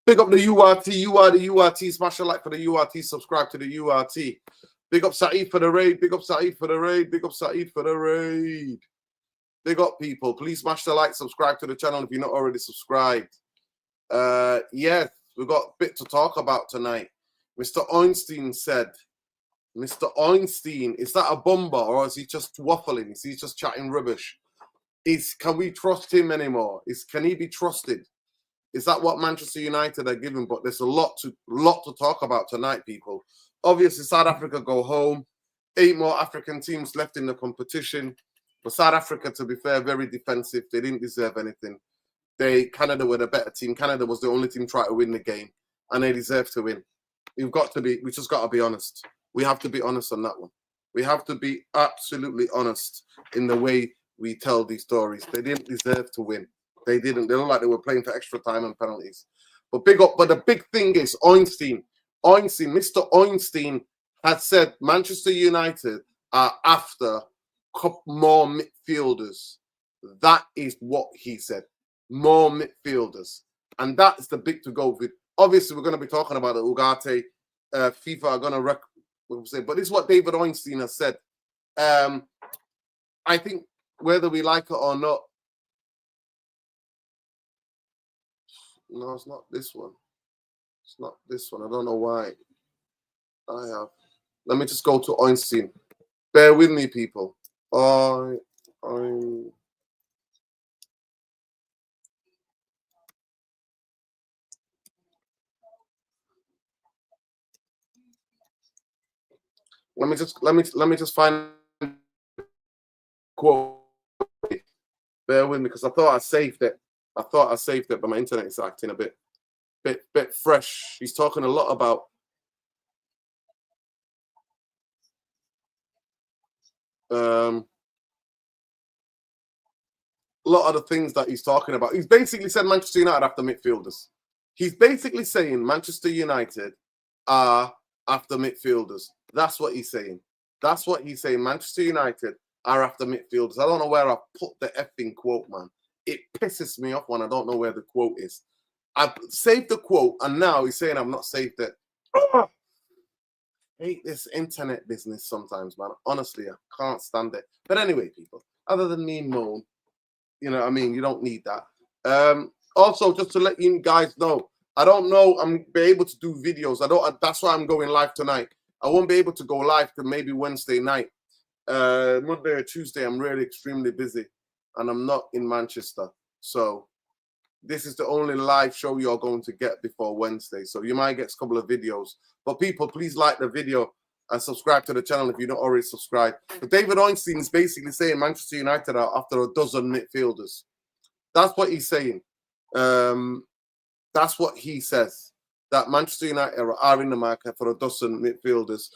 Big up the URT. You are the URT. Smash a like for the URT. Subscribe to the URT. Big up Saeed for the raid. Big up Saeed for the raid. Big up Saeed for the raid. Big up, people. Please smash the like. Subscribe to the channel if you're not already subscribed. Yes, we've got a bit to talk about tonight. Mr. Einstein said, Mr. Einstein, is that a bomber or is he just waffling? Is he just chatting rubbish? Can we trust him anymore? Can he be trusted? Is that what Manchester United are giving? But there's a lot to talk about tonight, people. Obviously, South Africa go home. 8 more African teams left in the competition. For South Africa, to be fair, very defensive. They didn't deserve anything. Canada were the better team. Canada was the only team trying to win the game, and they deserve to win. We just got to be honest. We have to be honest on that one. We have to be absolutely honest in the way we tell these stories. They didn't deserve to win. They didn't. They look like they were playing for extra time and penalties. But the big thing is Einstein. Mr. Einstein has said Manchester United are after more midfielders. That is what he said. More midfielders. And that's the big to go with. Obviously, we're going to be talking about the Ugarte. FIFA are going to say, but this is what David Einstein has said. I think whether we like it or not, no, it's not this one. It's not this one. I don't know why. Let me just go to Einstein. Bear with me, people. Let me just find a quote. Bear with me, because I thought I saved it. But my internet is acting a bit fresh. He's talking a lot about a lot of the things that he's talking about. He's basically said Manchester United after midfielders. He's basically saying Manchester United are after midfielders. That's what he's saying. Manchester United are after midfielders. I don't know where I put the effing quote, man. It pisses me off when I don't know where the quote is. I've saved the quote, and now he's saying I've not saved it. I hate this internet business sometimes, man. Honestly, I can't stand it. But anyway, people, other than me and moan, you know what I mean? You don't need that. Also, just to let you guys know, I don't know I'm be able to do videos. That's why I'm going live tonight. I won't be able to go live till maybe Wednesday night. Monday or Tuesday, I'm really extremely busy, and I'm not in Manchester. So this is the only live show you're going to get before Wednesday. So you might get a couple of videos. But people, please like the video and subscribe to the channel if you're not already subscribed. But David Einstein is basically saying Manchester United are after a dozen midfielders. That's what he's saying. That's what he says. That Manchester United are in the market for a dozen midfielders.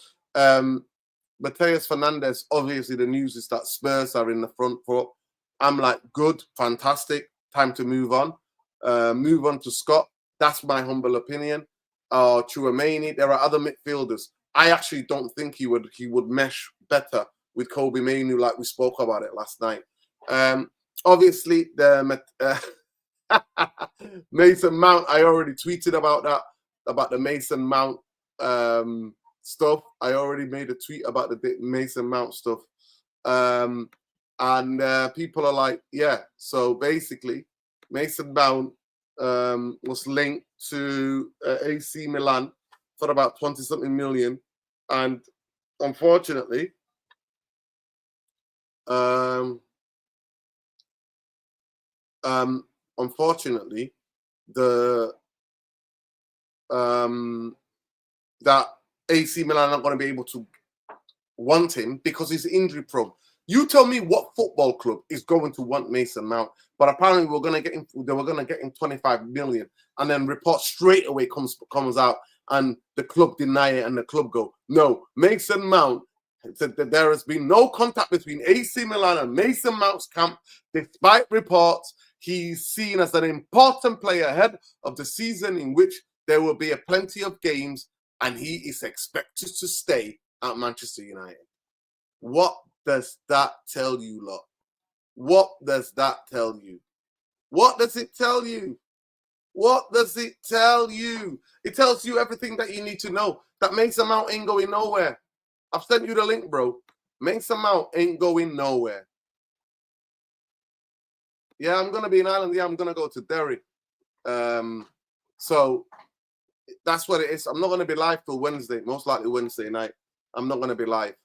Mateus Fernandes, obviously the news is that Spurs are in the front foot. I'm like, good, fantastic, time to move on. Move on to Scott. That's my humble opinion. Chouameni, there are other midfielders. I actually don't think he would mesh better with Kobe Mainoo, like we spoke about it last night. Obviously, the Mason Mount, I already tweeted about that, about the Mason Mount stuff. I already made a tweet about the Mason Mount stuff. And people are like, yeah. So basically, Mason Mount was linked to AC Milan for about 20-something million. And unfortunately, that AC Milan are not going to be able to want him because he's injury prone. You tell me what football club is going to want Mason Mount, but apparently they were going to get him 25 million, and then report straight away comes out, and the club deny it, and the club go, no, Mason Mount said that there has been no contact between AC Milan and Mason Mount's camp, despite reports he's seen as an important player ahead of the season in which there will be plenty of games, and he is expected to stay at Manchester United. What does that tell you, lot? What does that tell you? What does it tell you? What does it tell you? It tells you everything that you need to know. That Mason Mount ain't going nowhere. I've sent you the link, bro. Mason Mount ain't going nowhere. Yeah, I'm gonna be in Ireland. Yeah, I'm gonna go to Derry. So that's what it is. I'm not gonna be live till Wednesday, most likely Wednesday night. I'm not gonna be live.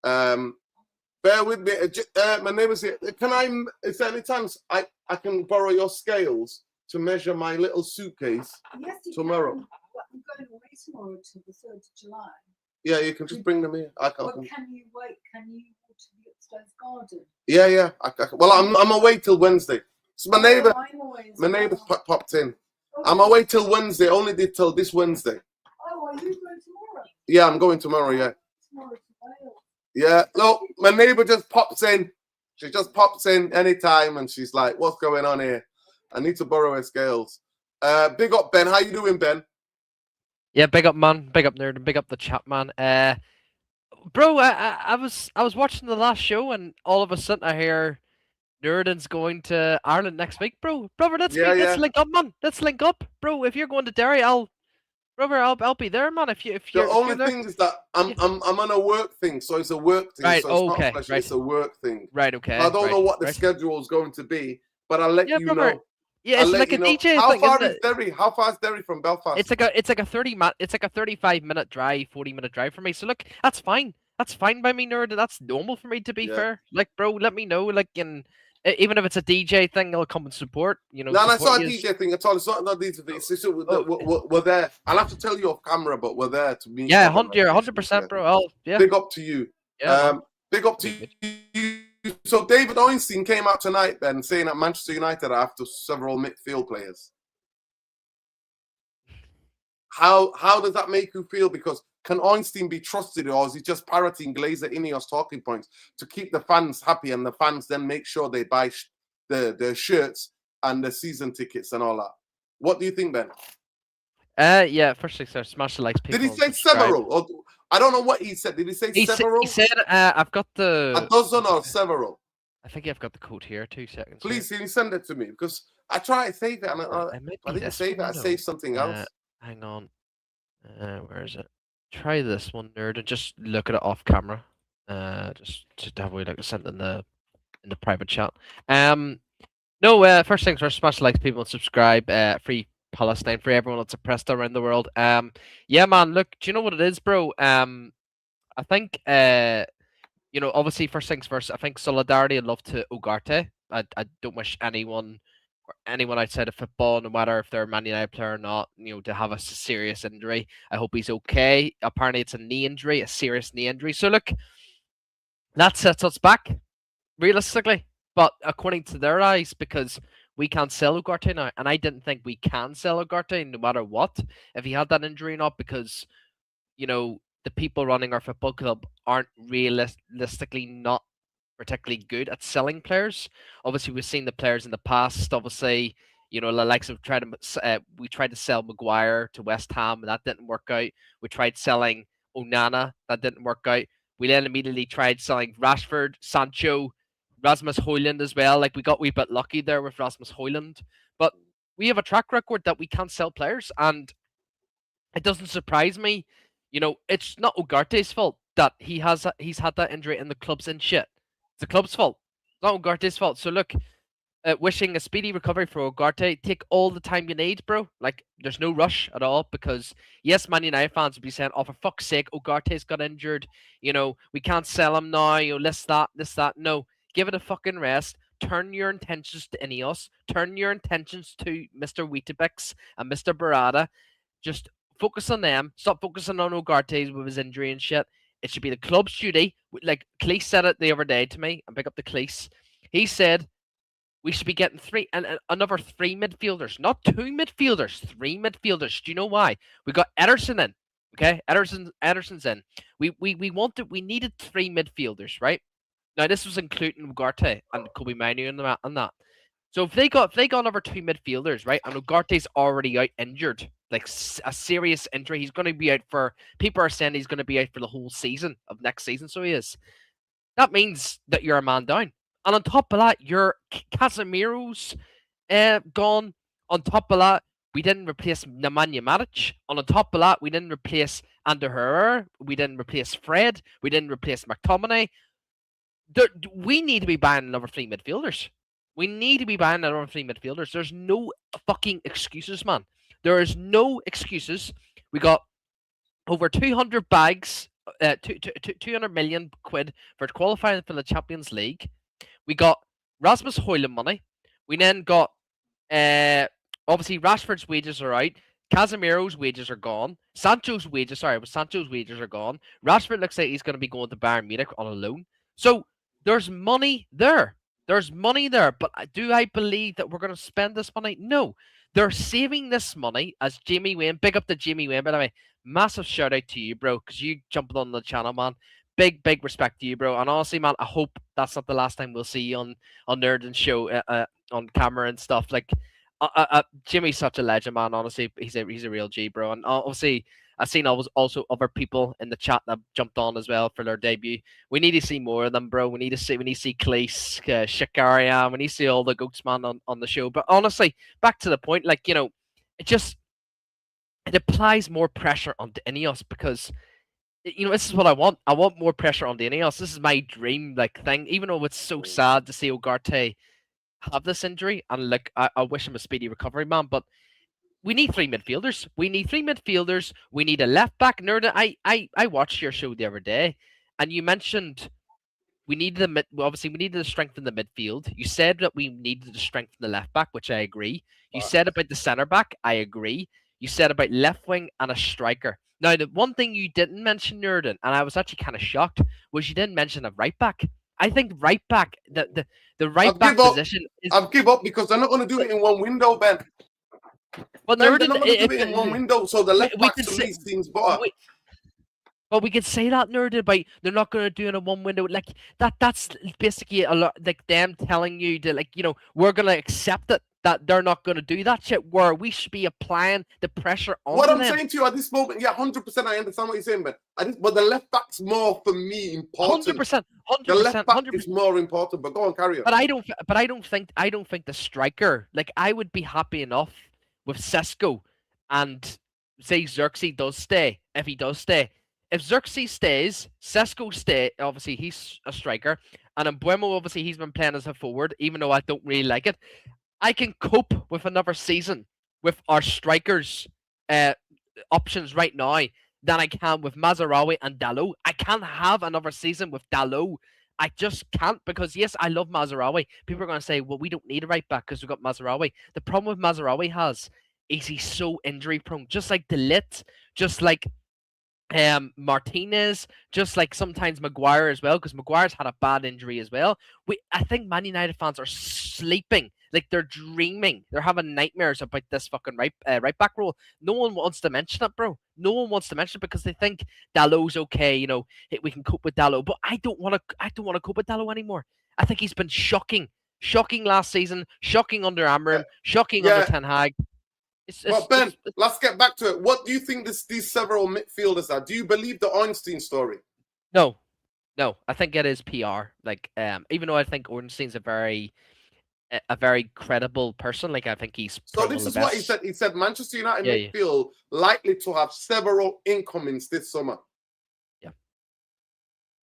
Bear with me. My neighbour's here. Is there any chance I can borrow your scales to measure my little suitcase tomorrow? Can. I'm going away tomorrow to the 3rd of July. Yeah, you can just bring them here. Can you wait? Can you go to the upstairs garden? Yeah. Well, I'm away till Wednesday. So my neighbour popped in. Okay. I'm away till Wednesday. Only did till this Wednesday. Oh, are you going tomorrow? Yeah, I'm going tomorrow. Yeah. Tomorrow to Wales. Yeah. Look, my neighbour just pops in. She just pops in anytime, and she's like, "What's going on here? I need to borrow her scales." Big up, Ben. How you doing, Ben? Yeah, big up, man. Big up, nerd. Big up the chat, man. Bro, I was watching the last show, and all of a sudden I hear Nerdin's going to Ireland next week, bro. Brother, let's link up, man. Let's link up, bro. If you're going to Derry, I'll be there, man. If you're the only thing is that I'm on a work thing, so it's a work thing. Right. So it's okay. not pleasure, Right. It's a work thing. Right. Okay. I don't know what the schedule is going to be, but I'll let you brother. know. Yeah, it's like a DJ How thing. far is Derry? How far is Derry from Belfast? It's like a 35-minute drive, 40-minute drive for me. So look, that's fine. That's fine by me, nerd. That's normal for me, to be fair. Like, bro, let me know. Like, even if it's a DJ thing, I'll come and support. No, it's not a DJ thing at all. It's not a DJ thing. It's just we're there. I'll have to tell you off camera, but we're there to meet. Yeah, 100%, bro. Big up to you. Yeah, big up to you. So David Ornstein came out tonight, Ben, saying that Manchester United are after several midfield players. How does that make you feel? Because can Ornstein be trusted, or is he just parroting Glazer Ineos talking points to keep the fans happy, and the fans then make sure they buy the shirts and the season tickets and all that? What do you think, Ben? Yeah, first thing, sir, smash the likes. Did he say several? Or, I don't know what he said. Did he say several? He said, I've got a dozen or several. I think I've got the code here. 2 seconds. Please, can you send it to me? Because I try to save it, and I didn't save it. I saved something else. Hang on. Where is it? Try this one, nerd, and just look at it off camera. Just have a look. Send it in the private chat. No. First things first. Smash the likes, people, and subscribe. Free Palestine for everyone that's oppressed around the world. Yeah, man. Look, do you know what it is, bro? I think obviously, first things first. I think solidarity and love to Ugarte. I don't wish anyone outside of football, no matter if they're a Man United player or not, to have a serious injury. I hope he's okay. Apparently, it's a knee injury, a serious knee injury. So look, that sets us back, realistically. But according to their eyes, because we can't sell Ugarte now, and I didn't think we can sell Ugarte no matter what, if he had that injury or not, because the people running our football club aren't realistically not particularly good at selling players. Obviously, we've seen the players in the past. Obviously, the likes of we tried to sell Maguire to West Ham, and that didn't work out. We tried selling Onana, that didn't work out. We then immediately tried selling Rashford, Sancho, Rasmus Højlund as well. Like, we got a wee bit lucky there with Rasmus Højlund, but we have a track record that we can't sell players, and it doesn't surprise me. It's not Ugarte's fault that he's had that injury and the club's in shit. It's the club's fault. It's not Ugarte's fault. So look, wishing a speedy recovery for Ugarte. Take all the time you need, bro. Like, there's no rush at all, because yes, Man United fans would be saying, "Oh, for fuck's sake, Ugarte's got injured. We can't sell him now. This that. No, give it a fucking rest. Turn your intentions to Ineos. Turn your intentions to Mr. Weetabix and Mr. Barada. Just focus on them. Stop focusing on Ugarte with his injury and shit. It should be the club's duty. Like, Cleese said it the other day to me, and pick up the Cleese. He said we should be getting another 3 midfielders, not 2 midfielders, 3 midfielders. Do you know why? We got Ederson in. Okay, Ederson's in. We needed 3 midfielders, right? Now this was including Ugarte and Kobe Manu and that. So if they got another 2 midfielders, right, and Ugarte's already out injured, like a serious injury, he's going to be out for. People are saying he's going to be out for the whole season of next season. So he is. That means that you're a man down, and on top of that, your Casemiro's gone. On top of that, We didn't replace Nemanja Matic. On top of that, we didn't replace Ander Herrera. We didn't replace Fred. We didn't replace McTominay. We need to be buying another 3 midfielders. We need to be buying another 3 midfielders. There's no fucking excuses, man. There is no excuses. We got over 200 bags, 200 million quid for qualifying for the Champions League. We got Rasmus Højlund money. We then got obviously Rashford's wages are out. Casemiro's wages are gone. Sancho's wages are gone. Rashford looks like he's going to be going to Bayern Munich on a loan. So there's money there. But do I believe that we're going to spend this money? No. They're saving this money as Jamie Wayne. Big up to Jamie Wayne, by the way. Massive shout out to you, bro, because you jumped on the channel, man. Big respect to you, bro. And honestly, man, I hope that's not the last time we'll see you on Nerd and Show on camera and stuff. Like, Jimmy's such a legend, man. Honestly, he's a real G, bro. And obviously, I've seen also other people in the chat that jumped on as well for their debut. We need to see more of them, bro. We need to see Clace, Shikarian. We need to see all the goats, man, on the show. But honestly, back to the point, like, you know, it applies more pressure onto Ineos because, you know, this is what I want. I want more pressure on the Ineos. This is my dream, like, thing. Even though it's so sad to see Ugarte have this injury, and like, I wish him a speedy recovery, man. But we need 3 midfielders. We need a left back. Nerd, I watched your show the other day, and you mentioned we needed obviously we needed to strengthen the midfield. You said that we needed to strengthen the left back, which I agree. You said about the centre back, I agree. You said about left wing and a striker. Now, the one thing you didn't mention, Nurden, and I was actually kind of shocked, was you didn't mention a right back. I think right back, the right back position is. I've give up because they're not going to do it in one window, Ben. But they're not going to do it in one window, so the left back to me seems better. Well, we could say that, Nerd, but they're not going to do it in one window. Like that's basically a lot, like them telling you that, like, you know, we're going to accept it, that they're not going to do that shit, where we should be applying the pressure on what them. I'm saying to you at this moment, yeah, 100%, I understand what you're saying, but the left back's more for me important. 100%. The left back is more important. But go on, carry on. But I don't think the striker. Like, I would be happy enough with Sesko, and say Xerxes does stay. If he does stay, if Xerxes stays, Sesko stay. Obviously, he's a striker, and Mbuemo, obviously, he's been playing as a forward, even though I don't really like it. I can cope with another season with our strikers options right now than I can with Mazraoui and Dalot. I can't have another season with Dalot. I just can't, because yes, I love Mazraoui. People are going to say, well, we don't need a right back because we've got Mazraoui. The problem with Mazraoui is he's so injury prone, just like De Ligt, just like Martinez, just like sometimes Maguire as well, because Maguire's had a bad injury as well. I think Man United fans are sleeping, like they're dreaming, they're having nightmares about this fucking right back role. No one wants to mention it, bro. No one wants to mention it because they think Dalot's okay. You know, we can cope with Dalot, but I don't want to cope with Dalot anymore. I think he's been shocking last season, shocking under Amorim, shocking under Ten Hag. Ben, let's get back to it. What do you think these several midfielders are? Do you believe the Einstein story? No. I think it is PR. Like, even though I think Ornstein's a very credible person, like I think he's. So this is what he said. He said Manchester United midfield likely to have several incomings this summer.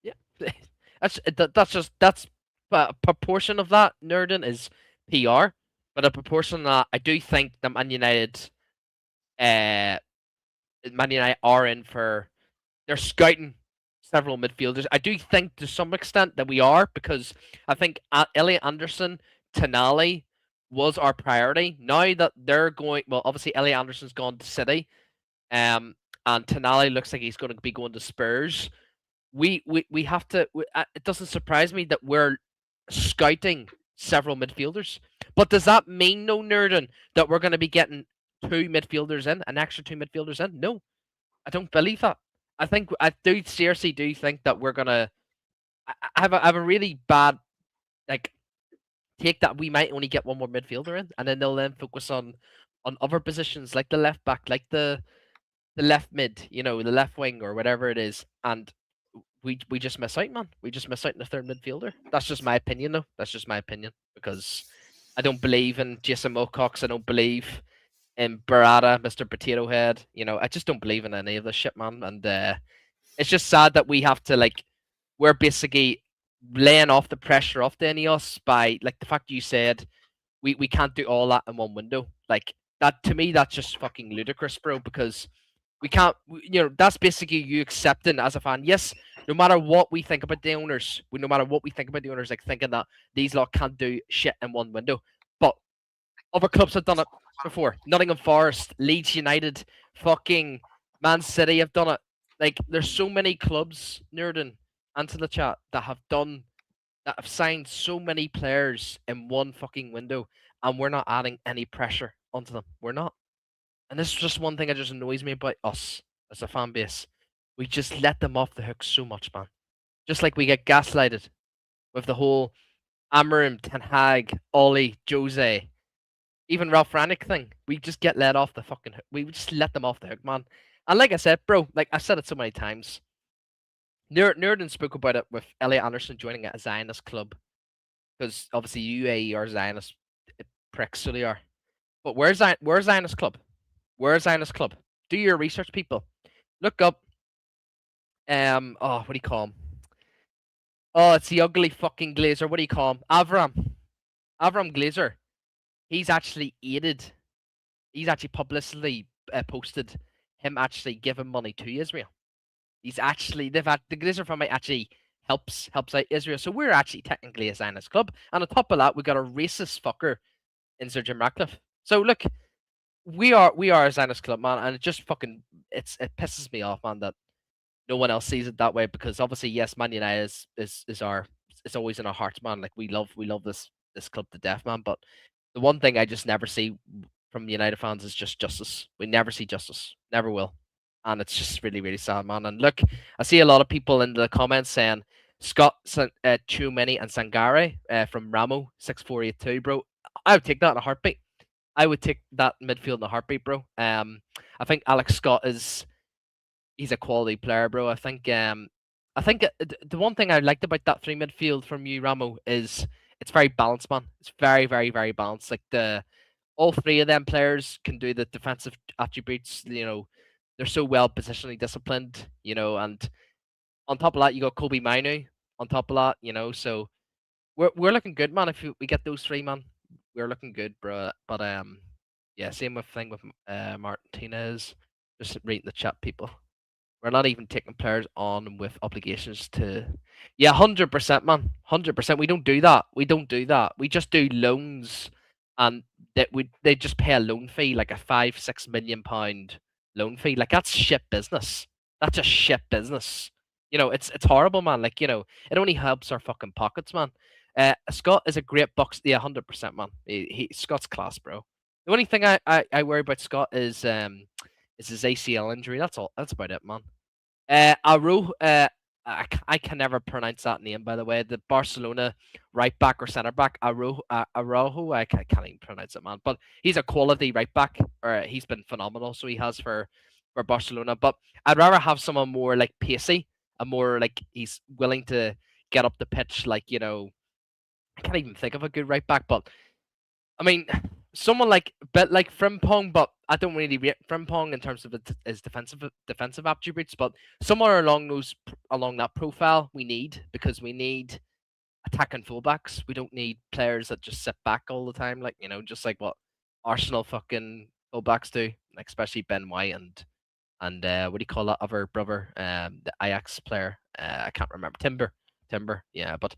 Yeah. That's a proportion of that, Nerdin, is PR. But a proportion that I do think that Man United are in for, they're scouting several midfielders. I do think to some extent that we are, because I think Elliot Anderson, Tonali was our priority. Now that they're going, well, obviously Elliot Anderson's gone to City, and Tonali looks like he's going to be going to Spurs. We have to. It doesn't surprise me that we're scouting several midfielders. But does that mean, no, Nerdin, that we're going to be getting an extra two midfielders in? No, I don't believe that. I seriously do think that we're going to. I have a really bad, like, take that we might only get one more midfielder in, and then they'll then focus on other positions like the left back, like the left mid, you know, the left wing or whatever it is, and we just miss out, man. We just miss out in the third midfielder. That's just my opinion, though. That's just my opinion, because I don't believe in Jason Wilcox. I don't believe in Barada, Mr. Potato Head. I just don't believe in any of this shit, man. And it's just sad that we have to we're basically laying off the pressure off the NEOS by the fact you said we can't do all that in one window. That to me, that's just fucking ludicrous, bro. Because we can't. That's basically you accepting as a fan. Yes, no matter what we think about the owners, no matter what we think about the owners, thinking that these lot can't do shit in one window. But other clubs have done it before. Nottingham Forest, Leeds United, fucking Man City have done it. There's so many clubs, Nerdin, answer the chat, that have signed so many players in one fucking window, and we're not adding any pressure onto them. We're not. And this is just one thing that just annoys me about us as a fan base. We just let them off the hook so much, man. Just like we get gaslighted with the whole Amorim, Ten Hag, Ollie, Jose, even Ralph Ranick thing. We just get let off the fucking hook. We just let them off the hook, man. And like I said, bro, I've said it so many times. Nerdin spoke about it with Elliot Anderson joining a Zionist club. Because obviously UAE are Zionist pricks, so they are. But where's Zionist club? Where's Zionist club? Do your research, people. Look up. What do you call him? Oh, it's the ugly fucking Glazer. What do you call him? Avram Glazer. He's actually aided. He's actually publicly posted him actually giving money to Israel. He's actually the Glazer family actually helps out Israel. So we're actually technically a Zionist club, and on top of that, we got a racist fucker in Sir Jim Ratcliffe. So look, we are a Zionist club, man, and it just fucking it pisses me off, man, that no one else sees it that way. Because obviously, yes, Man United is always in our hearts, man. We love this club to death, man. But the one thing I just never see from United fans is just justice. We never see justice, never will, and it's just really, really sad, man. And look, I see a lot of people in the comments saying Scott, Tchouameni, and Sangare from Ramo 6482, bro. I would take that in a heartbeat. I would take that midfield in a heartbeat, bro. I think Alex Scott he's a quality player, bro. I think the one thing I liked about that three midfield from you, Ramo, is it's very balanced, man. It's very, very, very balanced. All three of them players can do the defensive attributes. They're so well positionally disciplined. And on top of that, you got Kobe Mainu. On top of that, so we're looking good, man. If we get those three, man, we're looking good, bro. But yeah, same thing with Martinez. Just reading the chat, people. We're not even taking players on with obligations to. Yeah, 100%, man. 100%. We don't do that. We just do loans, and they just pay a loan fee, like a £5-6 million loan fee. That's shit business. That's just shit business. It's horrible, man. It only helps our fucking pockets, man. Scott is a great box. Yeah, 100%, man. Scott's class, bro. The only thing I worry about Scott is his ACL injury. That's all. That's about it, man. Aru, I can never pronounce that name, by the way. The Barcelona right back or centre back, Araujo. I can't even pronounce it, man. But he's a quality right back, or he's been phenomenal. So he has for Barcelona. But I'd rather have someone more pacey, and more he's willing to get up the pitch. I can't even think of a good right back, but I mean, someone like Frimpong, but I don't really rate Frimpong in terms of his defensive attributes. But somewhere along that profile we need, because we need attacking fullbacks. We don't need players that just sit back all the time, just like what Arsenal fucking fullbacks do, especially Ben White and what do you call that other brother, the Ajax player? I can't remember. Timber. Yeah, but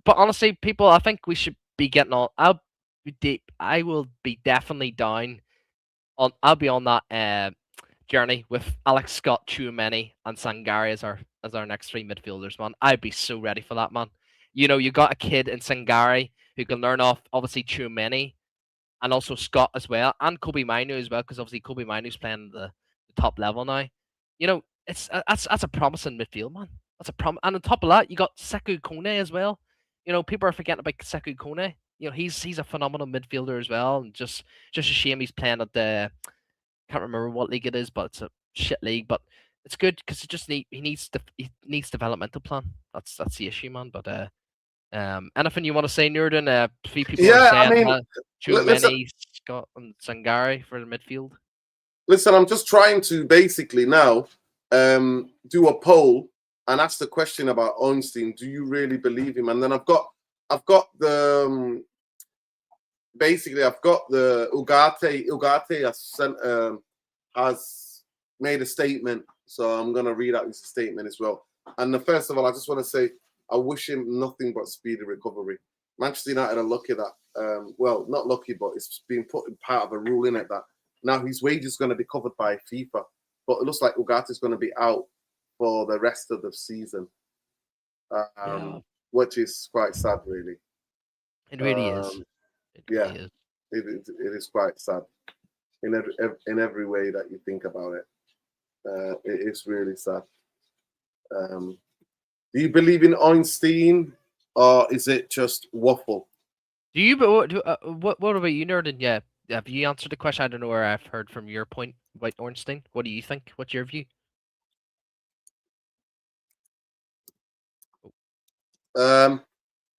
but honestly, people, I think we should be getting on. I will be definitely down on. I'll be on that journey with Alex Scott, Tchouameni, and Sangare as our next three midfielders, man. I'd be so ready for that, man. You got a kid in Sangare who can learn off obviously Tchouameni, and also Scott as well, and Kobe Mainu as well, because obviously Kobe Mainu's playing the top level now. That's a promising midfield, man. And on top of that, you got Sekou Kone as well. People are forgetting about Sekou Kone. He's a phenomenal midfielder as well, and just a shame he's playing at the can't remember what league it is, but it's a shit league. But it's good because he needs developmental plan. That's the issue, man. But anything you want to say, Nurden? A few people are saying too listen, many Scott and Sangari for the midfield? Listen, I'm just trying to basically now do a poll and ask the question about Ornstein. Do you really believe him? And then I've got the basically I've got the Ugarte. Ugarte has made a statement, so I'm gonna read out his statement as well. And first of all, I just want to say I wish him nothing but speedy recovery. Manchester United are lucky that well, not lucky, but it's been put in part of a rule in it that now his wage is going to be covered by FIFA, but it looks like Ugarte is going to be out for the rest of the season, which is quite sad, really. It really is. It really is. It is quite sad in every way that you think about it. It is really sad. Do you believe in Ornstein, or is it just waffle? Do you? What about you, Nerd? Yeah, have you answered the question? I don't know where I've heard from your point about Ornstein. What do you think? What's your view?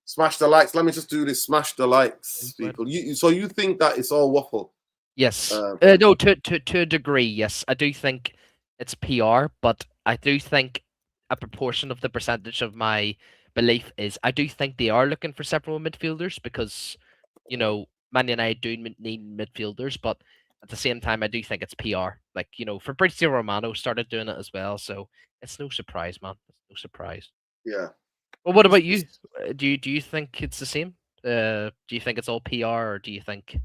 Smash the likes. Let me just do this. Smash the likes, people. So you think that it's all waffle? Yes. No, to a degree, yes. I do think it's PR, but I do think a proportion of the percentage of my belief is I do think they are looking for several midfielders because, you know, Man United do need midfielders, but at the same time, I do think it's PR. Like, you know, Fabrizio Romano started doing it as well, so it's no surprise, man. It's no surprise. Yeah. Well, what about you? Do you think it's the same? Do you think it's all PR, or do you think?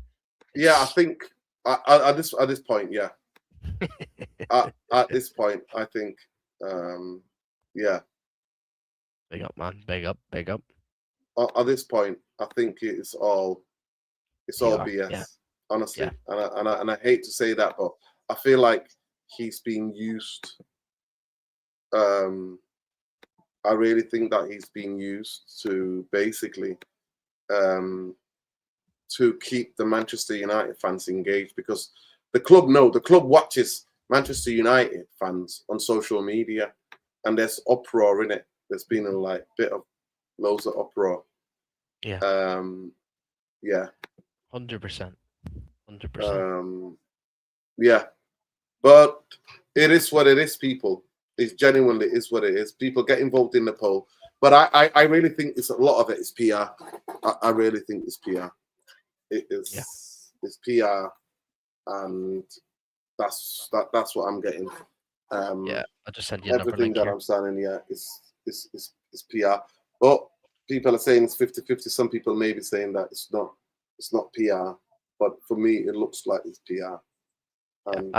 Yeah, I think at this point, yeah. at this point, I think, yeah. Big up, man. Big up. Big up. At this point, I think it's all BS. Honestly, yeah. And I hate to say that, but I feel like he's being used. I really think that he's being used to basically to keep the Manchester United fans engaged, because the club watches Manchester United fans on social media, and there's uproar in it. There's been a loads of uproar. Yeah. Yeah. 100%. 100%. Yeah. But it is what it is, people. It genuinely is what it is. People get involved in the poll. But I really think a lot of it is PR. I really think it's PR. It is. Yeah. It's PR, and that's what I'm getting. Yeah, I just sent you a everything number that I'm signing. Yeah, is PR. But people are saying it's 50-50. Some people may be saying that it's not PR. But for me, it looks like it's PR. And,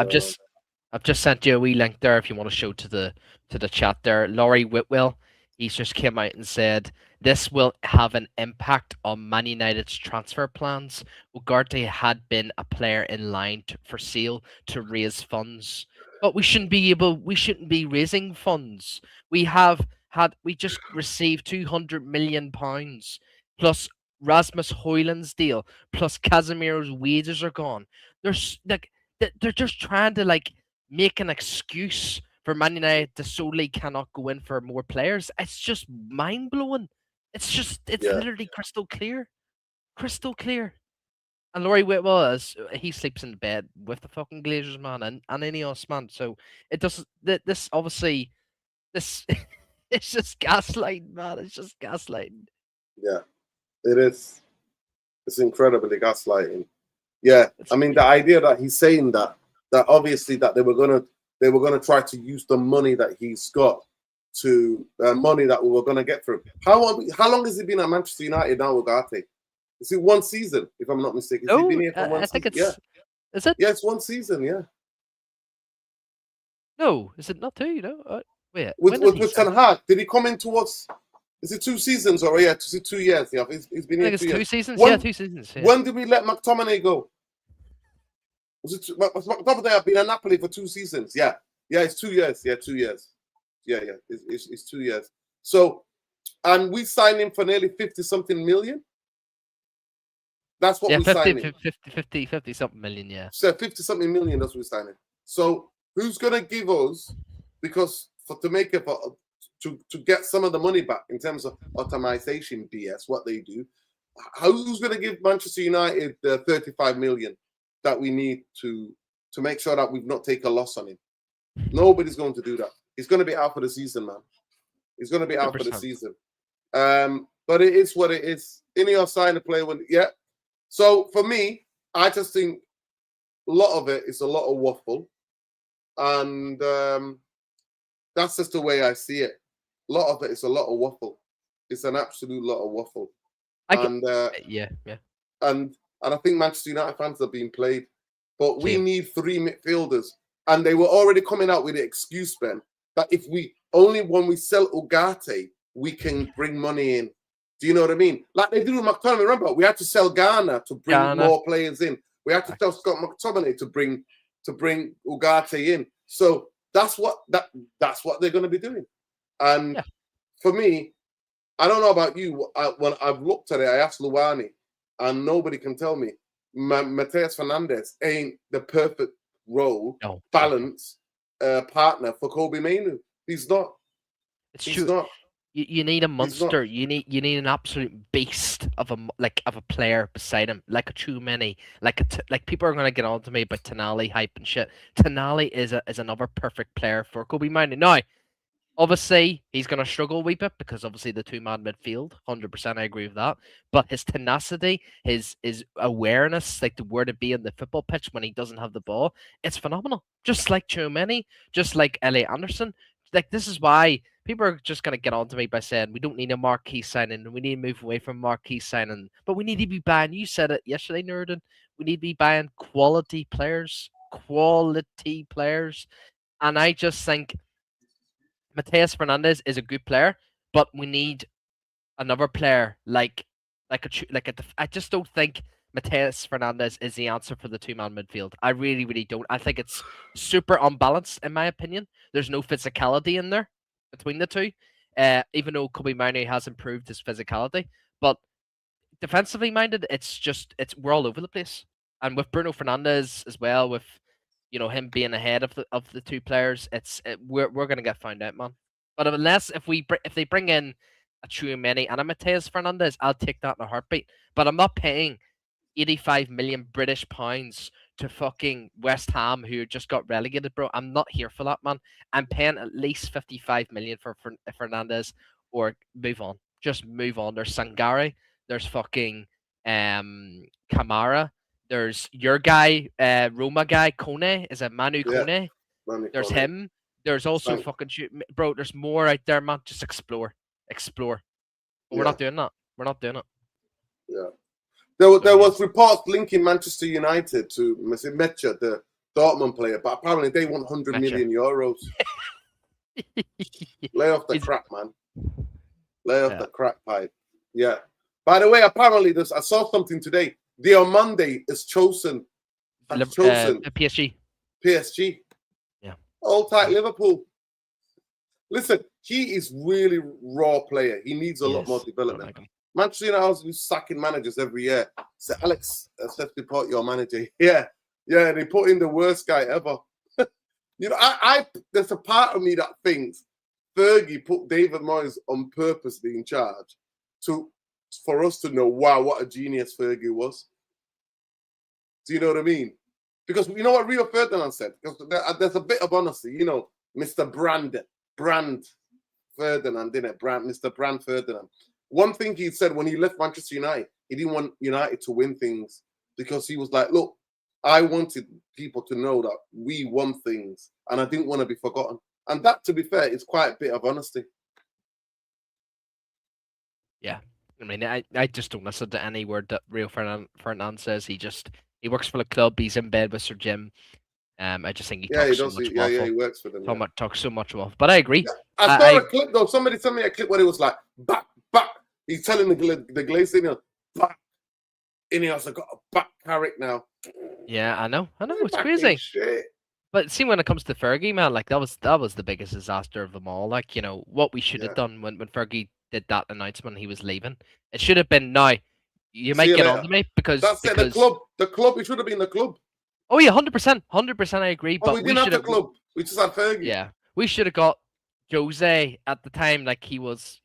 I've just sent you a wee link there if you want to show to the chat there. Laurie Whitwell, he's just came out and said this will have an impact on Man United's transfer plans. Ugarte had been a player in line for sale to raise funds, but we shouldn't be raising funds. We just received £200 million plus Rasmus Højlund's deal, plus Casemiro's wages are gone. They're just trying to make an excuse for Man United to solely cannot go in for more players. It's just mind blowing. It's literally crystal clear. Crystal clear. And Laurie Whitwell, he sleeps in bed with the fucking Glazers, man, and Ineos, man. So it doesn't. This obviously, it's just gaslighting, man. It's just gaslighting. Yeah, it is. It's incredibly gaslighting. Yeah, I mean the idea that he's saying that obviously that they were gonna try to use the money that he's got to money that we were gonna get from him. How long has he been at Manchester United now, Ugarte? Is it one season, if I'm not mistaken? No, I think it's. Yeah. Is it? Yeah, it's one season. Yeah. No, is it not two? No. Wait. With Ten Hag, did he come in towards? Is it 2 seasons or is it 2 years? Yeah, he's been here 2 years. 2 seasons. Yeah, 2 seasons. Yeah. When did we let McTominay go? Was McTominay been at Napoli for 2 seasons? Yeah, it's 2 years. Yeah, 2 years. Yeah, it's 2 years. So, and we signed him for nearly 50-something million. That's what we signed him. 50 something million. Yeah. So 50-something million. That's what we signed him. So who's gonna give us? Because to get some of the money back in terms of automation BS, what they do, who's going to give Manchester United 35 million that we need to make sure that we've not taken a loss on him. Nobody's going to do that. He's going to be out for the season, man. He's going to be out for the 100%. season. But it is what it is. Ineos signed a player when, yeah. So for me, I just think a lot of it is a lot of waffle. And that's just the way I see it. A lot of it is a lot of waffle. It's an absolute lot of waffle. Yeah. And I think Manchester United fans are being played. But we Same. need 3 midfielders. And they were already coming out with the excuse, Ben, that if we only when we sell Ugarte, we can bring money in. Do you know what I mean? Like they did with McTominay. Remember, we had to sell Ghana to bring more players in. We had to tell Scott McTominay to bring Ugarte in. So that's what they're going to be doing. And for me, I don't know about you. When I've looked at it, I asked Luani, and nobody can tell me. Mateus Fernandes ain't the perfect role, balance partner for Kobe Mainoo. He's not. He's true. Not. You need a monster. You need an absolute beast of a player beside him, like a Tchouaméni, like people are gonna get on to me about Tonali hype and shit. Tonali is another perfect player for Kobe Mainoo. Now, obviously, he's going to struggle a wee bit because obviously the two-man midfield, 100%, I agree with that. But his tenacity, his awareness, like the where to be in the football pitch when he doesn't have the ball, it's phenomenal. Just like Tchouaméni, just like Elliot Anderson. Like, this is why people are just going to get on to me by saying we don't need a marquee signing and we need to move away from marquee signing. But we need to be buying, you said it yesterday, Nurden, we need to be buying quality players. And I just think Mateus Fernandes is a good player, but we need another player I just don't think Mateus Fernandes is the answer for the two-man midfield. I really, really don't. I think it's super unbalanced, in my opinion. There's no physicality in there between the two, even though Kobe Mainoo has improved his physicality. But defensively minded, we're all over the place. And with Bruno Fernandes as well, with him being ahead of the two players, we're gonna get found out, man. But if they bring in a Tchouaméni and a Mateus Fernandes, I'll take that in a heartbeat. But I'm not paying 85 million British pounds to fucking West Ham, who just got relegated, bro. I'm not here for that, man. I'm paying at least 55 million for Fernandes, or move on. Just move on. There's Sangare. There's fucking Kamara. There's your guy, Roma guy, Kone. Is it Manu Kone? There's him. There's also bro. There's more out there, man. Just explore. But we're not doing that. We're not doing it. Yeah. There was reports linking Manchester United to Mecha, the Dortmund player, but apparently they want 100 million euros. Lay off the crap, man. Lay off the crap pipe. Yeah. By the way, apparently I saw something today. Diomande is chosen. PSG. Yeah. All tight Liverpool. Listen, he is really raw player. He needs a lot more development. Manchester United is sacking managers every year. So Alex, let's report your manager. Yeah, they put in the worst guy ever. I there's a part of me that thinks Fergie put David Moyes on purpose in charge for us to know, wow, what a genius Fergie was. Do you know what I mean? Because you know what Rio Ferdinand said? Because there's a bit of honesty, Mr. Brand Ferdinand, didn't it? Mr. Brand Ferdinand. One thing he said when he left Manchester United, he didn't want United to win things because he was like, look, I wanted people to know that we won things and I didn't want to be forgotten. And that, to be fair, is quite a bit of honesty. Yeah. I mean, I just don't listen to any word that Rio Ferdinand says. He works for the club. He's in bed with Sir Jim. I just think he talks so much waffle. Yeah, he works for them. Talks so much waffle. But I agree. Yeah. I saw a clip though. Somebody sent me a clip where it was like, back. He's telling the Glazer, back. Ineos have got a back carrick now. Yeah, I know. It's crazy. Shit. But see, when it comes to Fergie, man, like that was the biggest disaster of them all. Like, what we should have done when Fergie did that announcement he was leaving. It should have been now. You might get on to me because the club. It should have been the club. Oh yeah, 100%. I agree. But we didn't have the club. We just had Fergie. Yeah, we should have got Jose at the time. Like he was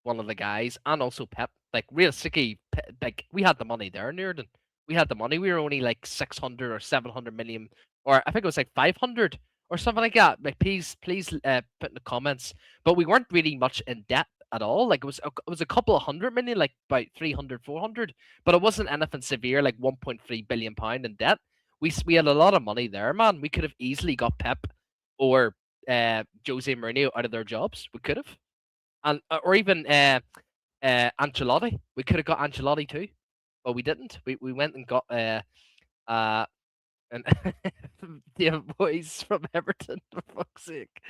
one of the guys, and also Pep. Like realistically, like we had the money there, Nurden. We had the money. We were only like 600 or 700 million, or I think it was like 500 or something like that. Like, please put in the comments. But we weren't really much in debt at all. Like, it was a couple of 100 million, like about 300, 400, but it wasn't anything severe, like 1.3 billion pound in debt. We had a lot of money there, man. We could have easily got Pep or Jose Mourinho out of their jobs. We could have, and or even Ancelotti. We could have got Ancelotti too, but we didn't. We went and got uh and the boys from Everton, for fuck's sake.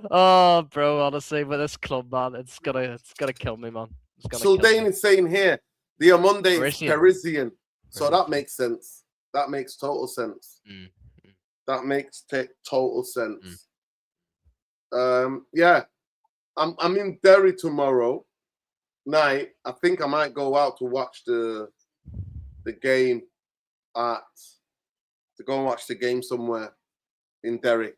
Oh, bro, honestly, with this club, man, it's gonna kill me, man. It's gonna kill Sildane me. is saying here, the Amonde is Parisian. Parisian. So that Parisian. makes sense. That makes total sense. Mm. That makes total sense. Yeah. I'm in Derry tomorrow night. I think I might go out to watch the game to go and watch the game somewhere in Derry.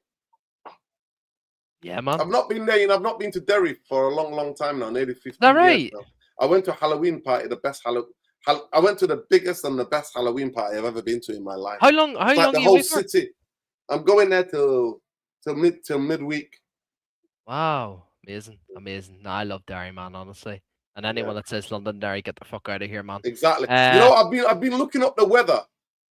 Yeah, man. I've not been there. I've not been to Derry for a long time now, nearly 50 All years right. now. I went to a Halloween party, the best I went to the biggest and the best Halloween party I've ever been to in my life. How long? How It's long like the are you whole away for? city. I'm going there till midweek. Wow, amazing. No, I love Derry, man. Honestly, and anyone that says London Derry, get the fuck out of here, man. Exactly. I've been looking up the weather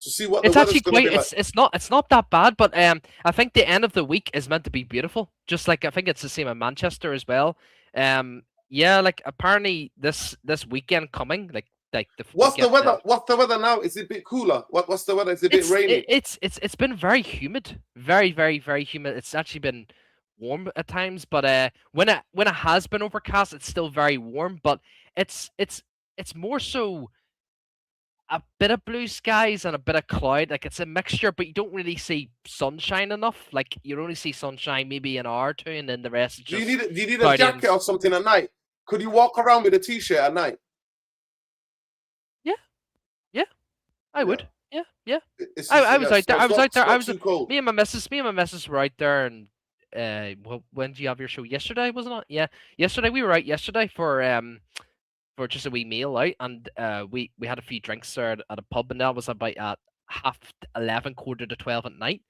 to see what the It's weather's actually going to quite. be like. It's not that bad, but I think the end of the week is meant to be beautiful. Just like I think it's the same in Manchester as well. Yeah, like apparently this weekend coming, like the What's the weekend. weather? What's the weather now? Is it a bit cooler? What's the weather? Is it a bit rainy? It's been very humid, very humid. It's actually been warm at times, but when it has been overcast, it's still very warm. But it's more so a bit of blue skies and a bit of cloud. Like, it's a mixture, but you don't really see sunshine enough. Like, you only see sunshine maybe an hour or two, and then the rest is Do just. you need a cloudy and jacket or something at night? Could you walk around with a t-shirt at night? I would. Yeah. I was out there. I was out there. I was. too cold. Me and my missus were out there, and well, when did you have your show? Yesterday, wasn't it? Yeah, yesterday we were out yesterday for just a wee meal out, and we had a few drinks there at a pub, and that was about at 11:30, 11:45 at night,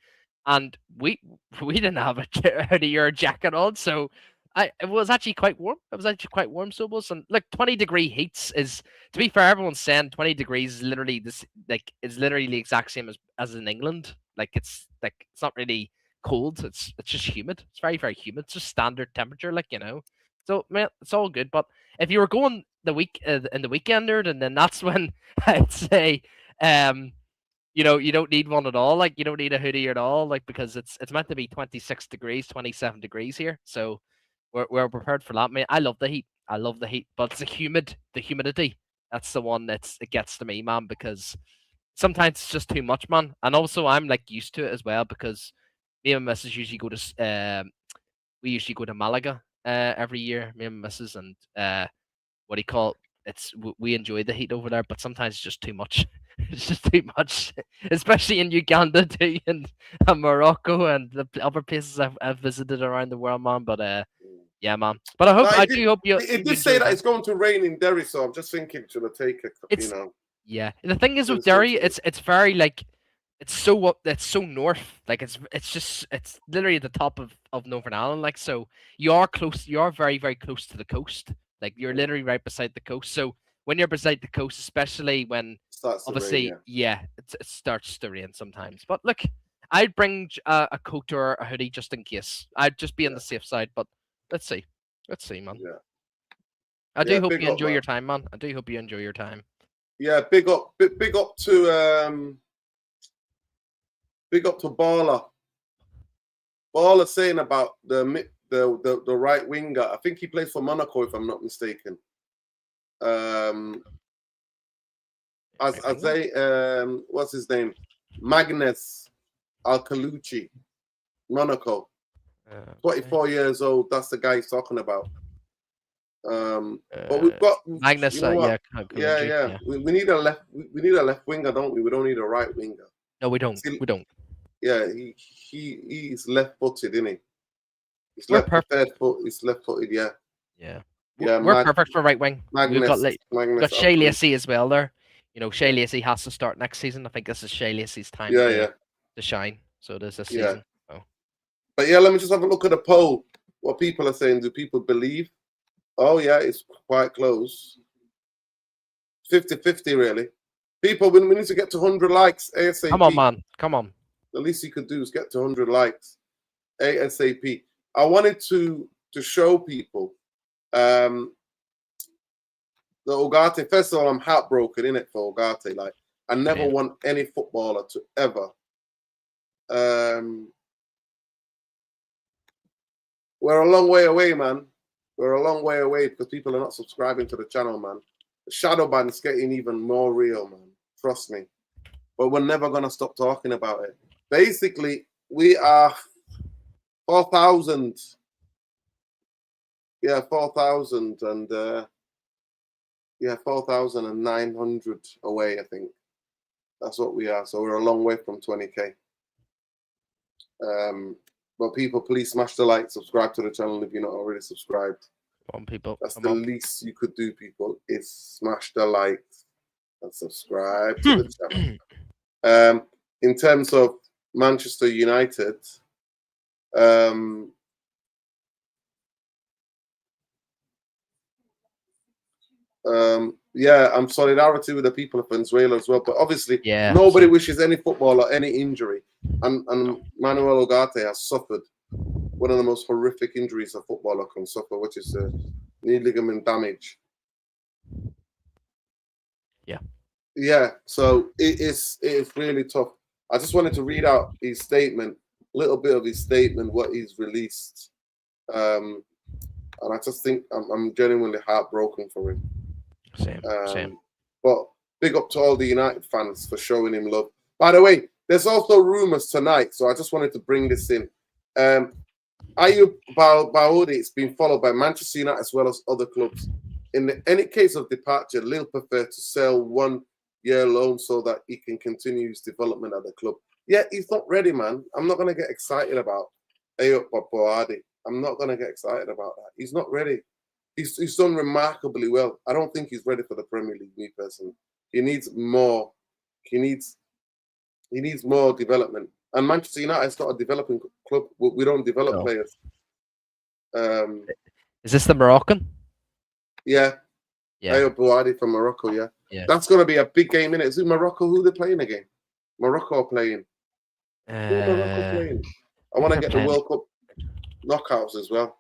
and we didn't have a hoodie or a jacket on, so it was actually quite warm. It was actually quite warm, so it was. And look, 20-degree heats is, to be fair, everyone's saying 20 degrees is literally this, like, it's literally the exact same as in England. Like, it's not really cold. It's just humid. It's very humid. It's just standard temperature, like, you know. So, man, it's all good. But if you were going the week in the weekender, and then that's when I'd say, you know, you don't need one at all. Like, you don't need a hoodie at all. Like, because it's meant to be 26 degrees, 27 degrees here. So we're prepared for that, mate. I love the heat. But it's the humidity. That's the one it gets to me, man, because sometimes it's just too much, man. And also I'm like used to it as well, because me and my missus usually go to we usually go to Malaga every year, me and my missus, and what do you call it? We enjoy the heat over there, but sometimes it's just too much. It's just too much, especially in Uganda too, and Morocco and the other places I've visited around the world, man. But yeah, man. But I do hope you. It you did say enjoy that it's going to rain in Derry, so I'm just thinking, should I take it? It's- You know, Yeah, the thing is with It's Derry, also- it's very like it's so north. Like, it's literally at the top of Northern Ireland. Like, so you are close. You are very close to the coast. Like, you're literally right beside the coast. So when you're beside the coast, especially when starts to rain, obviously, yeah. it starts to rain sometimes. But look, I'd bring a coat or a hoodie just in case. I'd just be on the safe side. But let's see, man. Yeah. I do Yeah, hope big you up, enjoy man. your time, man. I do hope you enjoy your time. Yeah, big up to Bala. Bala saying about the right winger. I think he plays for Monaco, if I'm not mistaken. As they what's his name? Magnus Alcalucci, Monaco. 24 years old. That's the guy he's talking about. But we've got Magnus. you know what? Yeah. We need a left. We need a left winger, don't we? We don't need a right winger. No, we don't. See, We don't. Yeah, he's left-footed, isn't he? He's We're perfect. third foot. He's left-footed. Yeah. Yeah. Yeah. We're perfect for right wing. Magnus. We've got Shay Lacey as well there. Shea Lacey has to start next season. I think this is Shea Lacey's time Yeah. to shine. So it is this Yeah. season. Oh. But yeah, let me just have a look at the poll. What people are saying. Do people believe? Oh, yeah, it's quite close. 50-50, really. People, we need to get to 100 likes ASAP. Come on, man. Come on. The least you could do is get to 100 likes ASAP. I wanted to show people the Ugarte. First of all, I'm heartbroken in it for Ugarte. Like, I never want any footballer to ever. We're a long way away, man. We're a long way away because people are not subscribing to the channel, man. The shadow ban is getting even more real, man. Trust me. But we're never going to stop talking about it. Basically, we are 4,000. Yeah, 4,000 and 4,900 away, I think. That's what we are. So we're a long way from 20K. But people, please smash the like, subscribe to the channel if you're not already subscribed. Come on, people. That's the least you could do, people, is smash the like and subscribe to the channel. In terms of Manchester United, yeah, I'm solidarity with the people of Venezuela as well. But obviously, nobody wishes any footballer any injury. And Manuel Ugarte has suffered one of the most horrific injuries a footballer can suffer, which is knee ligament damage. Yeah. So it is really tough. I just wanted to read out his statement, a little bit of his statement, what he's released. And I just think I'm genuinely heartbroken for him. Same. But big up to all the United fans for showing him love. By the way, there's also rumours tonight, so I just wanted to bring this in. Ayub Baoudi is being followed by Manchester United as well as other clubs. In any case of departure, Lille prefer to sell 1 year loan so that he can continue his development at the club. Yeah, he's not ready, man. I'm not going to get excited about Ayub Baoudi. I'm not going to get excited about that. He's not ready. He's done remarkably well. I don't think he's ready for the Premier League, me personally. He needs more. He needs more development. And Manchester United is not a developing club. We don't develop players. Is this the Moroccan? Yeah. Ayub Baoudi from Morocco, yeah. That's going to be a big game, innit? Is it Morocco? Who they're playing again? Morocco playing. Who Morocco playing? I want to get the World Cup knockouts as well.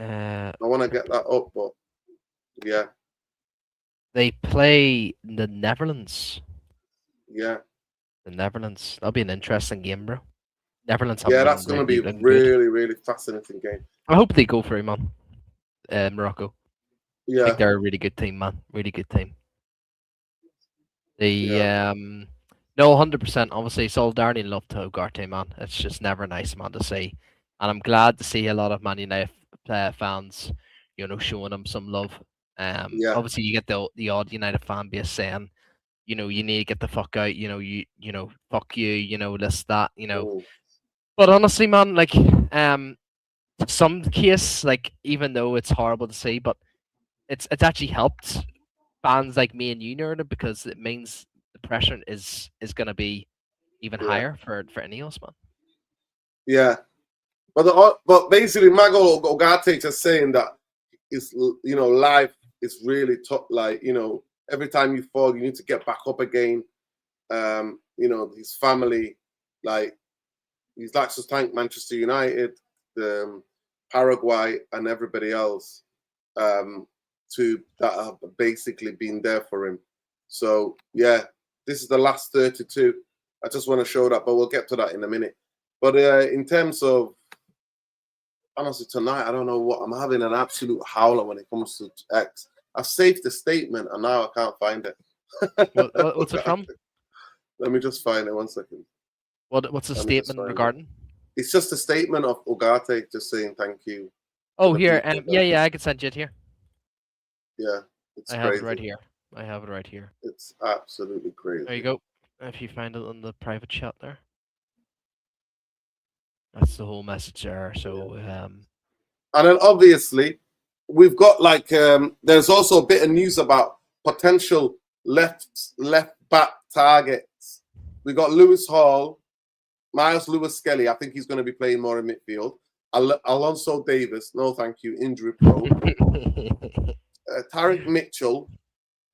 I want to get that up, but yeah. They play the Netherlands. Yeah. The Netherlands. That'll be an interesting game, bro. Netherlands. Yeah, that's going to be a really, really fascinating game. I hope they go through, man. Morocco. Yeah. I think they're a really good team, man. Really good team. No, 100%. Obviously, solidarity and love to Ugarte, man. It's just never nice, man, to see. And I'm glad to see a lot of Man United fans, showing him some love. Obviously, you get the odd United fan base saying, you need to get the fuck out. Fuck you. This, that. Ooh. But honestly, man, like, some case, like, even though it's horrible to see, but it's actually helped fans like me and you, Nerda, because it means the pressure is gonna be even higher for Ineos, man. Yeah. But basically, Mago Ugarte just saying that it's life is really tough. Like, every time you fall, you need to get back up again. His family, like, he's like to thank Manchester United, Paraguay, and everybody else that have basically been there for him. So yeah, this is the last 32. I just want to show that, but we'll get to that in a minute. But in terms of, honestly, tonight, I don't know what, I'm having an absolute howler when it comes to X. I've saved the statement and now I can't find it. What's it from? Let me just find it 1 second. What's the statement regarding? It's just a statement of Ugarte just saying thank you. Oh, here. Yeah, I can send you it here. Yeah, I have it right here. It's absolutely crazy. There you go. If you find it on the private chat there. That's the whole message there. So, and then obviously we've got there's also a bit of news about potential left back targets. We got Lewis Hall, Miles Lewis-Skelly. I think he's going to be playing more in midfield. Alonso Davis, no thank you, injury prone. Tarek Mitchell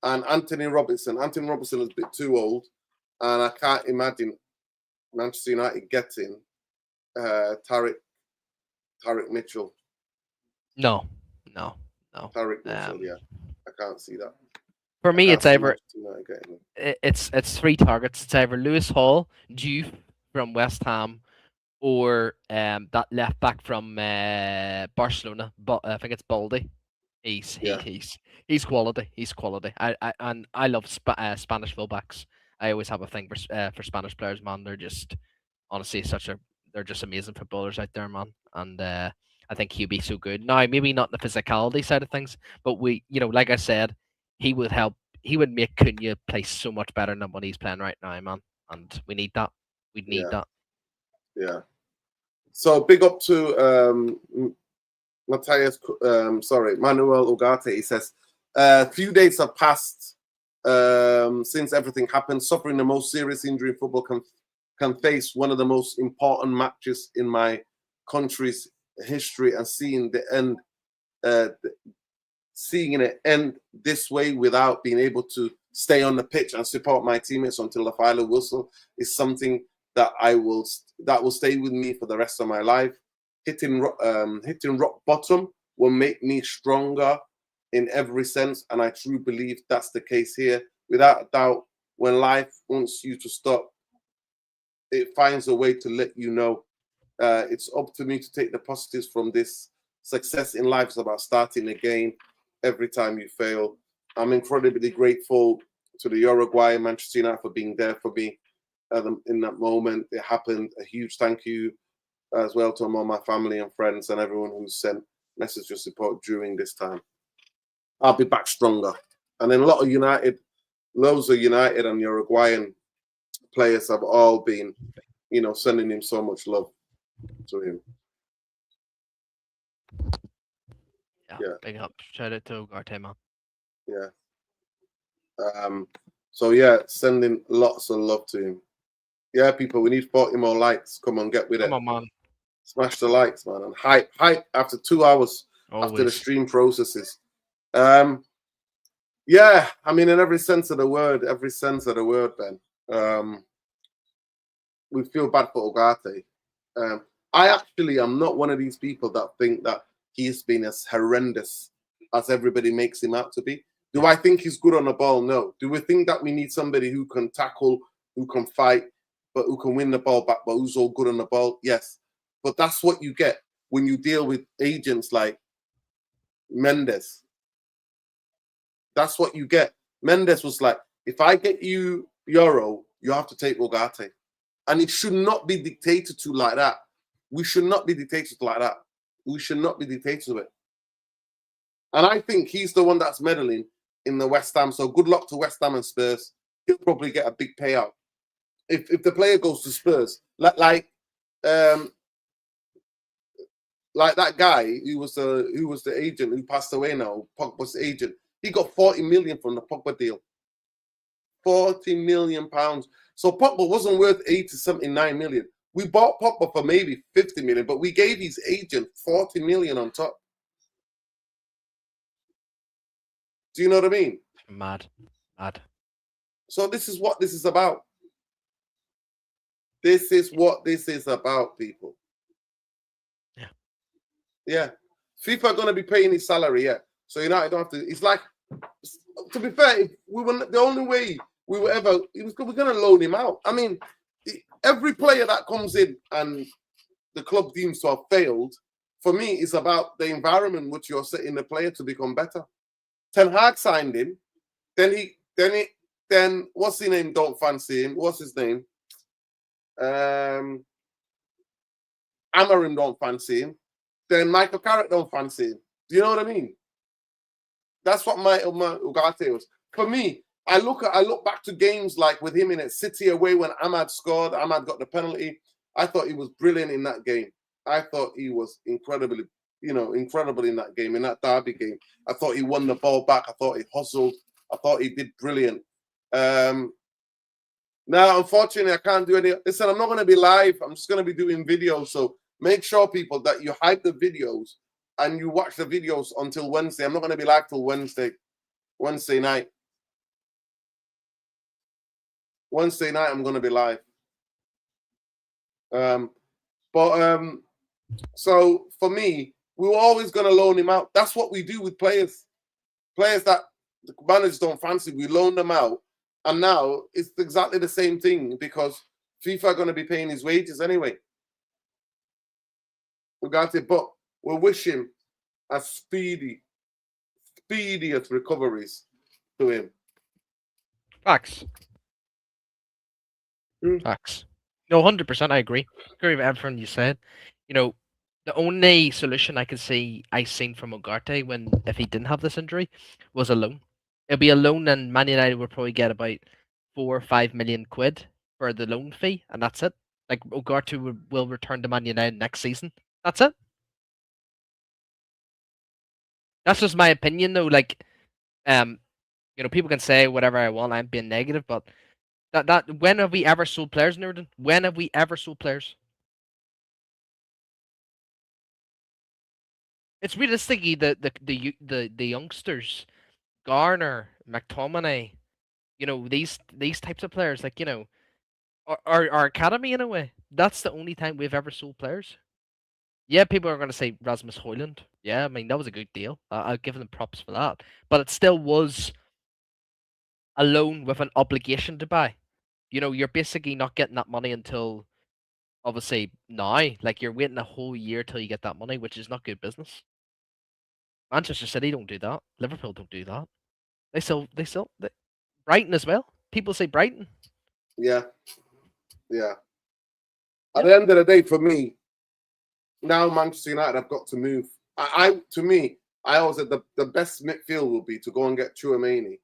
and Anthony Robertson. Anthony Robertson is a bit too old, and I can't imagine Manchester United getting Tarek Mitchell. No. Tarek Mitchell, yeah. I can't see that. For me, it's either it. it's 3 targets. It's either Lewis Hall, Juve from West Ham, or that left back from Barcelona. But I think it's Baldy. He's quality. He's quality. I love Spanish fullbacks. I always have a thing for Spanish players, man. They're just honestly they're just amazing footballers out there, man. And I think he'd be so good. Now, maybe not the physicality side of things, but like I said, he would help. He would make Cunha play so much better than what he's playing right now, man. And we need that. We need that. Yeah. So big up to Manuel Ugarte. He says, few days have passed since everything happened. Suffering the most serious injury in football can face one of the most important matches in my country's history, and seeing it end this way without being able to stay on the pitch and support my teammates until the final whistle is something that will stay with me for the rest of my life. Hitting rock bottom will make me stronger in every sense, and I truly believe that's the case here. Without a doubt, when life wants you to stop, it finds a way to let you know. It's up to me to take the positives from this. Success in life is about starting again every time you fail. I'm incredibly grateful to the Uruguay and Manchester United for being there for me in that moment. It happened. A huge thank you as well to all my family and friends and everyone who sent messages of support during this time. I'll be back stronger. And then loads of United and Uruguayan players have all been, sending him so much love to him. Yeah. Big up. Shout out to Ugarte, man. Yeah. So yeah, sending lots of love to him. Yeah, people, we need 40 more likes. Come on, get with it. Come on, man. Smash the likes, man. And hype after 2 hours after the stream processes. Yeah, I mean, in every sense of the word, Ben. We feel bad for Ugarte. I actually am not one of these people that think that he's been as horrendous as everybody makes him out to be. Do I think he's good on the ball? No. Do we think that we need somebody who can tackle, who can fight, but who can win the ball back, but who's all good on the ball? Yes. But that's what you get when you deal with agents like Mendes. That's what you get. Mendes was like, if I get you Euro, you have to take Ugarte. And it should not be dictated to like that. We should not be dictated like that. We should not be dictated to it. And I think he's the one that's meddling in the West Ham. So good luck to West Ham and Spurs. He'll probably get a big payout. If the player goes to Spurs, like that guy who was the agent who passed away now, Pogba's agent, he got 40 million from the Pogba deal. 40 million pounds. So Pogba wasn't worth 79 million. We bought Pogba for maybe 50 million, but we gave his agent 40 million on top. Do you know what I mean? Mad. So this is what this is about. This is what this is about, people. Yeah. FIFA are going to be paying his salary, yeah. So United don't have to. It's like, to be fair, if we were the only way we were ever, we're going to loan him out. I mean, every player that comes in and the club deems to have failed, for me, it's about the environment which you're setting the player to become better. Ten Hag signed him, then what's his name? Don't fancy him. What's his name? Amarim don't fancy him. Then Michael Carrick don't fancy him. Do you know what I mean? That's what my Ugarte was. For me, I look back to games like with him in it, City away when Ahmad scored. Ahmad got the penalty. I thought he was brilliant in that game. I thought he was incredible in that game, in that derby game. I thought he won the ball back. I thought he hustled. I thought he did brilliant. Now, unfortunately, I can't do any. Listen, I'm not going to be live. I'm just going to be doing videos. So make sure, people, that you hype the videos and you watch the videos until Wednesday. I'm not going to be live till Wednesday night. Wednesday night, I'm going to be live. So for me, we were always going to loan him out. That's what we do with players. Players that the managers don't fancy, we loan them out. And now it's exactly the same thing because FIFA are going to be paying his wages anyway. Ugarte, but we'll wish him a speediest recoveries to him. Facts. Facts. No, 100%. I agree. Agree with everything you said. You know, the only solution I seen from Ugarte when if he didn't have this injury was a loan. It'll be a loan, and Man United will probably get about 4 or 5 million quid for the loan fee, and that's it. Like Ugarte will return to Man United next season. That's it. That's just my opinion, though. Like, people can say whatever I want. I'm being negative, but that when have we ever sold players, Norden? When have we ever sold players? It's realistically the youngsters, Garner, McTominay, these types of players, like our academy in a way. That's the only time we've ever sold players. Yeah, people are going to say Rasmus Højlund. Yeah, I mean that was a good deal. I'll give them props for that, but it still was a loan with an obligation to buy. You're basically not getting that money until obviously now. Like you're waiting a whole year till you get that money, which is not good business. Manchester City don't do that. Liverpool don't do that. They Brighton as well. People say Brighton. Yeah. At the end of the day, for me, now Manchester United have got to move. To me, I always said the best midfield will be to go and get Chouameni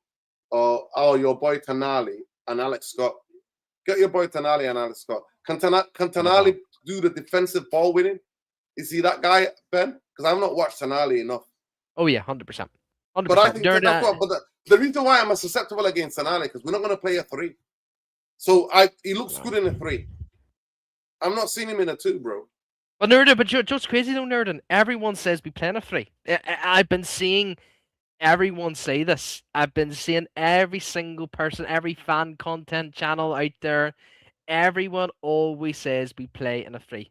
or your boy Tonali and Alex Scott. Get your boy Tonali and Alex Scott. Can Tonali do the defensive ball winning? Is he that guy, Ben? Because I've not watched Tonali enough. Oh yeah, 100%. But I think the reason why I'm susceptible against Tonali because we're not going to play a 3. So he looks good in a 3. I'm not seeing him in a 2, bro. But Nerden, but just crazy though, Nerden. Everyone says we play in a 3. I've been seeing everyone say this. I've been seeing every single person, every fan content channel out there. Everyone always says we play in a 3.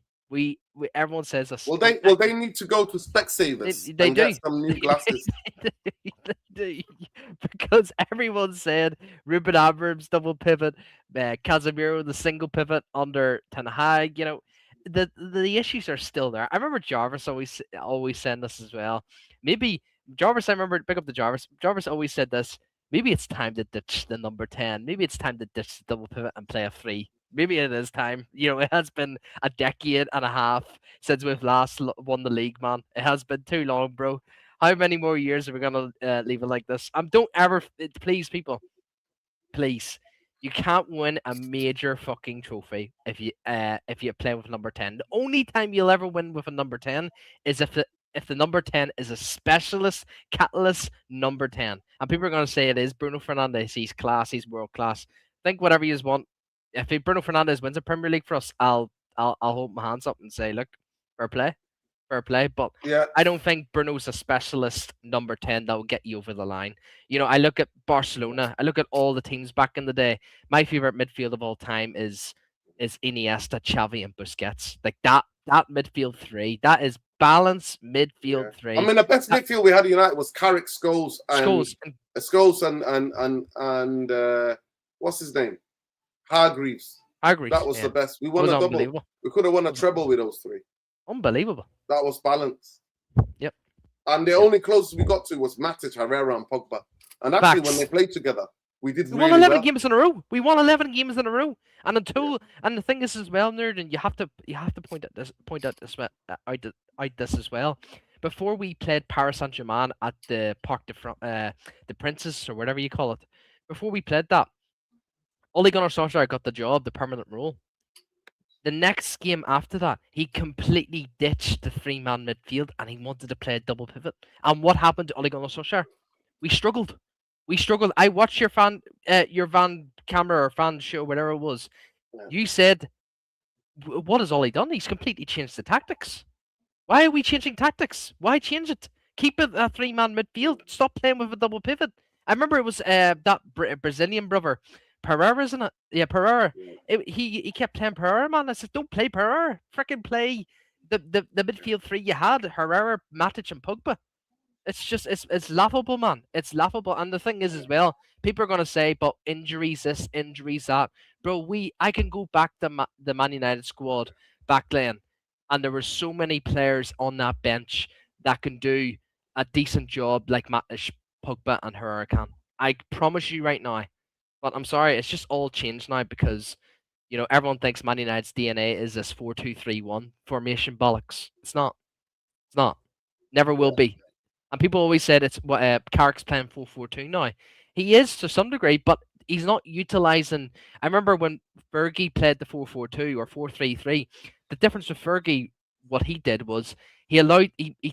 Everyone says this. Well, they need to go to Specsavers and get some new glasses. Because everyone said Ruben Abrams double pivot, Casemiro the single pivot under Ten Hag. The issues are still there. I remember Jarvis always saying this as well. Maybe Jarvis. I remember pick up the Jarvis. Jarvis always said this. Maybe it's time to ditch the number 10. Maybe it's time to ditch the double pivot and play a 3. Maybe it is time. It has been a decade and a half since we've last won the league, man. It has been too long, bro. How many more years are we gonna leave it like this? Don't ever, please, people, please. You can't win a major fucking trophy if you play with number 10. The only time you'll ever win with a number 10 is if the number 10 is a specialist catalyst number 10. And people are gonna say it is Bruno Fernandes. He's class. He's world class. Think whatever you want. If Bruno Fernandes wins a Premier League for us, I'll hold my hands up and say, look, fair play. But yeah. I don't think Bruno's a specialist number 10 that will get you over the line. I look at Barcelona. I look at all the teams back in the day. My favorite midfield of all time is Iniesta, Xavi, and Busquets. Like that midfield 3. That is balanced midfield 3. I mean, the best midfield we had at United was Carrick, Scholes, and what's his name? Hargreaves. That was the best. We won a double. We could have won a treble with those 3. Unbelievable. That was balance. Yep. And the only closest we got to was Matic, Herrera, and Pogba. And actually, when they played together, we did really well. We won 11 games in a row. We won 11 games in a row. And the thing is as well, Nerd, and you have to point out this as well. Before we played Paris Saint-Germain at the Parc de the Princes or whatever you call it. Before we played that, Ole Gunnar Solskjaer got the job, the permanent role. The next game after that, he completely ditched the 3-man midfield and he wanted to play a double pivot. And what happened to Ole Gunnar Solskjaer? We struggled. We struggled. I watched your Van camera or fan show, whatever it was. Yeah. You said, what has Ollie done? He's completely changed the tactics. Why are we changing tactics? Why change it? Keep it a 3-man midfield. Stop playing with a double pivot. I remember it was that Brazilian brother, Pereira, isn't it? Yeah, Pereira. He kept playing Pereira, man. I said, don't play Pereira. Freaking play the midfield three you had: Herrera, Matic, and Pogba. It's just it's laughable, man. It's laughable. And the thing is as well, people are gonna say, but injuries this, injuries that. Bro, I can go back to the Man United squad back then, and there were so many players on that bench that can do a decent job like Matic, Pogba, and Herrera can. I promise you right now. But I'm sorry, it's just all changed now because everyone thinks Man United's DNA is this 4-2-3-1 formation bollocks. It's not. It's not. Never will be. And people always said it's what Carrick's playing 4-4-2 now. He is to some degree, but he's not utilizing. I remember when Fergie played the 4-4-2 or 4-3-3. The difference with Fergie, what he did was he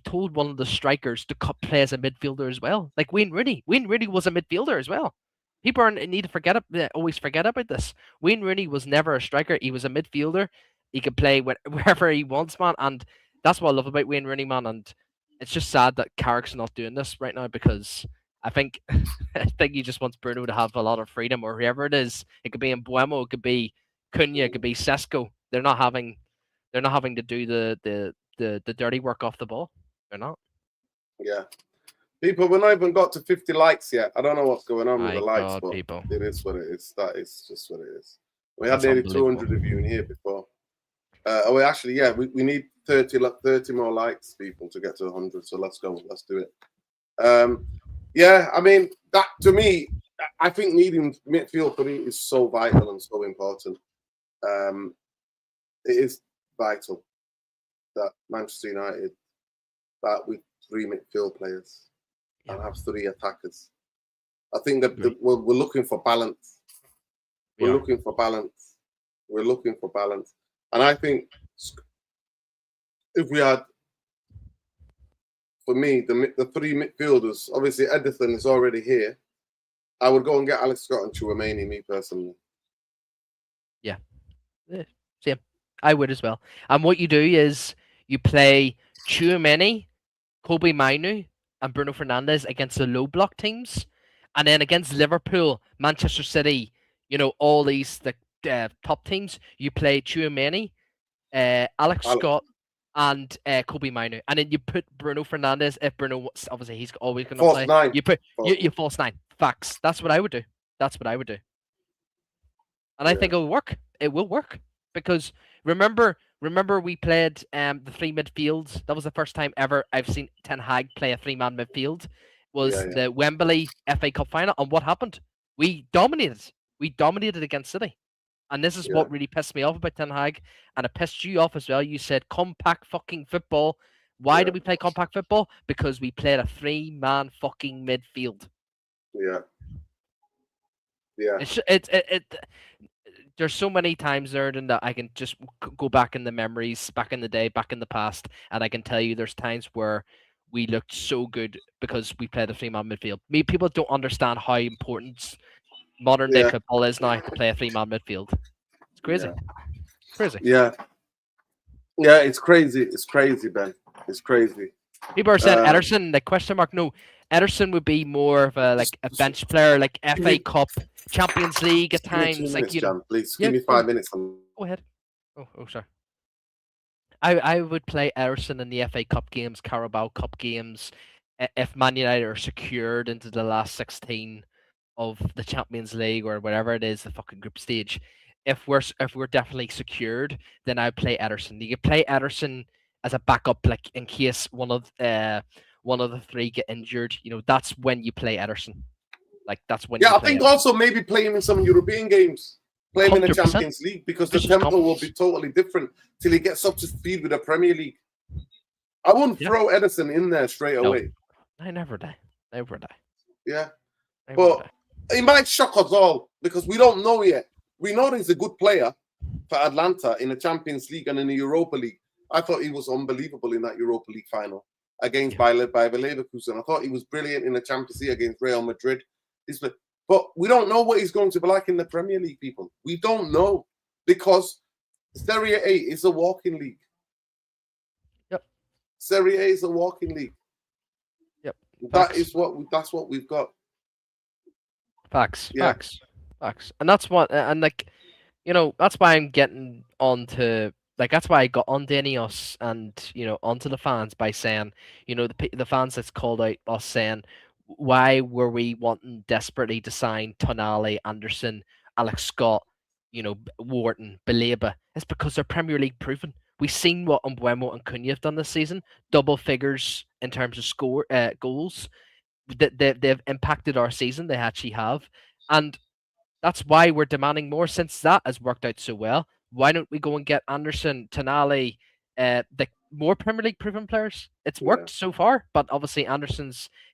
told one of the strikers to play as a midfielder as well, like Wayne Rooney. Wayne Rooney was a midfielder as well. People need to always forget about this. Wayne Rooney was never a striker; he was a midfielder. He could play wherever he wants, man, and that's what I love about Wayne Rooney, man. And it's just sad that Carrick's not doing this right now because I think he just wants Bruno to have a lot of freedom, or whoever it is. It could be Mbuemo, it could be Cunha, it could be Sesko. They're not having to do the dirty work off the ball. They're not. Yeah. People, we're not even got to 50 likes yet. I don't know what's going on with the likes, God, but people. it is what it is. That is just what it is. We had nearly 200 of you in here before. We need 30 more likes, people, to get to 100. So let's go. Let's do it. I mean, that to me, I think needing midfield for me is so vital and so important. It is vital that Manchester United start with 3 midfield players and have 3 attackers. I think that we're looking for balance. We're looking for balance. We're looking for balance. And I think if we had, for me, the 3 midfielders, obviously Edison is already here. I would go and get Alex Scott and Chouameni, me personally. Yeah. Same. I would as well. And what you do is you play Chouameni, Kobe Mainu, and Bruno Fernandes against the low block teams. And then against Liverpool, Manchester City, all these top teams, you play Chouameni, Alex Scott, and Kobe Mainu. And then you put Bruno Fernandes, if Bruno, obviously he's always going to play. 9. You put you false 9. Facts. That's what I would do. And I think it will work. It will work. Because remember we played the 3 midfields. That was the first time ever I've seen Ten Hag play a 3-man midfield. Was the Wembley FA Cup final. And what happened? We dominated. We dominated against City. And this is what really pissed me off about Ten Hag. And it pissed you off as well. You said compact fucking football. Why did we play compact football? Because we played a 3-man fucking midfield. Yeah. Yeah. There's so many times there that I can just go back in the memories, back in the day, back in the past, and I can tell you there's times where we looked so good because we played a 3-man midfield. People don't understand how important modern day football is now to play a 3-man midfield. It's crazy. Crazy. Yeah. Yeah, it's crazy. It's crazy, Ben. It's crazy. People are saying Ederson, like question mark. No, Ederson would be more of a bench player, like FA Cup, Champions League at times. Minutes, Jan, please give me 5 minutes. Go ahead. Oh, sorry. I would play Ederson in the FA Cup games, Carabao Cup games, if Man United are secured into the last 16 of the Champions League or whatever it is, the fucking group stage. If we're definitely secured, then I'd play Ederson. You could play Ederson as a backup, like in case one of the 3 get injured. That's when you play Ederson. Like that's when. I think also maybe play him in some European games. Play him in the Champions League because the tempo will be totally different till he gets up to speed with the Premier League. I wouldn't throw Ederson in there straight away. I never die. Yeah, but he might shock us all because we don't know yet. We know that he's a good player for Atlanta in the Champions League and in the Europa League. I thought he was unbelievable in that Europa League final against Bayer Leverkusen. I thought he was brilliant in the Champions League against Real Madrid. But we don't know what he's going to be like in the Premier League, people. We don't know because Serie A is a walking league. Yep. Serie A is a walking league. Yep. That's what we've got. Facts. Yeah. Facts. And that's what, and like, that's why I'm getting onto, like, that's why I got on Ineos and, onto the fans by saying, the fans that's called out us saying, why were we wanting desperately to sign Tonali, Anderson, Alex Scott, Wharton, Baleba? It's because they're Premier League proven. We've seen what Mbeumo and Cunha have done this season, double figures in terms of goals. They've impacted our season. They actually have, and that's why we're demanding more. Since that has worked out so well, why don't we go and get Anderson, Tonali, the more Premier League proven players? It's worked so far, but obviously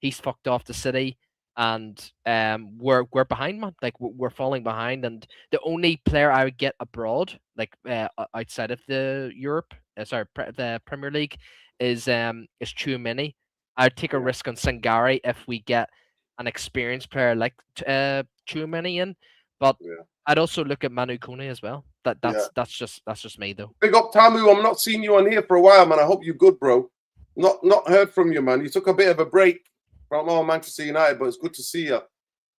he's fucked off the City, and we're behind, man. Like we're falling behind, and the only player I would get abroad, like outside of the the Premier League, is Tchouaméni. I'd take a risk on Sangari if we get an experienced player like Tchouaméni in, but I'd also look at Manu Kone as well. That's just me though. Big up Tamu. I'm not seeing you on here for a while, man. I hope you're good, bro. Not heard from you, man. You took a bit of a break from all Manchester United, but it's good to see you.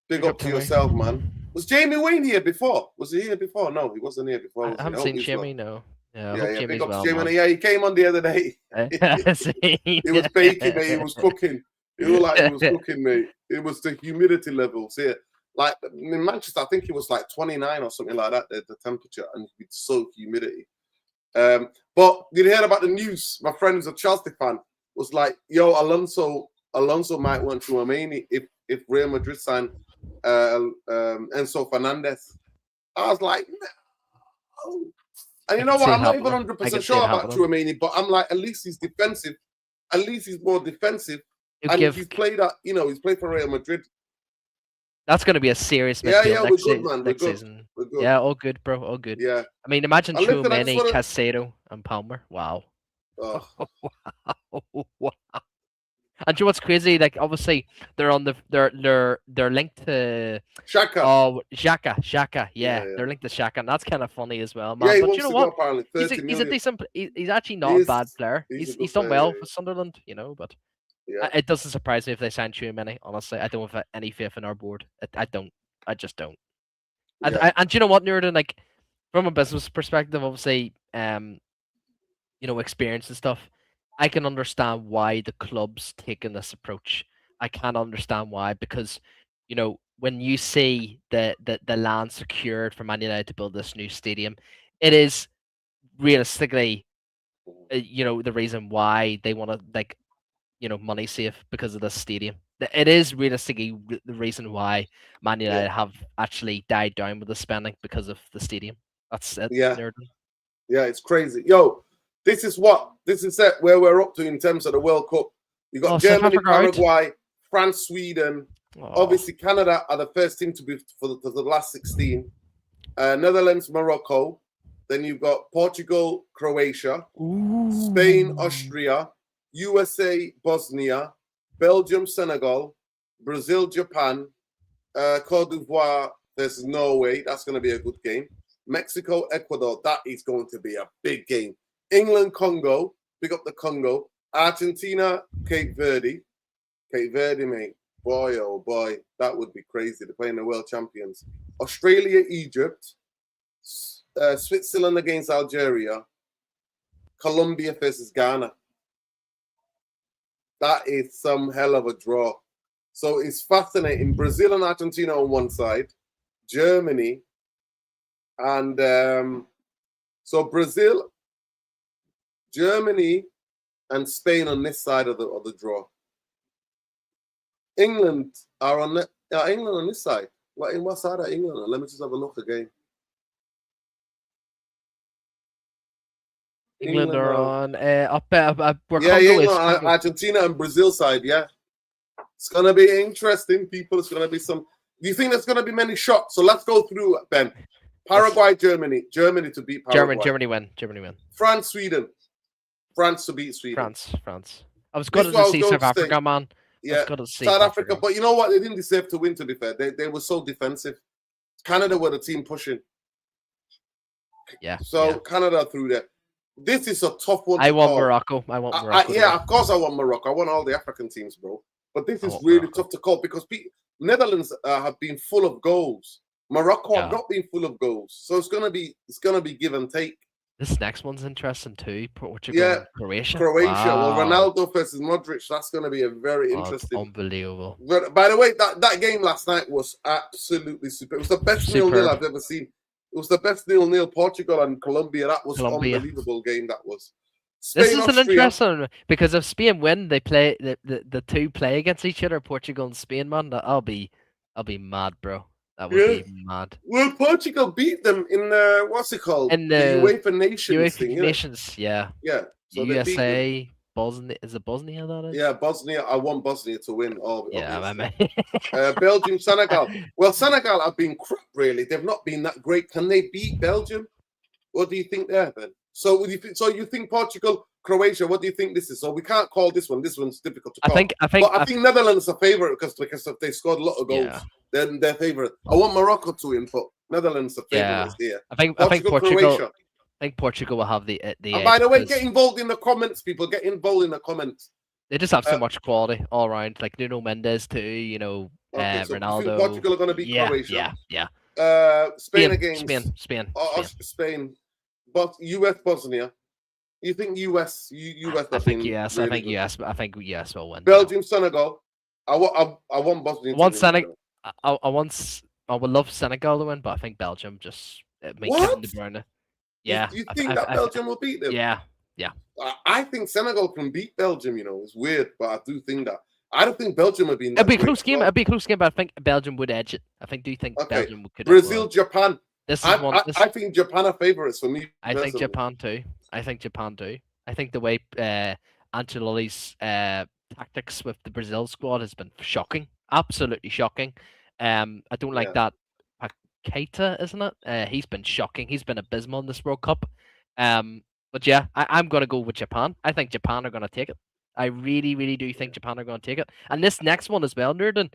Big up to yourself, man. Was Jamie Wayne here before? Was he here before? No, he wasn't here before. I haven't seen Jamie, no. Yeah, big up to Jamie. Yeah, he came on the other day. He was baking, mate. He was cooking. It looked like he was cooking, mate. It was the humidity levels here. Like in Manchester, I think it was like 29 or something like that, the temperature, and it's so humidity. But did you hear about the news? My friend who's a Chelsea fan was like, yo, Alonso might want Tchouaméni if Real Madrid sign Enzo Fernandez. I was like, no. And you know what? I'm not even 100% sure about Tchouaméni, but I'm like, at least he's defensive. At least he's more defensive. And he's played he's played for Real Madrid. That's going to be a serious midfield next season. We're good. Yeah, all good, bro. All good. Yeah. I mean, imagine Tchouaméni, Caicedo, and Palmer. Wow. Oh. Wow. And you know what's crazy? Like, obviously, they're linked to Xhaka. Oh, Xhaka. Yeah, they're linked to Xhaka, and that's kind of funny as well, man. Yeah, but you know what? He's a decent. He's actually not a bad player. He's done well for Sunderland, but. Yeah. It doesn't surprise me if they sign Tchouaméni. Honestly, I don't have any faith in our board. I don't. I just don't. And do you know what, Nurden? Like, from a business perspective, obviously, experience and stuff, I can understand why the club's taking this approach. I can't understand why, because when you see the land secured for Man United to build this new stadium, it is realistically, the reason why they want to money safe because of this stadium. It is realistically the reason why Man United have actually died down with the spending because of the stadium. That's it. Yeah, it's crazy. Yo, this is it where we're up to in terms of the World Cup. You got Germany, Paraguay, France, Sweden. Obviously, Canada are the first team to be for the last 16. Netherlands, Morocco. Then you've got Portugal, Croatia, Spain, Austria, USA, Bosnia, Belgium, Senegal, Brazil, Japan, Cote d'Ivoire versus Norway. That's going to be a good game. Mexico, Ecuador. That is going to be a big game. England, Congo. Pick up the Congo. Argentina, Cape Verde. Cape Verde, mate. Boy, oh boy. That would be crazy. They're playing the world champions. Australia, Egypt. Switzerland against Algeria. Colombia versus Ghana. That is some hell of a draw. So it's fascinating. Brazil and Argentina on one side, Germany, and so Brazil, Germany, and Spain on this side of the draw. England are on England on this side. What side are England on? Let me just have a look again. England are on up where Argentina and Brazil side. Yeah, it's gonna be interesting, people. It's gonna be some. Do you think there's gonna be many shots? So let's go through, Ben. Paraguay, Germany to beat Paraguay. Germany win. France, Sweden. France to beat Sweden. France. I was going to see South Africa, man. Yeah, Let's go to see South Africa. Portugal. But you know what? They didn't deserve to win, to be fair. They were so defensive. Canada were the team pushing. Yeah. So yeah. Canada through there. This is a tough one I to want call. Morocco. I want Morocco. Yeah, of course I want Morocco. I want all the African teams, bro. But this I is want really Morocco. tough to call because Netherlands have been full of goals. Morocco have not been full of goals. So it's gonna be give and take. This next one's interesting too. Portugal and Croatia. Croatia. Wow. Well, Ronaldo versus Modric. That's going to be a very interesting. Unbelievable. But by the way, that game last night was absolutely super. It was the best 0-0 I've ever seen. It was the best 0-0 Portugal and Colombia. That was unbelievable game. That was. Spain, this is Austria. an interesting because if Spain win, they play the two play against each other. Portugal and Spain, man. I'll be mad, bro. That would be mad. Well, Portugal beat them in what's it called? In the UEFA Nations UEFA thing. Nations, yeah. Yeah. So USA, Bosnia. Is it Bosnia that is? Yeah, Bosnia. I want Bosnia to win. Yeah, Belgium, Senegal. Well, Senegal have been crap, really. They've not been that great. Can they beat Belgium? What do you think there, then? So you think Portugal, Croatia? What do you think this is? So we can't call this one. This one's difficult to call. I think Netherlands are favourite because if they scored a lot of goals, then they're favourite. I want Morocco to win, but Netherlands are favourites here. I think Portugal. Croatia. I think Portugal will have the. And by the way, get involved in the comments, people. Get involved in the comments. They just have so much quality all around, like Nuno Mendes too. You know, so Ronaldo. Portugal are going to beat Croatia. Yeah. Spain against Spain. But US Bosnia. You think US? I think US. I think US will win. Belgium Senegal. I want Bosnia. I would love Senegal to win, but I think Belgium just what? De Bruyne. Yeah. You think that Belgium will beat them? Yeah. I think Senegal can beat Belgium. You know, it's weird, but I do think that. I don't think Belgium would be. It'd be a close game. It'd be a close game, but I think Belgium would edge it. Do you think Belgium could? Brazil, Japan. I think Japan are favourites for me. I think Japan too. I think the way Ancelotti's tactics with the Brazil squad has been shocking, absolutely shocking. I don't like that Keita, isn't it? He's been shocking. He's been abysmal in this World Cup. But yeah, I'm going to go with Japan. I think Japan are going to take it. I really, really do think Japan are going to take it. And this next one as well, Nurden,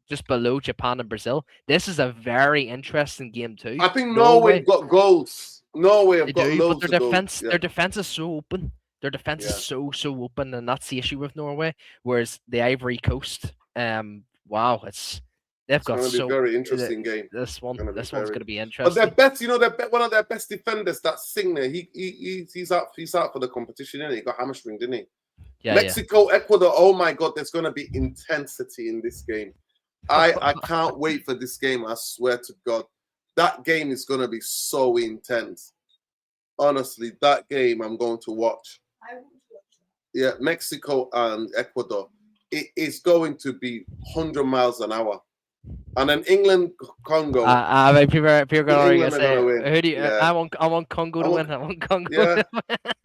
just below Japan and Brazil. This is a very interesting game too. I think Norway got goals. Norway have got loads but their defense is so open. Their defense is so open, and that's the issue with Norway. Whereas the Ivory Coast, wow, they've got going to be a very interesting game. This one's going to be interesting. But their best, one of their best defenders, that Singer, he's out for the competition, isn't he? He got hamstring, didn't he? Yeah. Mexico, Ecuador. Oh my God, there's going to be intensity in this game. I can't wait for this game. I swear to God, that game is going to be so intense. Honestly, that game I'm going to watch. I want to watch that. Yeah, Mexico and Ecuador. It is going to be 100 miles an hour. And then England, Congo. I mean, people are going to say, win. Who do you? I want Congo to win. I want Congo.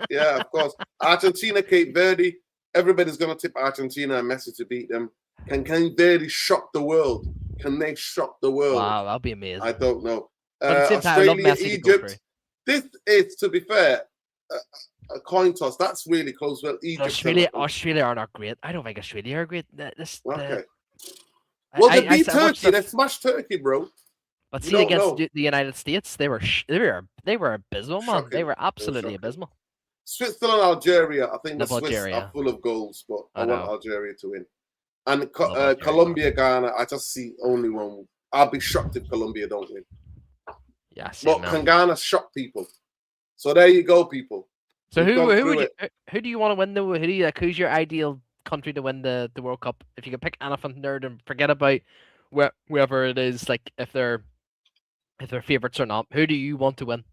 Yeah, of course. Argentina, Cape Verde. Everybody's going to tip Argentina and Messi to beat them. Can Verde shock the world? Can they shock the world? Wow, that'll be amazing. I don't know. Australia, Egypt. This is, to be fair, a coin toss. That's really close. Well, Egypt. Australia are not great. I don't think Australia are great. Okay. Well, they beat Turkey. They smashed Turkey, bro. But see, against the United States, they were abysmal, man. They were absolutely abysmal. Switzerland, Algeria. I think the Swiss are full of goals, but I want Algeria to win. And Colombia, Ghana. I just see only one. I'll be shocked if Colombia don't win. Yeah, but can Ghana shock people? So there you go, people. So who do you want to win though? Who's your ideal country to win the World Cup? If you could pick anything, nerd, and forget about whoever it is, like if they're favourites or not, who do you want to win?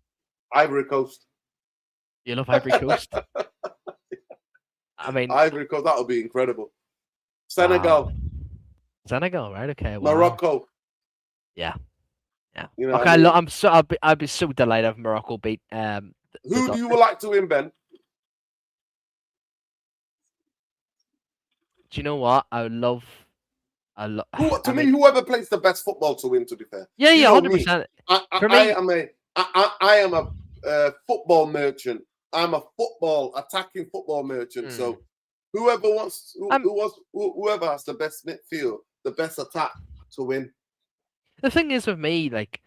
Ivory Coast. You love Ivory Coast? I mean, Ivory Coast. That would be incredible. Senegal. Senegal, right? Okay. Wow. Morocco. Yeah. You know okay, I'd be so delighted if Morocco beat. Who do you like to win, Ben? Do you know what? I love. To me, whoever plays the best football to win. To be fair. Yeah, 100%. I am a football merchant. I'm a attacking football merchant. So Whoever wants, whoever has the best midfield, the best attack to win. The thing is with me, like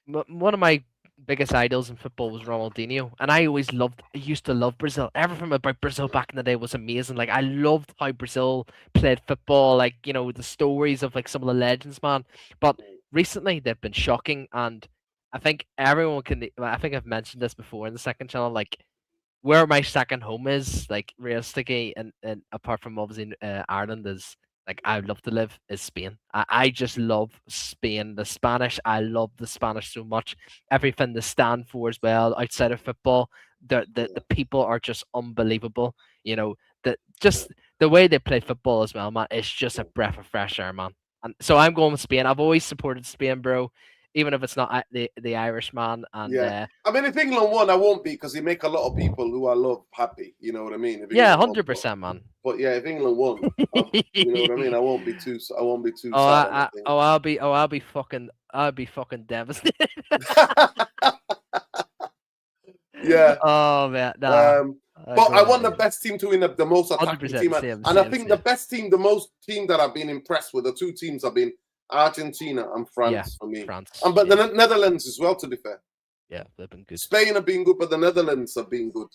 one of my biggest idols in football was Ronaldinho, and I used to love Brazil. Everything about Brazil back in the day was amazing. Like I loved how Brazil played football, like the stories of like some of the legends, man. But recently they've been shocking, and I think everyone can. I think I've mentioned this before in the second channel, like where my second home is, like realistically, and apart from obviously Ireland, is like I would love to live is Spain. I just love Spain, the Spanish. I love the Spanish so much. Everything they stand for as well, outside of football, the people are just unbelievable. Just the way they play football as well, man. It's just a breath of fresh air, man. And so I'm going with Spain. I've always supported Spain, bro, even if it's not the Irish man. And Yeah, I mean, if England won, I won't be because they make a lot of people who I love happy. You know what I mean? If yeah, England won, 100%, man. but yeah, if England won, you know what I mean. I won't be too sad. I'll be fucking devastated. Yeah. Oh man, nah. But I want the best team to win the most attacking 100% team, same, and I think same. the best team, the most team that I've been impressed with, the two teams have been Argentina and France for me. France. But the Netherlands as well, to be fair. Yeah, they've been good. Spain have been good, but the Netherlands have been good.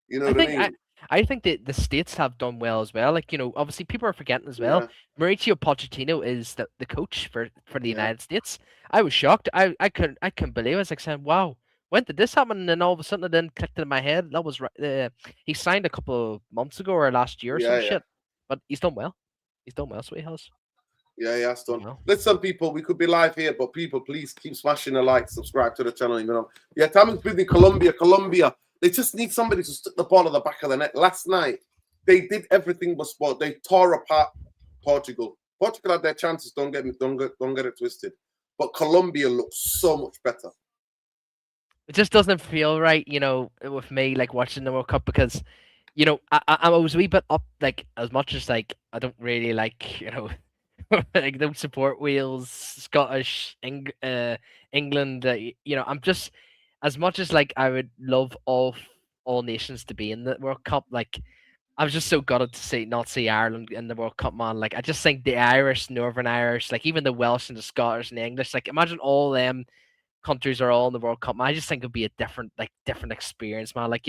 You know what I mean? I think the States have done well as well. Like, obviously people are forgetting as well. Mauricio Pochettino is the coach for the United States. I was shocked. I couldn't believe it. I was like saying, wow, when did this happen? And then all of a sudden it then clicked in my head. That was right. He signed a couple of months ago or last year or some shit. But he's done well. He's done well, so he has. Yeah, that's done. Listen, people, we could be live here, but people, please keep smashing the like, subscribe to the channel. Yeah, Tammy's been in Colombia. They just need somebody to stick the ball at the back of the net. Last night, they did everything but sport. They tore apart Portugal. Portugal had their chances. Don't get it twisted. But Colombia looks so much better. It just doesn't feel right, with me like watching the World Cup because, I was a wee bit up. Like as much as like I don't really like, like don't support Wales, Scottish, England. I'm just as much as like I would love all nations to be in the World Cup. Like I was just so gutted to not see Ireland in the World Cup, man. Like I just think the Irish, Northern Irish, like even the Welsh and the Scottish and the English. Like imagine all them countries are all in the World Cup. Man, I just think it'd be a different experience, man. Like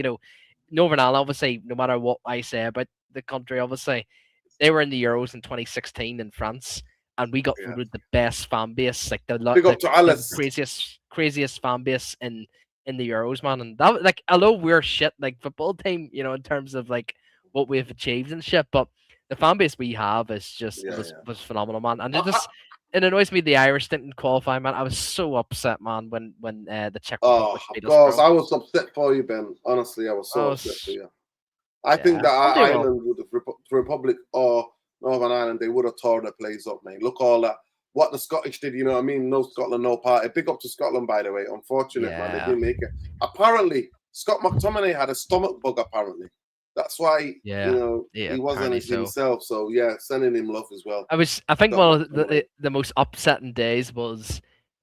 Northern Ireland, obviously, no matter what I say about the country, obviously they were in the Euros in 2016 in France, and we got voted the best fan base, like the craziest fan base in the Euros, man. And that, like, although we're shit, like football team, in terms of like what we've achieved and shit, but the fan base we have is just was phenomenal, man. And it annoys me the Irish didn't qualify, man. I was so upset, man, when the Czech Republic beat us, bro. I was upset for you, Ben. Honestly, I was so upset for you. I think that Ireland would have, Republic or Northern Ireland, they would have torn the place up, mate. Look all that. What the Scottish did, you know what I mean? No Scotland, no party. Big up to Scotland, by the way. Unfortunate, man. They didn't make it. Apparently, Scott McTominay had a stomach bug, apparently. That's why, he wasn't himself. So, yeah, sending him love as well. I think one of the most upsetting days was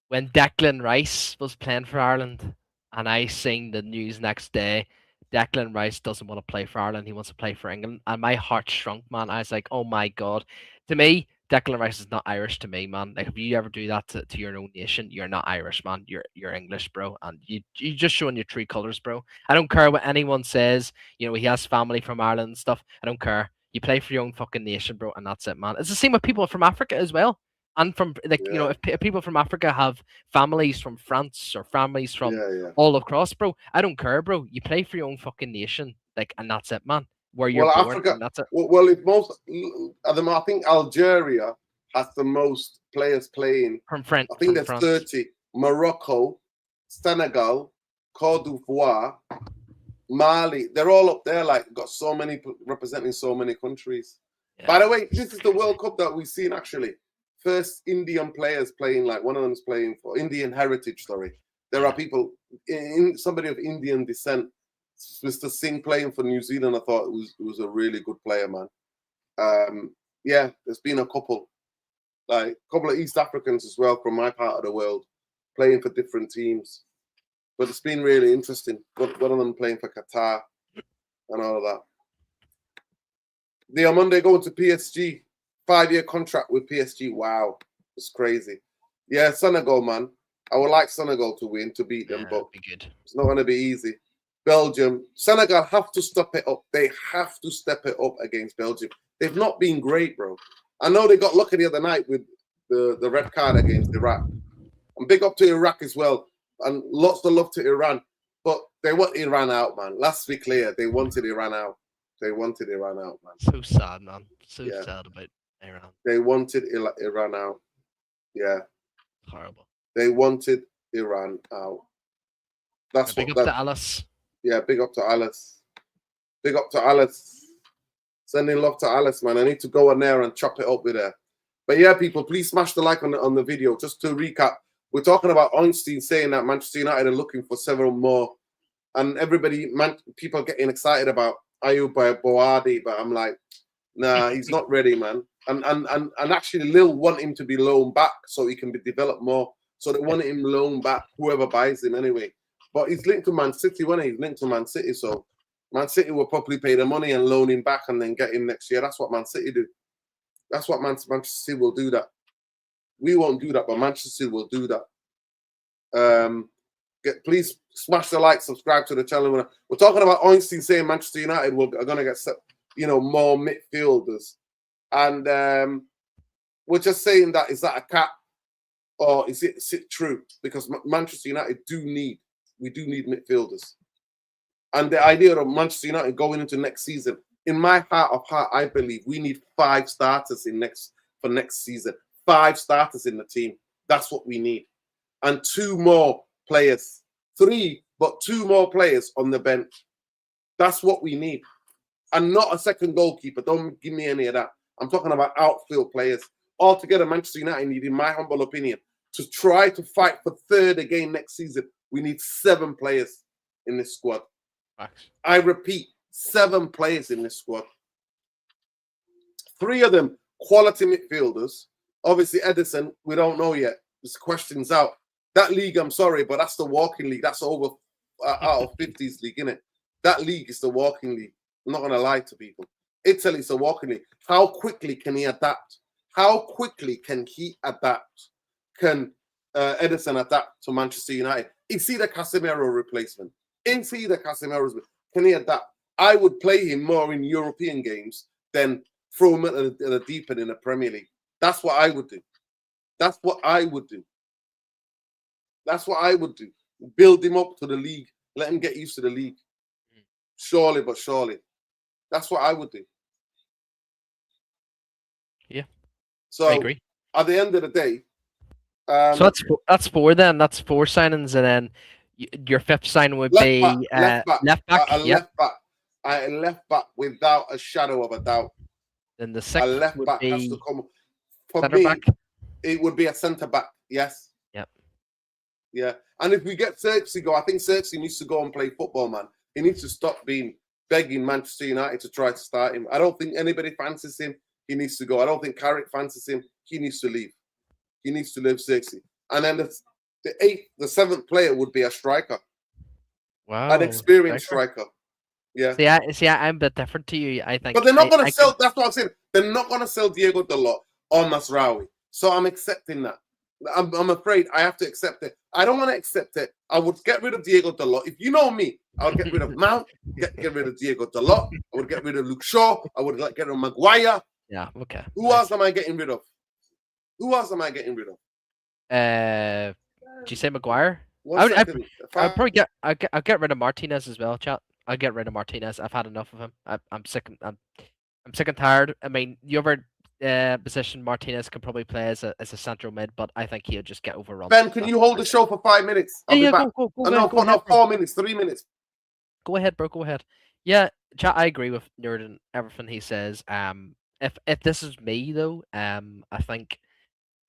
when Declan Rice was playing for Ireland, and I seen the news next day. Declan Rice doesn't want to play for Ireland. He wants to play for England. And my heart shrunk, man. I was like, oh my God. To me, Declan Rice is not Irish to me, man. Like, if you ever do that to your own nation, you're not Irish, man. You're English, bro. And you just showing your true colours, bro. I don't care what anyone says. He has family from Ireland and stuff. I don't care. You play for your own fucking nation, bro. And that's it, man. It's the same with people from Africa as well. And from if people from Africa have families from France or families from all across, bro, I don't care, bro. You play for your own fucking nation, like, and that's it, man. Where you're born, Africa, and that's it. Well, I think Algeria has the most players playing from France. I think there's 30. Morocco, Senegal, Côte d'Ivoire, Mali. They're all up there. Like, got so many representing so many countries. Yeah. By the way, this is the World Cup that we've seen actually. First Indian players playing, like one of them's playing for Indian heritage, There are people, somebody of Indian descent, Mr. Singh playing for New Zealand. I thought it was a really good player, man. There's been a couple of East Africans as well from my part of the world playing for different teams. But it's been really interesting. One of them playing for Qatar and all of that. The Monday going to PSG, 5-year contract with PSG. Wow, it's crazy. Yeah, Senegal, man. I would like Senegal to win, to beat them, but Be good. it's not going to be easy. Belgium, Senegal have to step it up. They have to step it up against Belgium. They've not been great, bro. I know they got lucky the other night with the red card against Iraq. And big up to Iraq as well. And lots of love to Iran. But they want Iran out, man. Let's be clear. They wanted Iran out. They wanted Iran out, man. So sad, man. So Yeah. sad about Iran. They wanted Iran out. Yeah. Horrible. They wanted Iran out. That's Big what up that, to Alice. Yeah, big up to Alice. Big up to Alice. Sending love to Alice, man. I need to go on there and chop it up with her. But yeah, people, please smash the like on the video. Just to recap, we're talking about Einstein saying that Manchester United are looking for several more. And people getting excited about Ayub Boadi, but I'm like, nah, he's not ready, man. And actually, Lille want him to be loaned back so he can be developed more. So they want him loaned back, whoever buys him anyway. But he's linked to Man City, wasn't he? He's linked to Man City, so Man City will probably pay the money and loan him back and then get him next year. That's what Man City do. That's what Manchester City will do that. We won't do that, but Manchester City will do that. Please smash the like, subscribe to the channel. We're talking about Einstein saying Manchester United are going to get, more midfielders. And we're just saying that, is that a cap or is it true? Because Manchester United do need midfielders. And the idea of Manchester United going into next season, in my heart of heart, I believe we need 5 starters for next season. 5 starters in the team. That's what we need. And 2 more players. 3, but 2 more players on the bench. That's what we need. And not a second goalkeeper. Don't give me any of that. I'm talking about outfield players. Altogether, Manchester United need, in my humble opinion, to try to fight for 3rd again next season. We need 7 players in this squad. Max. I repeat, 7 players in this squad. 3 of them quality midfielders. Obviously, Edison, we don't know yet. There's questions out. That league, I'm sorry, but that's the walking league. That's over out of 50s league, isn't it? That league is the walking league. I'm not going to lie to people. Italy's the walking league. How quickly can he adapt? How quickly can he adapt? Can Edison adapt to Manchester United? Is he the Casemiro replacement? Is he the Casemiro? Can he adapt? I would play him more in European games than throw him at the deep end in the Premier League. That's what I would do. That's what I would do. That's what I would do. Build him up to the league. Let him get used to the league. Surely, but surely. That's what I would do. Yeah. So I agree. At the end of the day, so that's 4 then. That's 4 signings, and then your 5th signing would be left back. Left back. Left back. A left back without a shadow of a doubt. Then the A 6th left would back be has to come. For centre me, back. it would be a centre back. Yes. Yep. Yeah. And if we get Xerxes go, I think Xerxes needs to go and play football, man. He needs to stop begging Manchester United to try to start him. I don't think anybody fancies him. He needs to go. I don't think Carrick fancies him. He needs to leave. He needs to leave Xerxes. And then the 7th player would be a striker. Wow. An experienced striker. Yeah. See, I'm a bit different to you. I think. But they're not going to sell. That's what I'm saying. They're not going to sell Diego Dalot or Masraoui. So I'm accepting that. I'm afraid I have to accept it. I don't want to accept it. I would get rid of Diego Dalot. If you know me, I would get rid of Mount, get rid of Diego Dalot. I would get rid of Luke Shaw. I would get rid of Maguire. Yeah, okay. Who else am I getting rid of? Who else am I getting rid of? Did you say Maguire? One second. I'll probably I'll get rid of Martinez as well, chat. I'll get rid of Martinez. I've had enough of him. I'm sick and tired. I mean, the other position Martinez can probably play as a central mid, but I think he'll just get overrun. Ben, can you hold the show for 5 minutes? I'll be back. Go no, ahead, 4 minutes, 3 minutes. Go ahead, bro. Go ahead. Yeah, chat. I agree with Nerd and everything he says. If this is me though, I think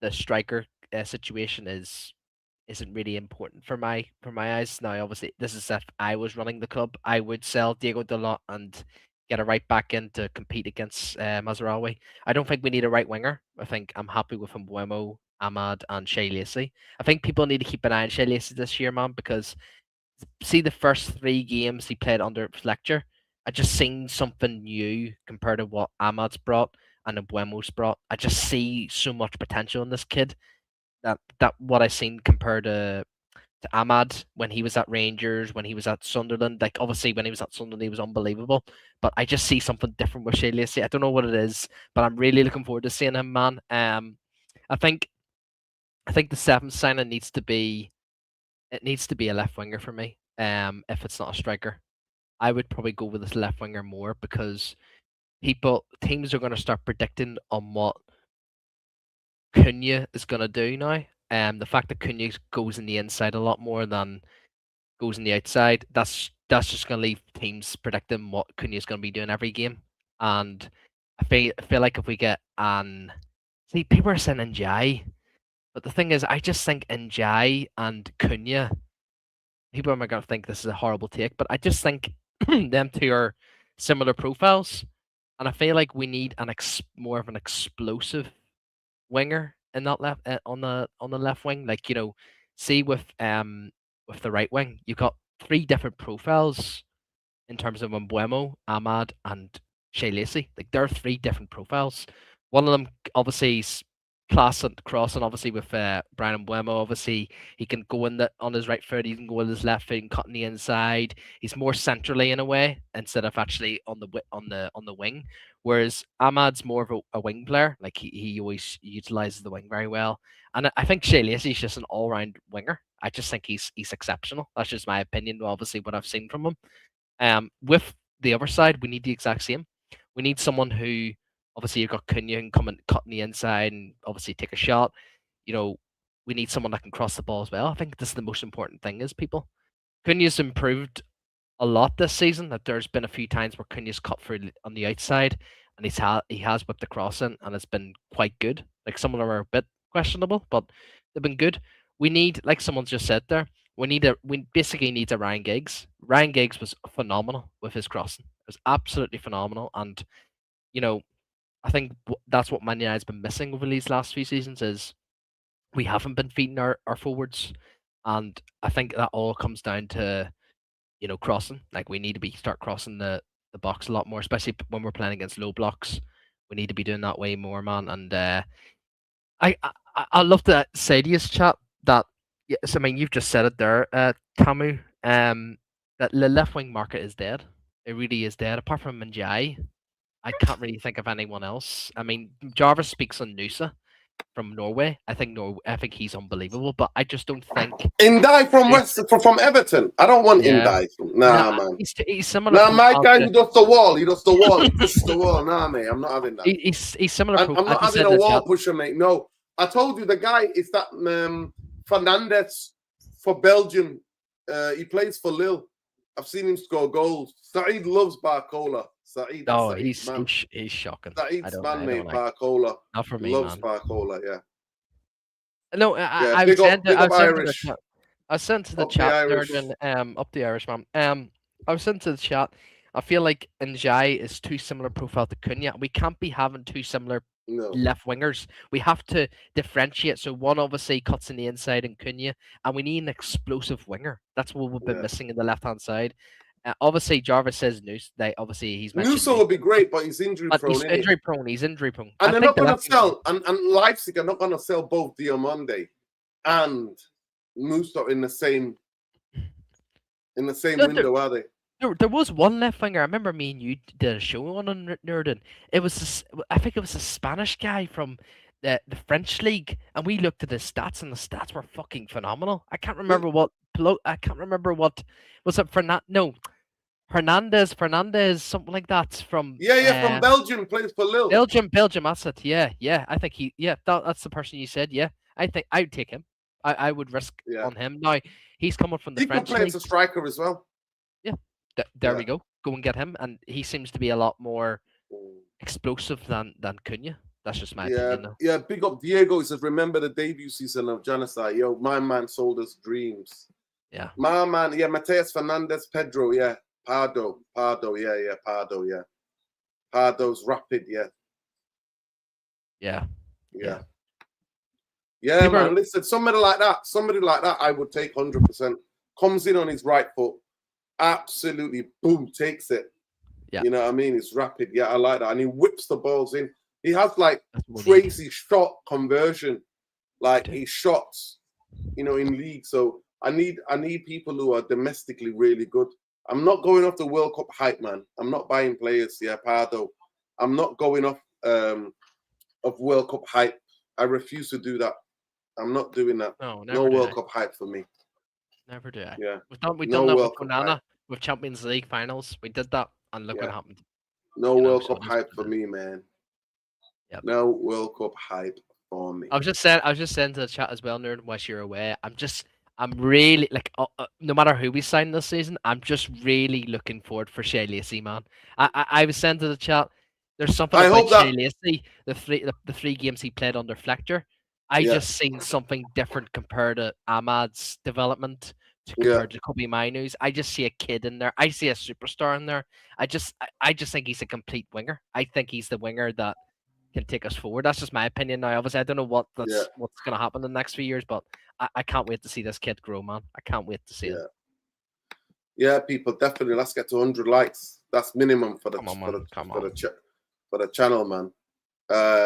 the striker situation isn't really important for my eyes. Now, obviously, this is if I was running the club, I would sell Diego Dalot and get a right back in to compete against Mazraoui. I don't think we need a right winger. I think I'm happy with Mbuemo, Ahmad, and Shea Lacey. I think people need to keep an eye on Shea Lacey this year, man, because see the first 3 games he played under Fletcher. I just seen something new compared to what Ahmad's brought and Mbuemo's brought. I just see so much potential in this kid that what I seen compared to Ahmad when he was at Rangers, when he was at Sunderland. Like obviously when he was at Sunderland, he was unbelievable. But I just see something different with Shea Lacey. I don't know what it is, but I'm really looking forward to seeing him, man. I think the seventh signing needs to be a left winger for me. If it's not a striker, I would probably go with this left winger more because teams are going to start predicting on what Cunha is going to do now. The fact that Cunha goes in the inside a lot more than goes in the outside, that's just going to leave teams predicting what Cunha is going to be doing every game. And I feel like if we get see, people are saying Njai, but the thing is, I just think Njai and Cunha, people are going to think this is a horrible take, but I just think them two are similar profiles, and I feel like we need more of an explosive winger in that left on the left wing. Like see with the right wing, you've got three different profiles in terms of Mbuemo, Ahmad, and Shea Lacey. Like there are three different profiles. One of them obviously is crossing obviously with Brian Mbuemo. Obviously he can go on his right foot, he can go with his left foot and cut on the inside. He's more centrally in a way instead of actually on the wing. Whereas Ahmad's more of a wing player. Like he always utilizes the wing very well. And I think Shea Lacey's just an all round winger. I just think he's exceptional. That's just my opinion, obviously what I've seen from him. With the other side, we need the exact same. We need someone who obviously you've got Cunha and come and cut on the inside and obviously take a shot. We need someone that can cross the ball as well. I think this is the most important thing is people. Cunha's improved a lot this season. That there's been a few times where Cunha's cut through on the outside and he has whipped the cross in and it's been quite good. Like some of them are a bit questionable, but they've been good. We need, like someone just said there, we basically need a Ryan Giggs. Ryan Giggs was phenomenal with his crossing. It was absolutely phenomenal, and I think that's what Man United's been missing over these last few seasons is we haven't been feeding our forwards, and I think that all comes down to crossing. Like we need to start crossing the box a lot more, especially when we're playing against low blocks. We need to be doing that way more, man. And I love to say to you, chat, that yes, I mean you've just said it there, Tamu. That the left wing market is dead. It really is dead. Apart from Njai, I can't really think of anyone else. I mean, Jarvis speaks on Nusa from Norway. I think he's unbelievable, but I just don't think Indai from Everton. I don't want Indai. Nah, man. He's similar. Nah, my guy who does the wall. He does the wall. He pushes the wall. Nah, mate. I'm not having that. He's similar. I'm not having a wall pusher, mate. No, I told you the guy is that Fernandez for Belgium. He plays for Lille. I've seen him score goals. Saeed loves Barcola. Saeed. Oh, he's shocking. Saeed's man, mate. Barcola. Not for me, loves man. Barcola. Yeah. No, I was sent to the chat there, up the Irish, man. I was sent to the chat. I feel like Njai is too similar profile to Cunha. We can't be having two similar left wingers. We have to differentiate. So one obviously cuts in the inside in Cunha, and we need an explosive winger. That's what we've been missing in the left hand side. Obviously, Jarvis says Noose. He's mentioned Nusa would be great, but he's injury prone. He's injury prone. He's injury prone. And they're not going to sell. And Leipzig are not going to sell both Diomande and Musa in the same window, are they? There was one left winger. I remember me and you did a show on Nerdin. I think it was a Spanish guy from the French league, and we looked at his stats, and the stats were fucking phenomenal. I can't remember what was it. Hernandez, something like that from from Belgium, plays for Lille. Belgium, that's it. Yeah. I think that's the person you said. Yeah, I think I would take him. I would risk on him. Now he's coming from the French league. He can play as a striker as well. Yeah, there we go. Go and get him, and he seems to be a lot more explosive than Cunha. That's just my opinion. Though. Yeah, big up Diego. He says, remember the debut season of Januzaj. Yo, my man sold us dreams. Yeah. My man, Mateus Fernandez, Pedro, Pardo, Pardo, yeah. Pardo's rapid, Yeah, man. Listen, somebody like that, I would take 100%. Comes in on his right foot, absolutely, boom, takes it. Yeah. You know what I mean? He's rapid. Yeah, I like that. And he whips the balls in. He has like That's what we need. crazy shot conversion. Like Yeah. he shots, you know, in league. So I need people who are domestically really good. I'm not going off the World Cup hype, man. I'm not buying players. Yeah, Pardo. I'm not going off of World Cup hype. I refuse to do that. I'm not doing that. No, No never do World I. Cup hype for me. Never do I. Yeah. We've No done that with World Cup hype. Onana with Champions League finals. We did that, and look what Yeah. happened. No You know, World so Cup it is hype what for it is. me, man. Yep. No World Cup hype for me. I was just saying to the chat as well, nerd. Whilst you're away, I'm really like, no matter who we sign this season, I'm just really looking forward for Shea Lacey, man. I was saying to the chat, there's something I about hope that. Shea Lacey, the three games he played under Flechter. I Yeah. just seen something different compared to Ahmad's development, Yeah. compared to Kobe Mainu's. I just see a kid in there. I see a superstar in there. I just think he's a complete winger. I think he's the winger that can take us forward. That's just my opinion now. Obviously, I don't know what's going to happen in the next few years, but I can't wait to see this kid grow, man. I can't wait to see it. Yeah, people, definitely. Let's get to 100 likes. That's minimum for the channel, man.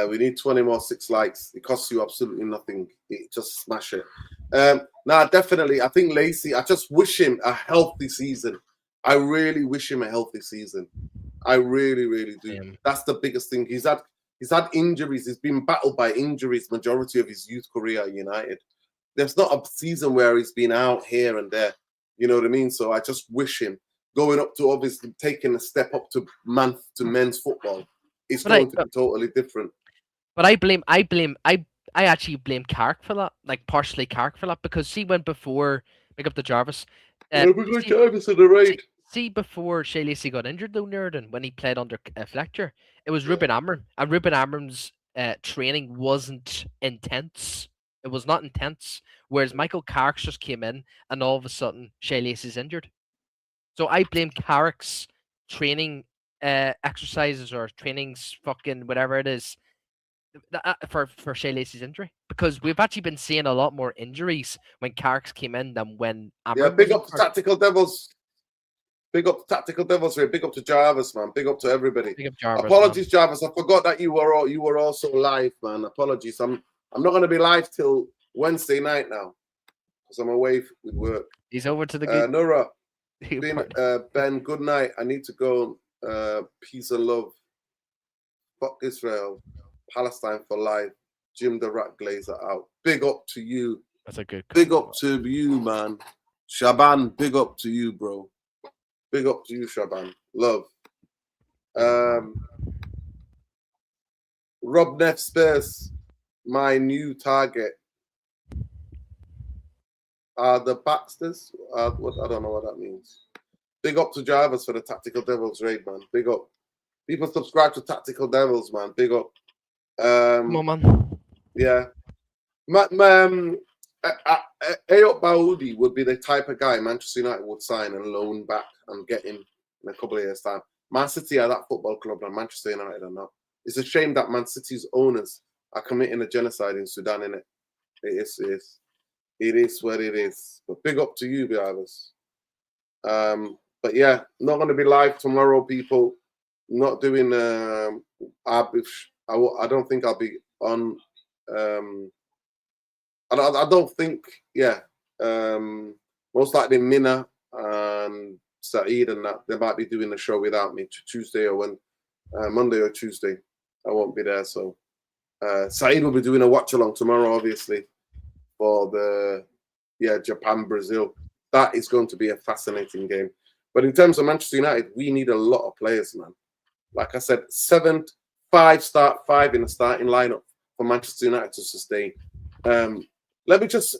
We need 20 more 6 likes. It costs you absolutely nothing. Just smash it. Nah, definitely. I think Lacey, I just wish him a healthy season. I really wish him a healthy season. I really, really do. That's the biggest thing. He's had injuries. He's been battled by injuries majority of his youth career at United. There's not a season where he's been out here and there. You know what I mean? So I just wish him going up to obviously taking a step up to men's football. It's going to be totally different. But I actually blame Carrick for that, like partially Carrick for that, because see when before pick up the Jarvis. Jarvis in the raid. See before Shea Lacey got injured though, Nerdin, when he played under Fletcher, it was Ruben Amram, and Ruben Amram's training wasn't intense. It was not intense. Whereas Michael Carrick just came in, and all of a sudden Shea Lacey's injured. So I blame Carrick's training exercises or trainings, fucking whatever it is, for Shea Lacey's injury, because we've actually been seeing a lot more injuries when Carrick's came in than when Amram big up to Tactical Devils. Big up to Tactical Devils here. Big up to Jarvis, man. Big up to everybody. Big up Jarvis, apologies, man. Jarvis. I forgot that you were also live, man. Apologies. I'm not going to be live till Wednesday night now because I'm away with work. He's over to the good. Nora, Ben. Good night. I need to go. Peace and love. Fuck Israel. Palestine for life. Jim the Rat Glazer out. Big up to you. That's a good. Big up to you, man. Shaban. Big up to you, bro. Big up to you, Shaban. Love. Rob Neff Spurs, my new target. The Baxters? What I don't know what that means. Big up to Jarvis for the Tactical Devils raid, man. Big up. People subscribe to Tactical Devils, man. Big up. Come on, man. Yeah. Ayot Baoudi would be the type of guy Manchester United would sign and loan back and get him in a couple of years' time. Man City are that football club and Manchester United are not. It's a shame that Man City's owners are committing a genocide in Sudan, innit? It is what it is. But big up to you, Jarvis. But yeah, not going to be live tomorrow, people. Not doing. I don't think I'll be on. I don't think. Yeah. Most likely Minna and Saeed and that they might be doing the show without me Tuesday or Monday or Tuesday. I won't be there, so Saeed will be doing a watch along tomorrow, obviously, for the Japan Brazil. That is going to be a fascinating game. But in terms of Manchester United, we need a lot of players, man. Like I said, 5 in the starting lineup for Manchester United to sustain. Let me just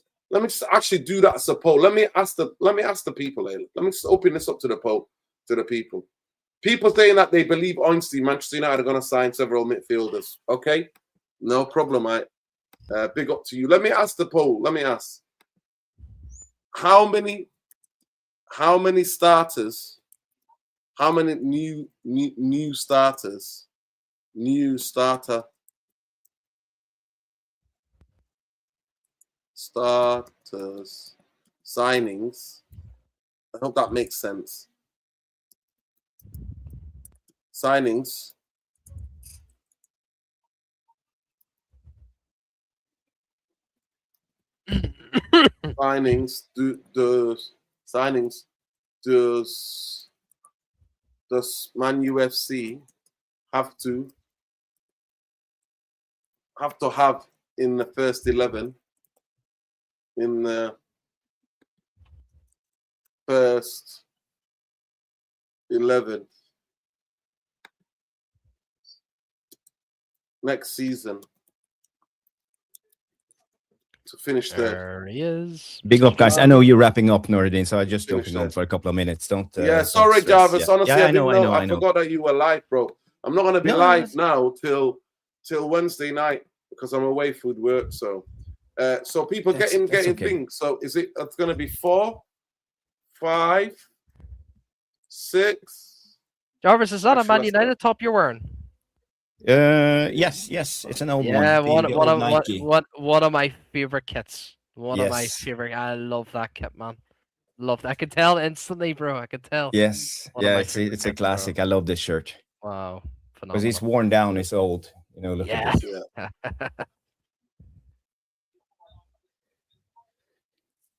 actually do that as a poll. Let me ask the people. Let me just open this up to the poll, to the people. People saying that they believe honestly Manchester United are going to sign several midfielders. Okay, no problem, mate. Big up to you. Let me ask the poll. Let me ask. How many starters? How many new starters? New starters signings. I hope that makes sense. signings. Does Man UFC have to have in the first 11? In the first 11 next season to finish third. There he is. Big up, guys. I know you're wrapping up, Nuruddin, so I just Finish jumping on that. for a couple of minutes. Don't. Yeah, sorry, don't stress. Jarvis. Yeah. Honestly, Yeah, I didn't know. I know. forgot that you were live, bro. I'm not gonna be No, live now till Wednesday night because I'm away for work. So, so people That's getting okay. things. So is it's gonna be 4, 5, 6? Jarvis, is that a Actually, Man let's United top you're wearing? Yes. It's an old Yeah, one. The old Nike. one of my favorite kits. One of my Yes. favorite. I love that kit, man. Love that. I can tell instantly, bro. I can tell. Yes. One of Yeah, my it's favorite a kits, bro. classic. I love this shirt Wow, because phenomenal. it's worn down. It's old. Look Yeah. at this.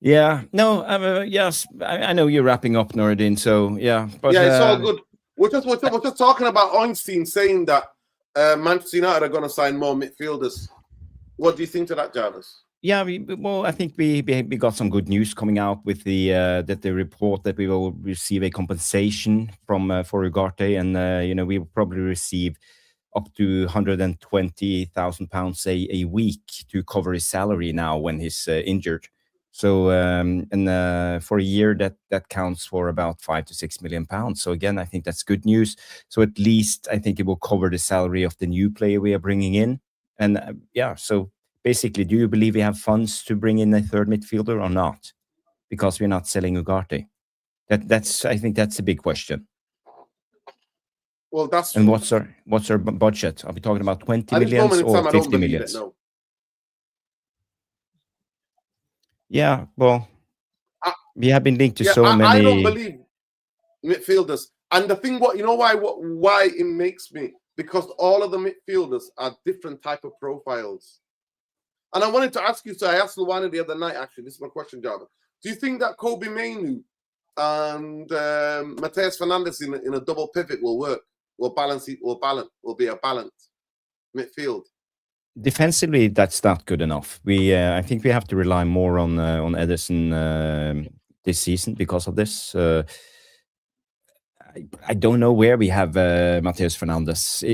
Yeah. No. Yes. I know you're wrapping up, Nuruddin. So yeah. But Yeah, it's all good. We're just talking about Einstein saying that Manchester United are going to sign more midfielders. What do you think to that, Jarvis? Yeah, I think we got some good news coming out with the that the report that we will receive a compensation from for Ugarte, and we will probably receive up to £120,000 a week to cover his salary now when he's injured. So for a year that counts for about £5 to £6 million. So again, I think that's good news. So at least I think it will cover the salary of the new player we are bringing in, and so. Basically, do you believe we have funds to bring in a third midfielder or not? Because we're not selling Ugarte. I think that's a big question. Well, that's and what's our budget? Are we talking about 20 million or 50 million? No. Yeah, well, we have been linked to so many. I don't believe midfielders. And the thing, why it makes me, because all of the midfielders are different type of profiles. And I wanted to ask you, so I asked Luana the other night, actually, this is my question, Jarvis. Do you think that Kobe Mainoo and Matheus Fernandes in a double pivot will work? Will be a balanced midfield? Defensively, that's not good enough. I think we have to rely more on Ederson this season because of this. I don't know where we have Matheus Fernandes.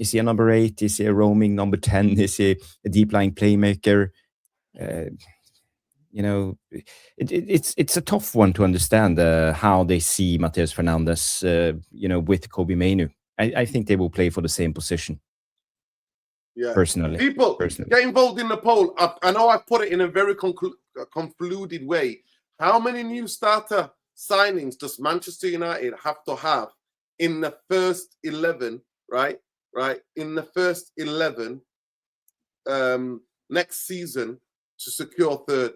Is he a number 8? Is he a roaming number 10? Is he a deep lying playmaker? It's a tough one to understand how they see Matheus Fernandes, with Kobe Mainoo. I think they will play for the same position. Yeah. Personally. Get involved in the poll. I know I put it in a very concluded way. How many new starter signings does Manchester United have to have in the first 11, right, in the first 11 next season to secure third?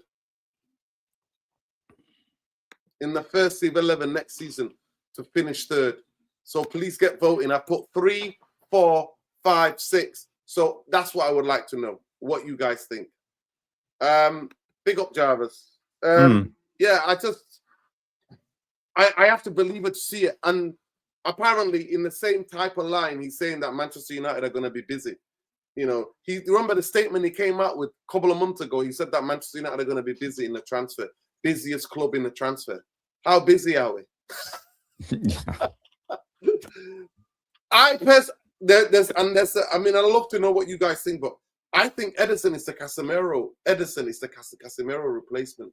In the first 11 next season to finish third. So please get voting. I put 3, 4, 5, 6. So that's what I would like to know, what you guys think. Big up, Jarvis. Yeah, I have to believe it to see it. And apparently, in the same type of line, he's saying that Manchester United are going to be busy. He remember the statement he came out with a couple of months ago. He said that Manchester United are going to be busy in the transfer, busiest club in the transfer. How busy are we? I love to know what you guys think, but I think Ederson is the Casemiro. Ederson is the Casemiro replacement.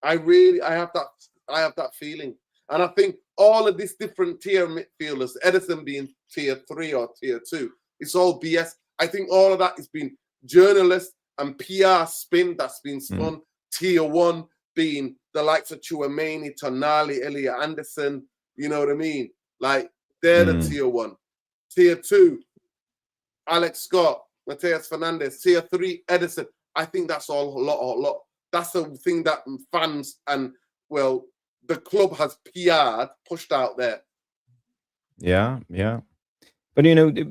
I have that feeling. And I think all of these different tier midfielders, Ederson being tier 3 or tier 2, it's all BS. I think all of that has been journalist and PR spin that's been spun. Tier 1 being the likes of Chouameni, Tonali, Elliot Anderson, you know what I mean? Like, they're the tier 1. Tier 2, Alex Scott, Matheus Fernandes. Tier 3, Ederson. I think that's all a lot. That's the thing that fans and, well, the club has PR'd, pushed out there. Yeah, yeah. But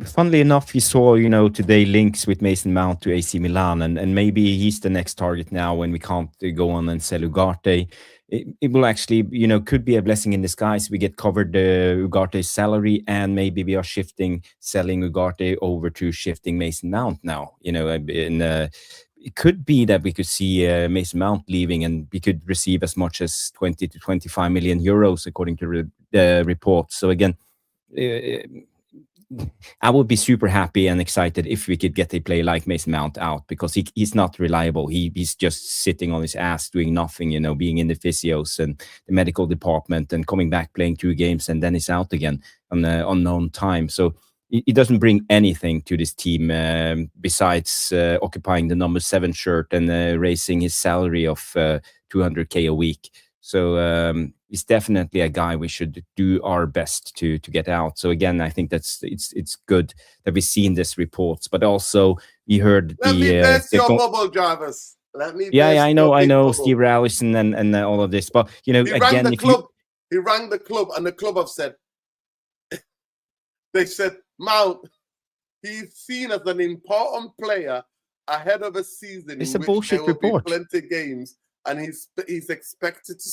funnily enough, you saw today links with Mason Mount to AC Milan, and maybe he's the next target now when we can't go on and sell Ugarte. It will actually could be a blessing in disguise. We get covered Ugarte's salary, and maybe we are selling Ugarte over to shifting Mason Mount now. It could be that we could see Mason Mount leaving, and we could receive as much as 20 to 25 million euros according to the reports. So again. I would be super happy and excited if we could get a player like Mason Mount out, because he's not reliable. He's just sitting on his ass doing nothing, being in the physios and the medical department and coming back, playing 2 games, and then he's out again on the unknown time. So he doesn't bring anything to this team besides occupying the number 7 shirt and raising his salary of 200K a week. So he's definitely a guy we should do our best to get out. So again, I think it's good that we've seen these reports, but also we heard Let me burst your bubble, Jarvis. Let me. Yeah, I know, bubble. Steve Allison and all of this, but he again, rang the club. He rang the club, and the club have said they said Mount. He's seen as an important player ahead of a season. It's a bullshit report. Plenty of games. And he's expected to.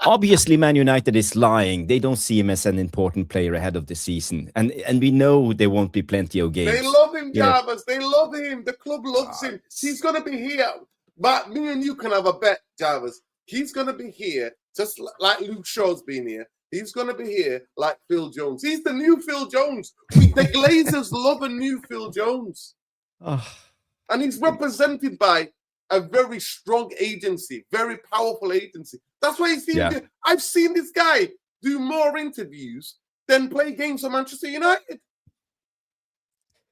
Obviously, Man United is lying. They don't see him as an important player ahead of the season, and we know there won't be plenty of games. They love him, Jarvis. They love him. The club loves him. He's gonna be here. But me and you can have a bet, Jarvis. He's gonna be here, just like Luke Shaw's been here. He's gonna be here like Phil Jones. He's the new Phil Jones. The Glazers love a new Phil Jones, and he's represented by a very strong agency, very powerful agency. That's why I've seen this guy do more interviews than play games for Manchester United.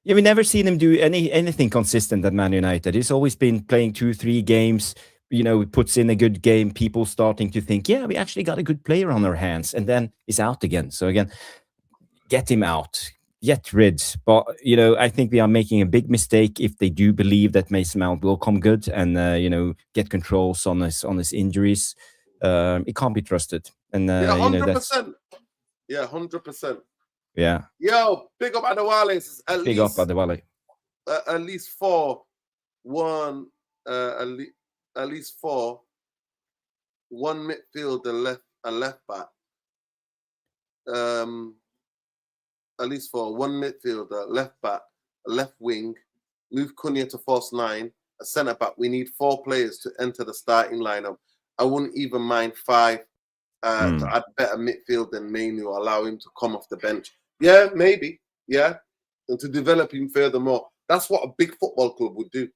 Yeah, we never seen him do anything consistent at Man United. He's always been playing 2-3 games. He puts in a good game. People starting to think, yeah, we actually got a good player on our hands, and then he's out again. So again, get him out. Get rid. But I think we are making a big mistake if they do believe that Mason Mount will come good and get controls on his injuries. It can't be trusted. And 100%. 100%. Yeah. Yo, big up Adewale. Big up Adewale. At least 4. At least 4. 1 midfielder, a left back. At least 4, 1 midfielder, left back, a left wing, move Cunha to false 9, a centre back. We need 4 players to enter the starting lineup. I wouldn't even mind 5 to add better midfield than Mainu, allow him to come off the bench. Yeah, maybe. Yeah. And to develop him furthermore. That's what a big football club would do.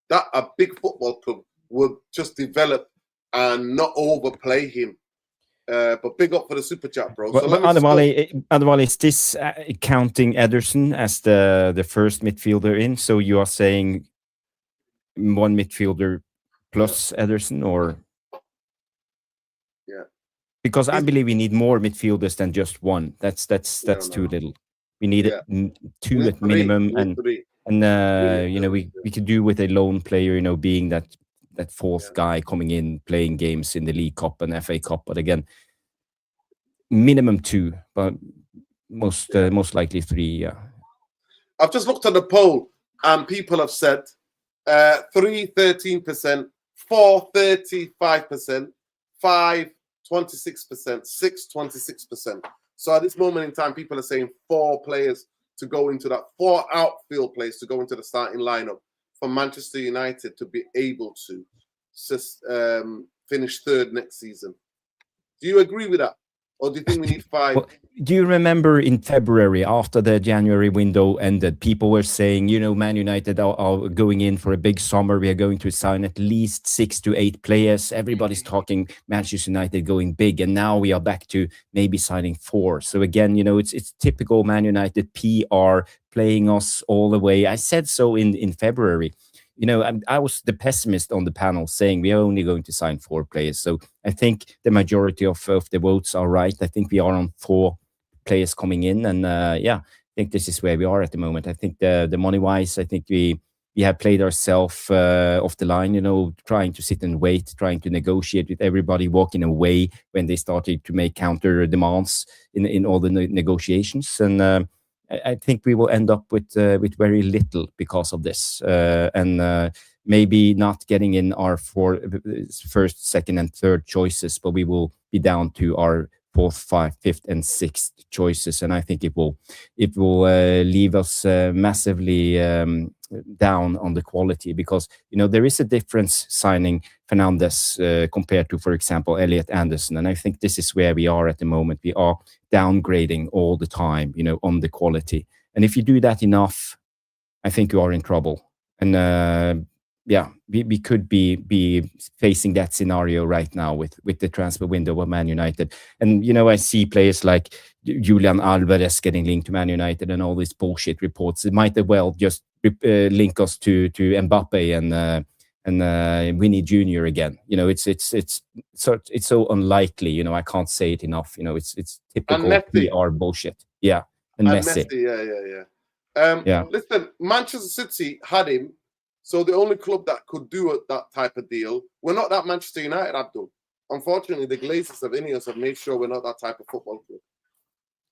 That a big football club would just develop and not overplay him. But big up for the super chat, bro. So Adewale, is this counting Ederson as the first midfielder in? So you are saying 1 midfielder plus Ederson, or? Yeah. Because I believe we need more midfielders than just 1. That's too little. We need 2 at minimum, and we could do with a lone player, being that 4th guy coming in, playing games in the League Cup and FA Cup. But again, minimum 2, but most likely 3. Yeah. I've just looked at the poll, and people have said 3 13%, 4 35%, 5 26%, 6 26%. So at this moment in time, people are saying 4 players to go into that, 4 outfield players to go into the starting lineup for Manchester United to be able to finish 3rd next season. Do you agree with that? Or do you think we need 5? Well, do you remember in February, after the January window ended, people were saying, Man United are going in for a big summer. We are going to sign at least 6 to 8 players. Everybody's talking Manchester United going big. And now we are back to maybe signing 4. So again, it's typical Man United PR, playing us all the way. I said so in February. I was the pessimist on the panel, saying we are only going to sign 4 players. So I think the majority of the votes are right. I think we are on 4 players coming in. And I think this is where we are at the moment. I think the money-wise, I think we we have played ourselves off the line, trying to sit and wait, trying to negotiate with everybody, walking away when they started to make counter demands in all the negotiations. And I think we will end up with very little because of this, and maybe not getting in our first, second, and third choices, but we will be down to our fourth, fifth, and sixth choices, and I think it will leave us massively down on the quality, because there is a difference signing Fernandes compared to, for example, Elliot Anderson, and I think this is where we are at the moment. We are downgrading all the time, on the quality, and if you do that enough, I think you are in trouble. And we could be facing that scenario right now with the transfer window of Man United. And I see players like Julian Alvarez getting linked to Man United and all these bullshit reports. It might as well just link us to Mbappe and Winnie Jr. again. It's so unlikely. I can't say it enough. It's typical PR bullshit. Yeah, and Messi. Yeah. Listen, Manchester City had him. So the only club that could do that type of deal, we're not that Manchester United, Abdul. Unfortunately, the Glazers of Ineos have made sure we're not that type of football club.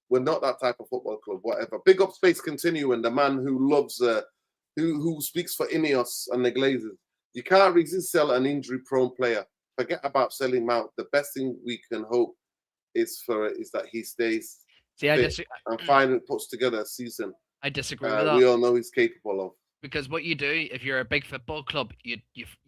We're not that type of football club, whatever. Big up Space Continuing, the man who loves, who speaks for Ineos and the Glazers. You can't resist selling an injury-prone player. Forget about selling Mount. The best thing we can hope is that he stays fit and finally puts together a season. I disagree with that. We all know he's capable of. Because what you do, if you're a big football club, you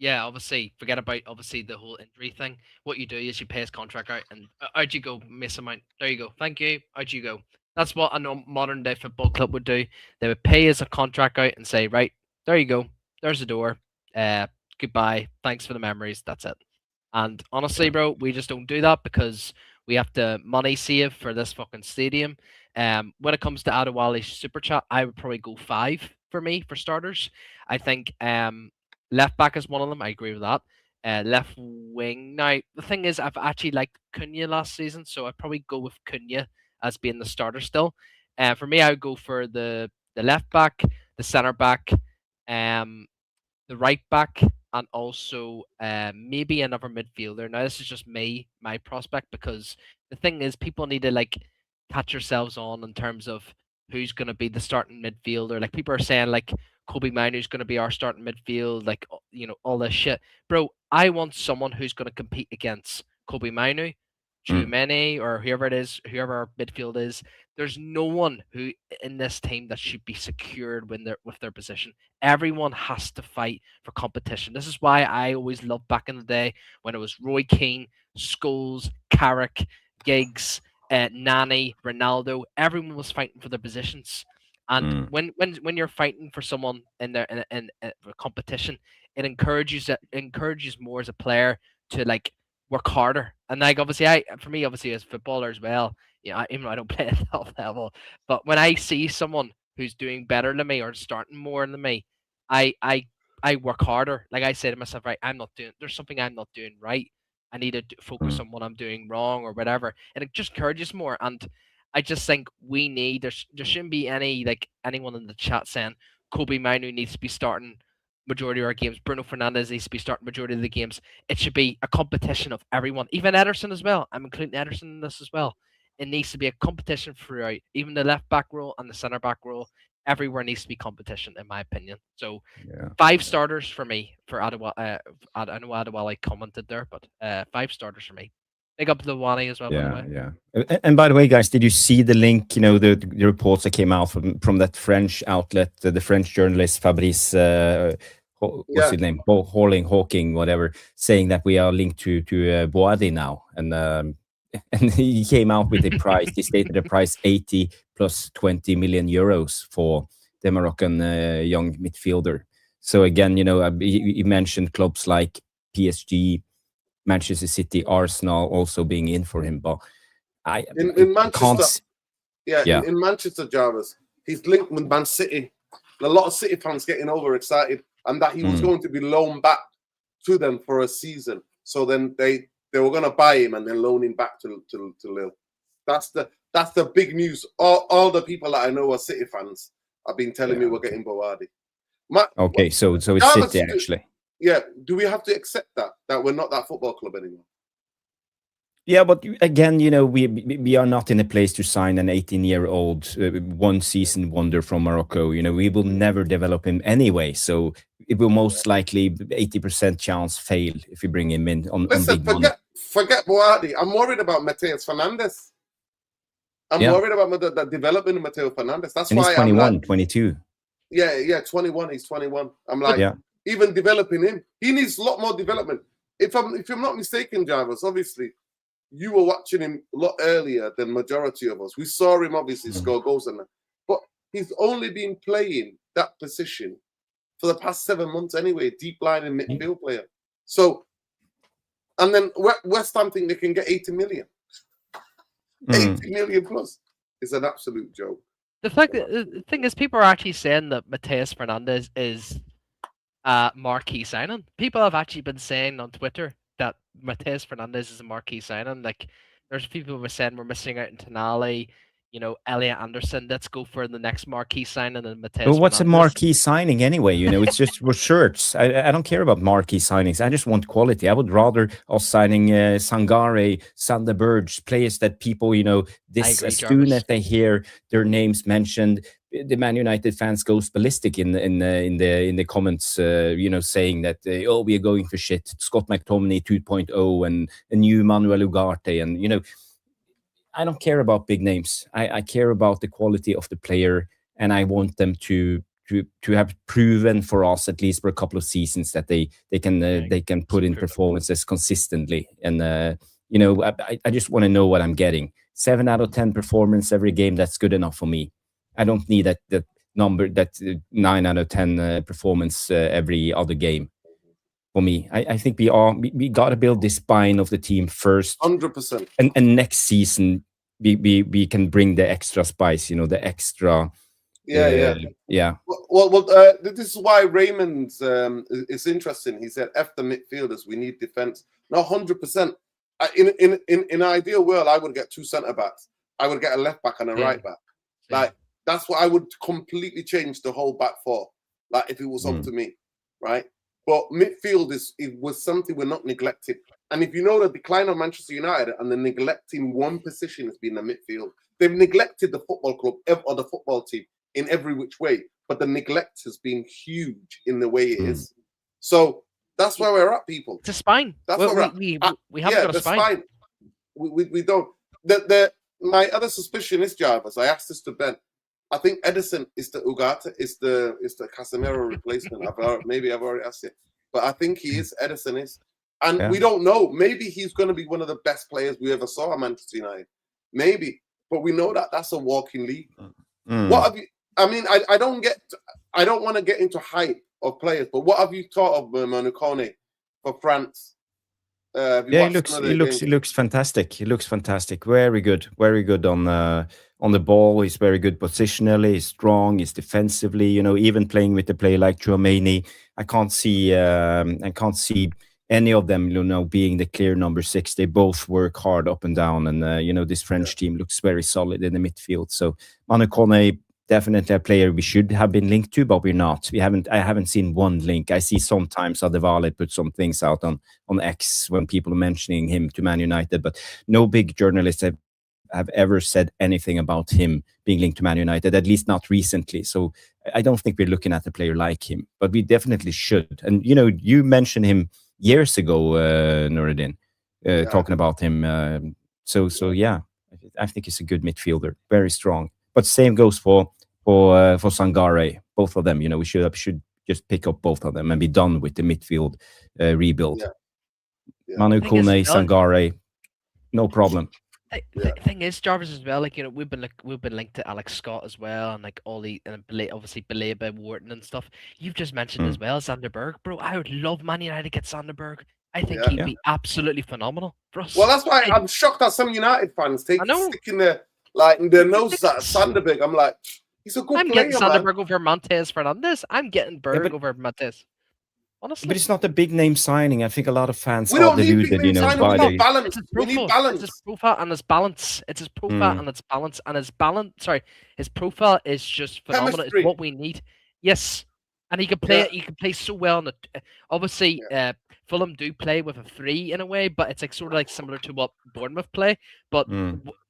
obviously forget about the whole injury thing. What you do is you pay his contract out, and out you go, Mason Mount. There you go. Thank you. Out you go. That's what a modern day football club would do. They would pay his contract out and say, right, there you go. There's the door. Goodbye. Thanks for the memories. That's it. And honestly, bro, we just don't do that because we have to money save for this fucking stadium. When it comes to Adewale's super chat, I would probably go 5 for me for starters. I think left back is one of them. I agree with that. Left wing. Now the thing is, I've actually liked Cunha last season, so I'd probably go with Cunha as being the starter still. For me, I would go for the left back, the centre back, the right back, and also maybe another midfielder. Now this is just my prospect, because the thing is, people need to catch yourselves on in terms of who's going to be the starting midfielder. Like, people are saying Kobe Mainoo's going to be our starting midfield, all this shit. Bro, I want someone who's going to compete against Kobe Mainoo, Tchouaméni, or whoever it is, whoever our midfield is. There's no one who in this team that should be secured with their position. Everyone has to fight for competition. This is why I always loved back in the day when it was Roy Keane, Scholes, Carrick, Giggs, Nani, Ronaldo. Everyone was fighting for their positions, and when you're fighting for someone in a competition, it encourages more as a player to work harder. And obviously, for me, as a footballer as well, even though I don't play at that level, but when I see someone who's doing better than me or starting more than me, I work harder. Like, I say to myself, right, there's something I'm not doing right. I need to focus on what I'm doing wrong or whatever, and it just encourages more. And I just think there shouldn't be anyone in the chat saying Kobe Mainoo needs to be starting majority of our games, Bruno Fernandes needs to be starting majority of the games. It should be a competition of everyone, even Ederson as well. I'm including Ederson in this as well. It needs to be a competition throughout, even the left back role and the centre back role. Everywhere needs to be competition, in my opinion. So 5 starters for me for Adewale. I know Adewale commented there, but 5 starters for me. Big up to Wani as well. Yeah, by the way. Yeah. And by the way, guys, did you see the link? The reports that came out from that French outlet, the French journalist Fabrice, what's his name, Hawking, whatever, saying that we are linked to Boadi now, and he came out with a price. He stated a price 80 plus 20 million euros for the Moroccan young midfielder. So again, he mentioned clubs like PSG, Manchester City, Arsenal also being in for him. But in Manchester, in Manchester, Jarvis, he's linked with Man City. A lot of City fans getting overexcited, and that he was going to be loaned back to them for a season. So then they were going to buy him and then loan him back to Lille. That's the big news. All the people that I know are City fans have been telling me we're getting Boadi. Okay, so it's Jarvis, City actually. yeah. Do we have to accept that we're not that football club anymore? Yeah, but again, we are not in a place to sign an 18-year-old one season wonder from Morocco. We will never develop him anyway, so it will most likely 80% chance fail if we bring him in on Listen, big money. forget Boadi. I'm worried about Mateus Fernandes. I'm worried about the development of Mateo Fernandes. That's And why he's 21, I'm like, 22. yeah, 21. He's 21. I'm like, Yeah. even developing him, he needs a lot more development. If I'm not mistaken, Jarvis, obviously, you were watching him a lot earlier than majority of us. We saw him obviously score goals and that, but he's only been playing that position for the past 7 months anyway, deep line and midfield player. So, and then West Ham think they can get 80 million. 80 million plus. It's an absolute joke. The thing is, people are actually saying that Mateus Fernandes is a marquee signing. People have actually been saying on Twitter that Mateus Fernandes is a marquee signing. Like, there's people who were saying we're missing out in Tonali, Elliot Anderson. Let's go for the next marquee signing and Mateus Well, what's Fernandes. a marquee signing anyway? It's just we're shirts. I don't care about marquee signings. I just want quality. I would rather us signing Sangare, Sander Berge, players that people, this agree, as soon Jarvis. as they hear their names mentioned, the Man United fans goes ballistic in the comments, saying that we are going for shit. Scott McTominay 2.0 and a new Manuel Ugarte, and I don't care about big names. I care about the quality of the player, and I want them to have proven for us at least for a couple of seasons that they can put in performances consistently. And I just want to know what I'm getting. 7 out of 10 performance every game. That's good enough for me. I don't need that number, that 9 out of 10 performance every other game. For me, I think we got to build this spine of the team first, 100%, and next season we can bring the extra spice, the extra. Yeah. Well, this is why Raymond is interesting. He said, "F the midfielders, we need defense." No, 100%. In an ideal world, I would get 2 centre backs. I would get a left back and a right back. Like, that's what I would completely change the whole back four. Like, if it was up to me, right? But midfield was something we're not neglecting. And if you know the decline of Manchester United and the neglecting one position has been the midfield, they've neglected the football club or the football team in every which way. But the neglect has been huge in the way it is. So that's where we're at, people. It's a spine. That's what we're at. We haven't got a spine. We don't. My other suspicion is, Jarvis, I asked this to Ben. I think Edison is the Ugarte, is the Casemiro replacement. Maybe I've already asked it, but I think he is. Edison is, and we don't know. Maybe he's going to be one of the best players we ever saw at Manchester United. Maybe, but we know that that's a walking league. What have you? I mean, I don't want to get into hype of players, but what have you thought of Manu Kone for France? He looks fantastic. He looks fantastic. Very good on the ball. He's very good positionally. He's strong. He's defensively. Even playing with a player like Chouameni, I can't see any of them, being the clear number 6. They both work hard up and down, and this French team looks very solid in the midfield. So Manu Kone, definitely a player we should have been linked to, but we're not. I haven't seen one link. I see sometimes Adewale put some things out on X when people are mentioning him to Man United, but no big journalists have ever said anything about him being linked to Man United, at least not recently. So I don't think we're looking at a player like him, but we definitely should. And you mentioned him years ago, Nuruddin, talking about him. So yeah, I think he's a good midfielder, very strong. But same goes for Sangare, both of them. We should just pick up both of them and be done with the midfield rebuild. Manu Kone, Sangare, no problem. The thing is, Jarvis, as well, like, we've been linked to Alex Scott as well, and like all the, and obviously Baleba, Wharton and stuff. You've just mentioned as well Sander Berge, bro. I would love Man United to get Sander Berge. I think he'd be absolutely phenomenal for us. Well, that's why I'm shocked that some United fans sticking their nose at Sander Berge. I'm like, he's a good player. I'm getting Sander Berge over Mateus Fernandes. I'm getting Berge over Mateus. Honestly. But it's not a big name signing. I think a lot of fans are deluded, by the balance. We need balance. It's his profile and his balance. It's his profile and its balance. And his balance, his profile is just phenomenal. Chemistry. It's what we need. Yes. And he can play Yeah. it. He can play so well. Obviously, Fulham do play with a 3 in a way, but it's like sort of like similar to what Bournemouth play. But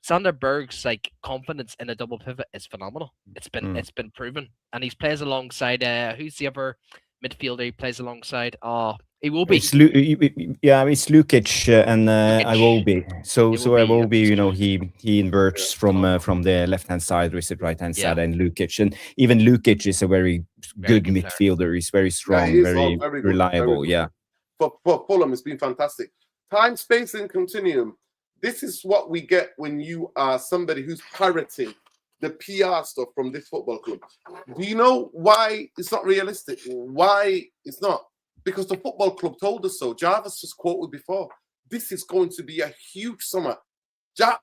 Sander Berg's like confidence in a double pivot is phenomenal. It's been proven, and he plays alongside who's the other midfielder he plays alongside? Oh, he will be. It's it's Lukic and Iwobi. So Iwobi, you know, he inverts from the left hand side, or is it right hand side, and Lukic, and even Lukic is a very good midfielder. He's very strong, he is very very good, reliable. very good. Yeah. For Fulham, it's been fantastic. Time, space, and continuum. This is what we get when you are somebody who's parroting the PR stuff from this football club. Do you know why it's not realistic? Why it's not? Because the football club told us so. Jarvis just quoted before. This is going to be a huge summer.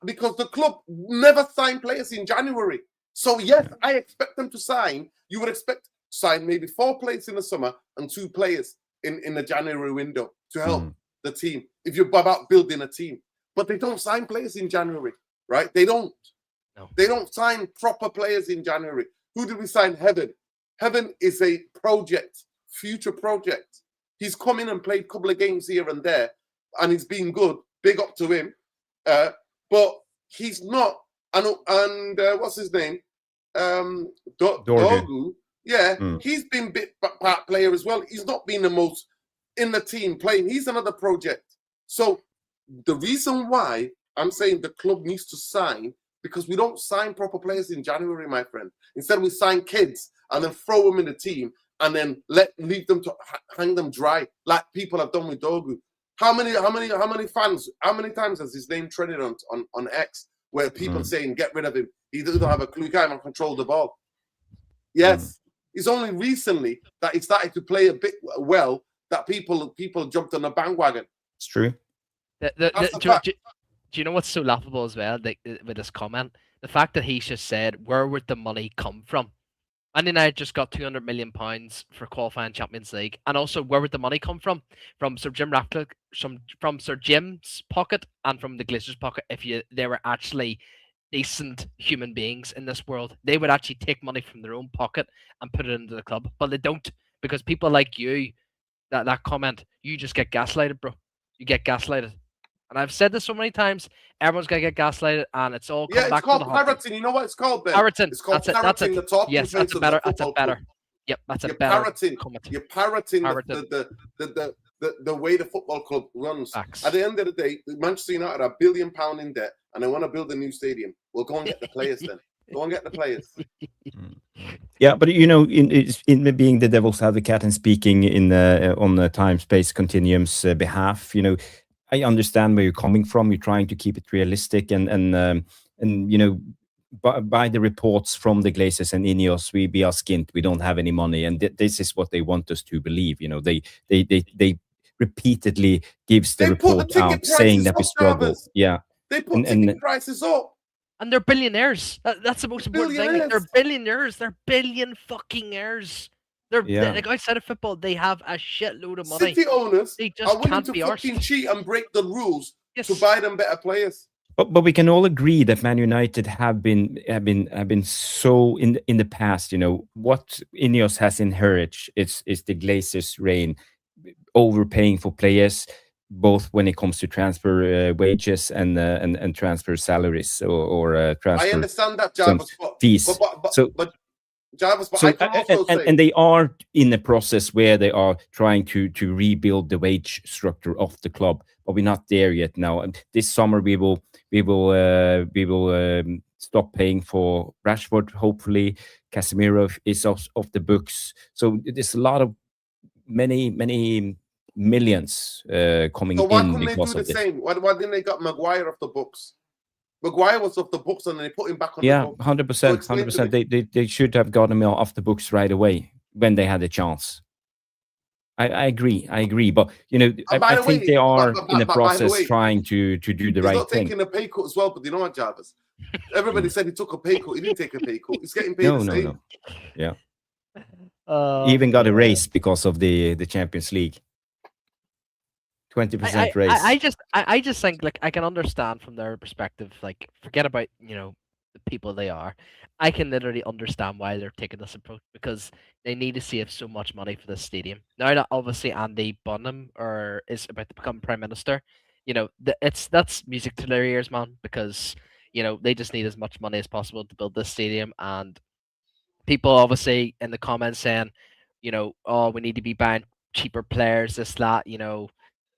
Because the club never signed players in January. So yes, I expect them to sign. You would expect sign maybe 4 players in the summer and 2 players in the January window to help the team. If you're about building a team. But they don't sign players in January, right? They don't. No. They don't sign proper players in January. Who did we sign? Heaven. Heaven is a project, future project. He's come in and played a couple of games here and there, and he's been good. Big up to him. But he's not. And what's his name? Dorgu. Yeah, he's been bit part player as well. He's not been the most in the team playing. He's another project. So the reason why I'm saying the club needs to sign, because we don't sign proper players in January, my friend. Instead, we sign kids and then throw them in the team and then leave them to hang them dry, like people have done with Dogu. How many fans? How many times has his name trended on X where people saying get rid of him? He doesn't have a clue. He can't even control the ball. Yes, it's only recently that he started to play a bit well that people jumped on the bandwagon. It's true. Do you know what's so laughable as well, with this comment? The fact that he just said, where would the money come from? Man United just got £200 million for qualifying Champions League. And also, where would the money come from? From Sir Jim Ratcliffe, from Sir Jim's pocket and from the Glazers' pocket. If they were actually decent human beings in this world, they would actually take money from their own pocket and put it into the club. But they don't, because people like you, that comment, you just get gaslighted, bro. You get gaslighted. And I've said this so many times, everyone's going to get gaslighted, and it's all come back to the it's called parroting. You know what it's called, Ben? Parroting. It's called parroting. The talking yes, that's a better. That's a better. Yep, that's a better comment. You're parroting the way the football club runs. Facts. At the end of the day, Manchester United are £1 billion in debt, and they want to build a new stadium. We'll go and get the players then. Go and get the players. Yeah, but you know, in being the devil's advocate and speaking on the time-space continuum's behalf, you know, I understand where you're coming from. You're trying to keep it realistic, and you know, by the reports from the Glazers and Ineos, we are skint. We don't have any money, and this is what they want us to believe. You know, they repeatedly gives the report out saying that we struggle. Yeah, they put ticket prices up. And they're billionaires. That's the most important thing. Like, they're billionaires. They're billion fucking heirs. They're like outside of football, they have a shitload of money. City owners they just are willing can't to be fucking arsed. cheat and break the rules to buy them better players. But we can all agree that Man United have been so in the past. You know what Ineos has inherited is the Glazers' reign, overpaying for players, both when it comes to transfer wages and transfer salaries or transfer. I understand that, Jarvis, fees. But Jarvis, but I can also say, and they are in a process where they are trying to rebuild the wage structure of the club, but we're not there yet now. And this summer we will stop paying for Rashford. Hopefully, Casemiro is off the books. So there's a lot of many millions coming in. So why couldn't they because do of the this. same? Why didn't they got Maguire off the books? Maguire was off the books and they put him back on the books. 100%. 100%. They should have got him off the books right away when they had a chance. I agree. But you know, I think they are in the process trying to do the right thing. He's not taking a pay cut as well, but you know what, Jarvis? Everybody said he took a pay cut. He didn't take a pay cut. He's getting paid the same. No. Yeah. He even got a raise because of the Champions League. 20% raise. I just think, like, I can understand from their perspective, like, forget about, you know, the people they are, I can literally understand why they're taking this approach because they need to save so much money for this stadium. Now that obviously Andy Bonham is about to become prime minister, that's music to their ears, man. Because they just need as much money as possible to build this stadium, and people obviously in the comments saying, oh, we need to be buying cheaper players, this, that,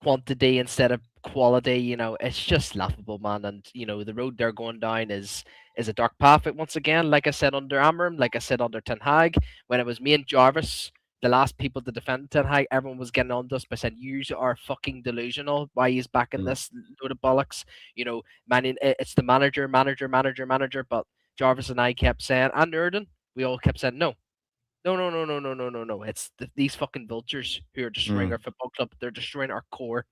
quantity instead of quality, it's just laughable, man. And the road they're going down is a dark path. But once again, like I said under Amram, like I said under Ten Hag, when it was me and Jarvis, the last people to defend Ten Hag, everyone was getting on to us by saying, "You are fucking delusional. Why he's back in this load of bollocks?" It's the manager. But Jarvis and I kept saying, and Erden, we all kept saying, no. No. It's these fucking vultures who are destroying our football club. They're destroying our core.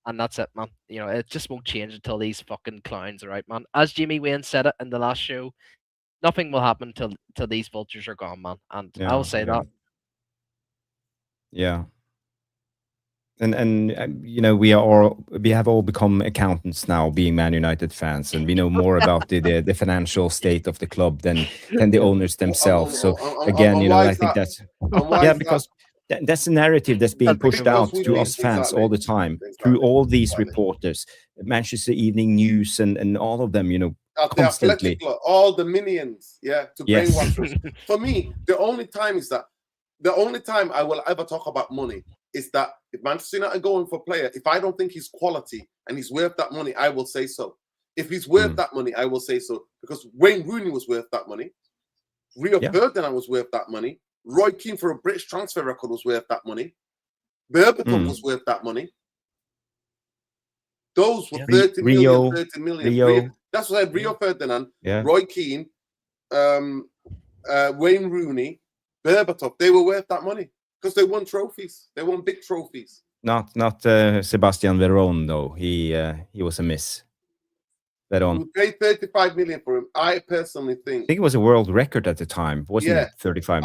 And that's it, man. It just won't change until these fucking clowns are out, man. As Jimmy Wayne said it in the last show, nothing will happen till these vultures are gone, man. And I will say that. Yeah. And we have all become accountants now, being Man United fans, and we know more about the financial state of the club than the owners themselves. So again, I think that's because that's the narrative that's being pushed out to us fans all the time through all these reporters, Manchester Evening News, and all of them, constantly. All the minions, to brainwash us. For me, the only time I will ever talk about money is that if Manchester United are going for a player, if I don't think he's quality and he's worth that money, I will say so. If he's worth that money, I will say so. Because Wayne Rooney was worth that money. Rio Ferdinand was worth that money. Roy Keane for a British transfer record was worth that money. Berbatov was worth that money. Those were 30 million. Rio. That's what I said. Rio Ferdinand, Roy Keane, Wayne Rooney, Berbatov. They were worth that money. Because they won trophies. They won big trophies. Not Sebastian Veron, though. He was a miss. Veron. We paid 35 million for him. I personally think it was a world record at the time, wasn't it? 35,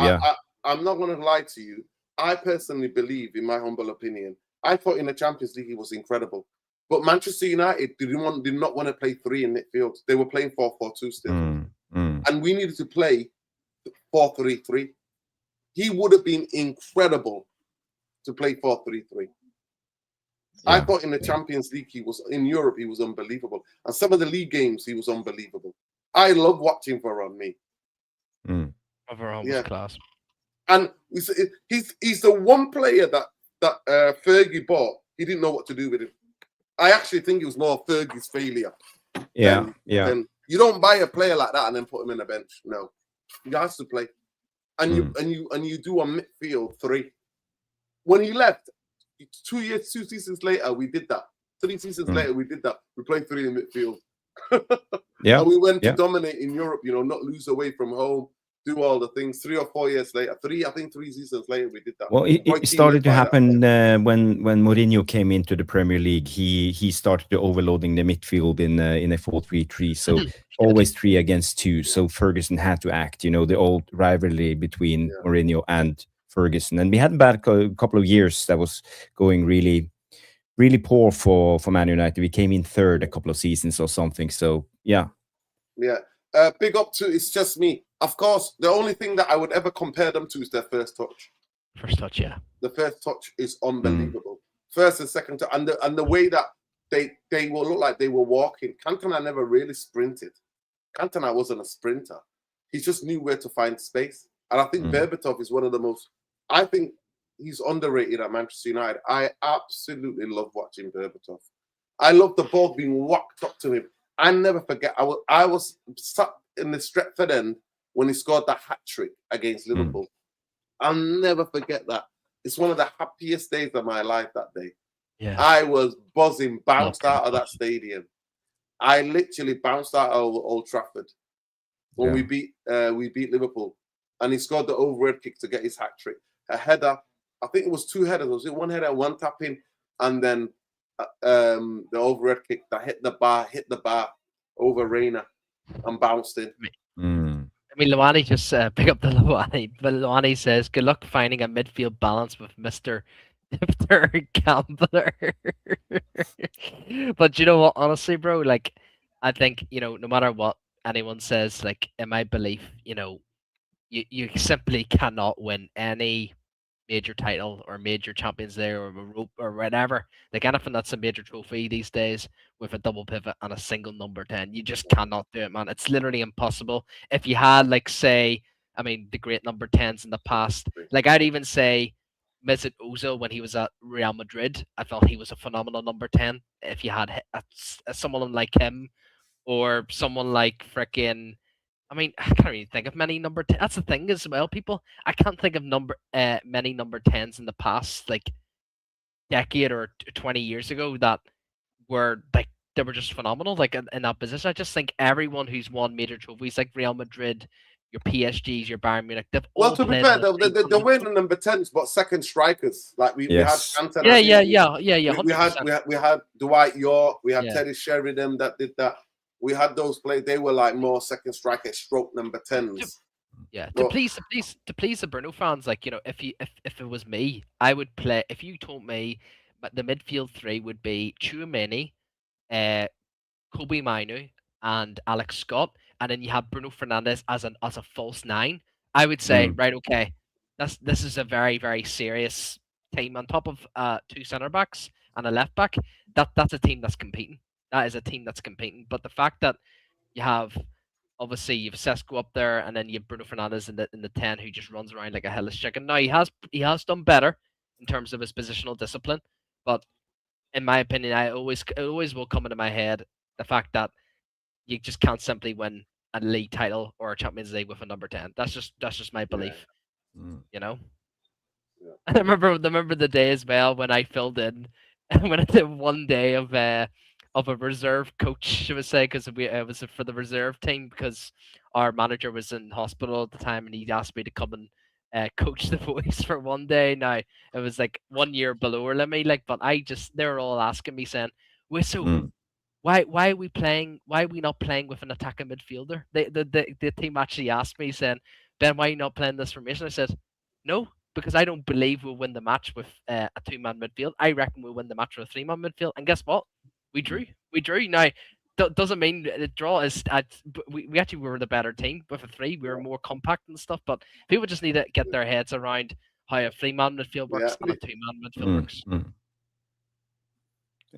I'm not going to lie to you. I personally believe, in my humble opinion, I thought in the Champions League he was incredible. But Manchester United did not want to play three in midfield. They were playing 4-4-2 still. And we needed to play 4-3-3. He would have been incredible to play 4-3-3. I thought in the Champions League, in Europe, he was unbelievable. And some of the league games, he was unbelievable. I love watching Veron, me. Veron was class. And he's the one player that Fergie bought. He didn't know what to do with him. I actually think it was more Fergie's failure. Yeah. You don't buy a player like that and then put him in a bench. No. He has to play. And you do a midfield three. When he left, 2 seasons later, we did that. 3 seasons later, we did that. We played three in midfield. And we went to dominate in Europe, not lose away from home, do all the things. 3 or 4 years later, 3 seasons later, we did that. Well, it started to happen when Mourinho came into the Premier League. He started to overloading the midfield in a 4-3-3. So always 3 against 2. So Ferguson had to act. The old rivalry between Mourinho and Ferguson. And we had about a couple of years that was going really, really poor for Man United. We came in third a couple of seasons or something. So big up to It's Just Me. Of course, the only thing that I would ever compare them to is their first touch. First touch, yeah. The first touch is unbelievable. First and second touch, and the way that they will look like they were walking. Cantona never really sprinted. Cantona wasn't a sprinter. He just knew where to find space. And I think Berbatov is one of the most. I think he's underrated at Manchester United. I absolutely love watching Berbatov. I love the ball being whacked up to him. I never forget. I was sat in the Stretford end when he scored that hat trick against Liverpool. I'll never forget that. It's one of the happiest days of my life that day. Yeah. I was buzzing, bounced out of that stadium. I literally bounced out of Old Trafford when we beat Liverpool, and he scored the overhead kick to get his hat trick. A header, I think it was 2 headers. Was it 1 header, 1 tap in, and then the overhead kick that hit the bar over Reina and bounced in. I mean, Luani just pick up the Luani. But Luani says, "Good luck finding a midfield balance with Mr. Gambler." But you know what? Honestly, bro, like I think no matter what, anyone says, like, in my belief, you simply cannot win any major title or major Champions League or Europe or whatever. Like anything that's a major trophy these days with a double pivot and a single number 10, you just cannot do it, man. It's literally impossible. If you had, like, say, I mean, the great number 10s in the past, like I'd even say Mesut Ozil when he was at Real Madrid, I thought he was a phenomenal number 10. If you had someone like him or someone like freaking, I mean, I can't really think of many number 10. That's the thing as well, people. I can't think of many number 10s in the past, like, decade or 20 years ago that were, like, they were just phenomenal, like, in that position. I just think everyone who's won major trophies, like Real Madrid, your PSGs, your Bayern Munich, they've all to be played fair, in the the way the number 10s, but second strikers. Like we had Yes. Cantona. Yeah, We 100%. had Dwight York. We had Yeah. Teddy Sheringham that did that. We had those players. They were like more second striker stroke number 10s. Yeah, to But- please the Bruno fans, like, if it was me, I would play. If you told me the midfield three would be Tchouaméni, Kobe Mainu, and Alex Scott, and then you have Bruno Fernandes as a false 9, I would say, right, okay, this is a very, very serious team on top of 2 centre backs and a left back. That's a team that's competing. That is a team that's competing. But the fact that you have, obviously, you've Sesko up there, and then you have Bruno Fernandes in the 10 who just runs around like a hellish chicken. Now he has done better in terms of his positional discipline, but in my opinion, it always will come into my head the fact that you just can't simply win a league title or a Champions League with a number 10. That's just my belief. Yeah. And I remember the day as well when I filled in when I did one day of a reserve coach, should I say, because it was for the reserve team because our manager was in hospital at the time and he asked me to come and coach the boys for one day. Now it was like 1 year below or limit, like, but they were all asking me saying, "Whistle, why are we playing? Why are we not playing with an attacking midfielder?" The team actually asked me saying, "Ben, why are you not playing this formation?" I said, "No, because I don't believe we'll win the match with a 2-man midfield. I reckon we'll win the match with a 3-man midfield." And guess what? We drew. Now, doesn't mean the draw is. We actually were the better team with a 3. We were more compact and stuff. But people just need to get their heads around how a 3-man midfield works and a 2-man midfield works.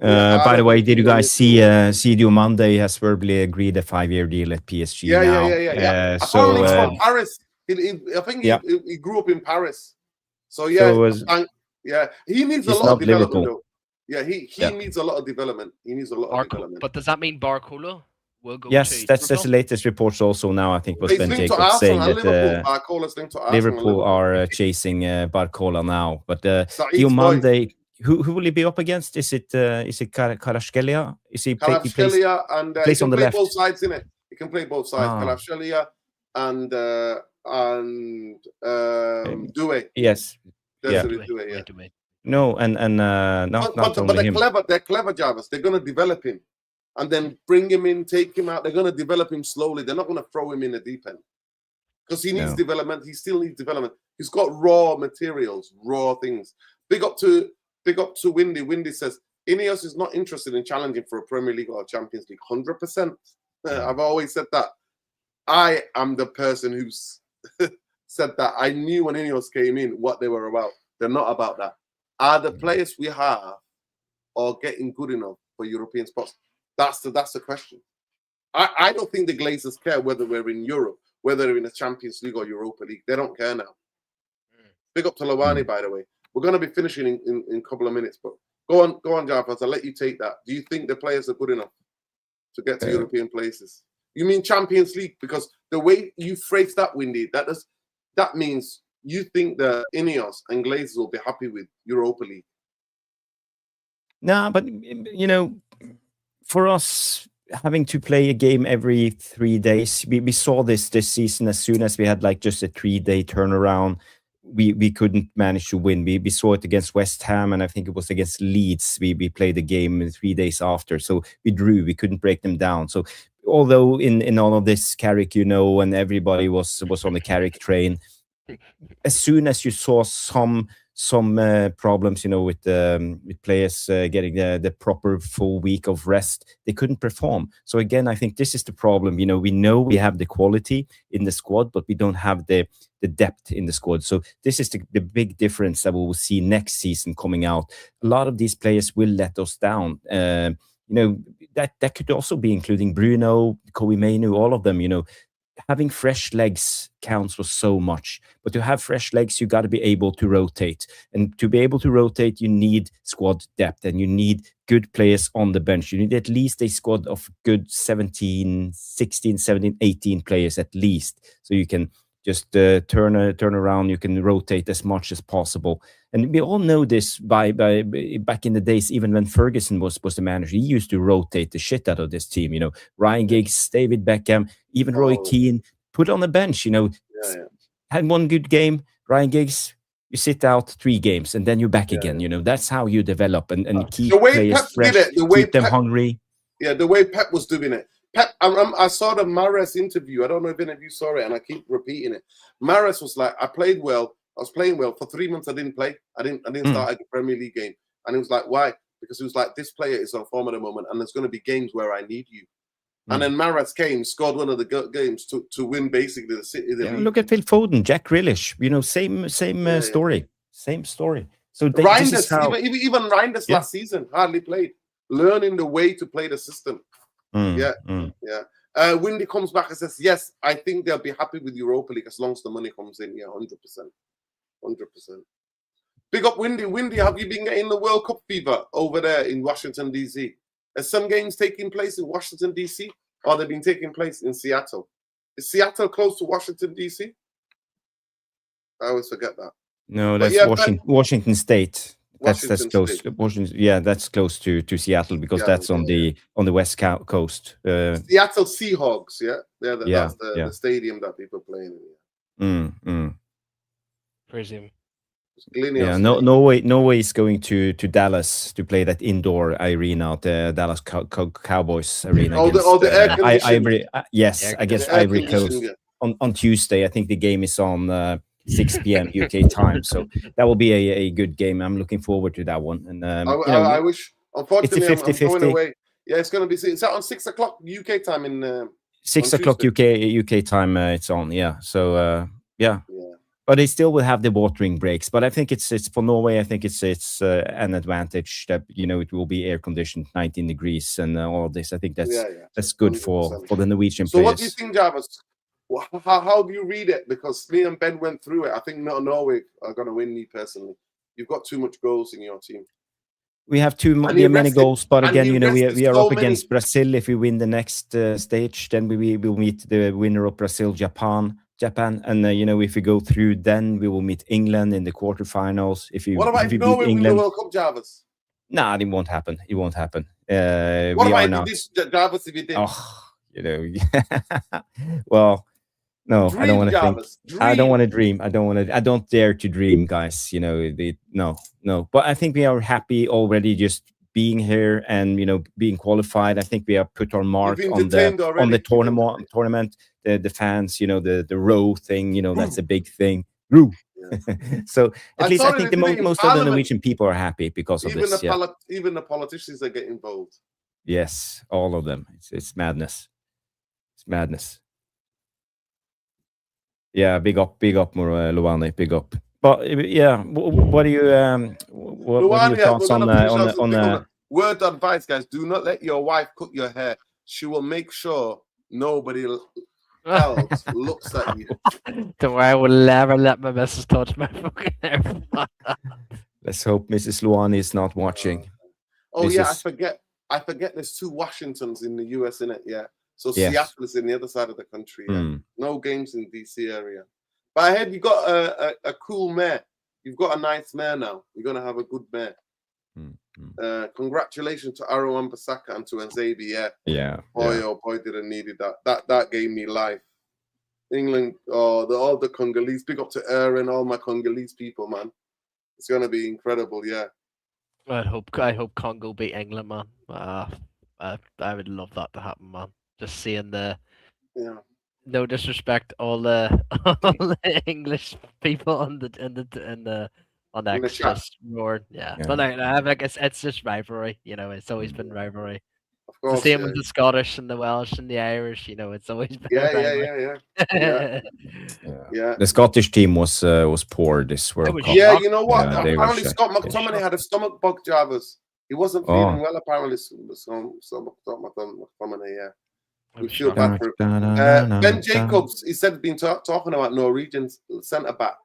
By the way, did you guys see Sadio Mane has verbally agreed a 5-year deal at PSG now? Yeah. So he's from Paris. I think he grew up in Paris. So he needs a lot of development though. Yeah, he needs a lot of development. He needs a lot of development. But does that mean Barcola will go? Yes, that's the latest reports also now. I think was Ben Jacobs saying that Liverpool are chasing Barcola now. But Sadio Mane, who will he be up against? Is it Kvaratskhelia? Is he Kvaratskhelia and he plays can on the play left? both sides, innit? He can play both sides. Kvaratskhelia and Doué. Yes. Doué. No, and not only him. They're clever drivers. They're going to develop him and then bring him in, take him out. They're going to develop him slowly. They're not going to throw him in the deep end because he needs development. He still needs development. He's got raw materials, raw things. Big up to Windy. Windy says Ineos is not interested in challenging for a Premier League or a Champions League. 100%. I've always said that. I am the person who's said that. I knew when Ineos came in what they were about. They're not about that. Are the players we have are getting good enough for European spots? That's the question. I don't think the Glazers care whether we're in Europe, whether we're in the Champions League or Europa League. They don't care now. Big up to Lawani, by the way. We're going to be finishing in a couple of minutes, but go on, Jarvis. I'll let you take that. Do you think the players are good enough to get to European places? You mean Champions League? Because the way you phrase that, Windy, that means you think the Ineos and Glazers will be happy with Europa League. No, but for us having to play a game every 3 days, we saw this season. As soon as we had like just a 3-day turnaround, we couldn't manage to win. We saw it against West Ham, and I think it was against Leeds. We played the game 3 days after, so we drew. We couldn't break them down. So although in all of this Carrick, and everybody was on the Carrick train, as soon as you saw some some problems, with players getting the proper full week of rest. They couldn't perform. So again, I think this is the problem. We know we have the quality in the squad, but we don't have the depth in the squad. So this is the big difference that we will see next season coming out. A lot of these players will let us down. That could also be including Bruno, Kobe Mainu, all of them. Having fresh legs counts for so much, but to have fresh legs, you got to be able to rotate, and to be able to rotate, you need squad depth, and you need good players on the bench. You need at least a squad of good 16, 17, 18 players at least, so you can just turn around. You can rotate as much as possible, and we all know this by back in the days. Even when Ferguson was the manager, he used to rotate the shit out of this team. Ryan Giggs, David Beckham, even Roy Keane, put on the bench. Had one good game. Ryan Giggs, you sit out 3 games and then you're back again. That's how you develop and keep players Pep fresh, keep them hungry. Yeah, the way Pep was doing it. Pep, I saw the Mahrez interview. I don't know if any of you saw it, and I keep repeating it. Mahrez was like, I was playing well. For 3 months, I didn't play. I didn't start a Premier League game. And he was like, why? Because he was like, this player is on form at the moment, and there's going to be games where I need you. And then Mahrez came, scored one of the games to win basically the City. Look at Phil Foden, Jack Grealish. Same story. Same story. So Reinders, even Reinders last season hardly played, learning the way to play the system. Windy comes back and says, yes, I think they'll be happy with Europa League as long as the money comes in. Yeah, 100%. Big up Windy. Windy, have you been getting the World Cup fever over there in Washington, D.C.? Are some games taking place in Washington, D.C., or they've been taking place in Seattle? Is Seattle close to Washington, D.C.? I always forget that. No, that's Washington State. That's close. State. Washington, that's close to Seattle because that's on the West Coast. Seattle Seahawks, that's the stadium that people play in. Presume. Norway is going to Dallas to play that indoor arena, the Dallas Cowboys arena. The air conditioning. Yes, against Ivory Coast on Tuesday. I think the game is on 6 p.m. UK time, so that will be a good game. I'm looking forward to that one. And I wish. Unfortunately, it's a 50-50. I'm going away. Yeah, it's going to be. It's out on 6 o'clock UK time in. 6 o'clock UK time. It's on. Yeah. So yeah. But they still will have the watering breaks. But I think it's for Norway. I think it's an advantage that it will be air conditioned, 19 degrees, and all of this. I think that's good 100%. for the Norwegian players. So what do you think, Jarvis? How do you read it? Because me and Ben went through it. I think Norway are going to win. Me personally, you've got too much goals in your team. We have many goals, but again, we are up against Brazil. If we win the next stage, then we will meet the winner of Brazil, Japan, and if we go through, then we will meet England in the quarterfinals. What about if Norway win the World Cup, Jarvis? Nah, it won't happen. It won't happen. What about this, Jarvis, if you did? Well. No, dream, I don't want to think. I don't want to dream. I don't dare to dream, guys. No. But I think we are happy already just being here and being qualified. I think we have put our mark on the tournament. The fans, the row thing. That's a big thing. Row. So at least I think most of the Norwegian people are happy because of this. Even the politicians are getting involved. Yes, all of them. It's madness. It's madness. Yeah, big up, Luani, big up. But yeah, what are your thoughts on word advice, guys? Do not let your wife cut your hair. She will make sure nobody else looks at you. Don't worry, I will never let my missus touch my fucking hair. Let's hope Mrs. Luani is not watching. I forget. There's 2 Washingtons in the US, in it. Yeah. So Seattle is in the other side of the country. Yeah. No games in DC area. But I heard you got a cool mare. You've got a nice mare now. You're going to have a good mare. Congratulations to Aro Ambasaka and to Nzabi. Yeah. Boy, did I needed that. That gave me life. England, all the Congolese. Big up to Aaron, all my Congolese people, man. It's going to be incredible, yeah. I hope Congo beat England, man. I would love that to happen, man. Just seeing no disrespect, all the English people in the on In the X chat. just roared. Yeah. Yeah. But like it's just rivalry, it's always been rivalry. Of It's the course, same yeah. with the Scottish and the Welsh and the Irish, it's always been a Yeah. rivalry. Yeah. The Scottish team was poor this World was Cup. Yeah, shocked. you know what? Yeah, they were Apparently shocked. Scott Yeah. McTominay had a stomach bug, Jarvis. He wasn't Oh. feeling well, apparently. So McTominay, yeah. I We was feel shocked. bad for him. Ben Jacobs, he said, been talking about Norwegian centre back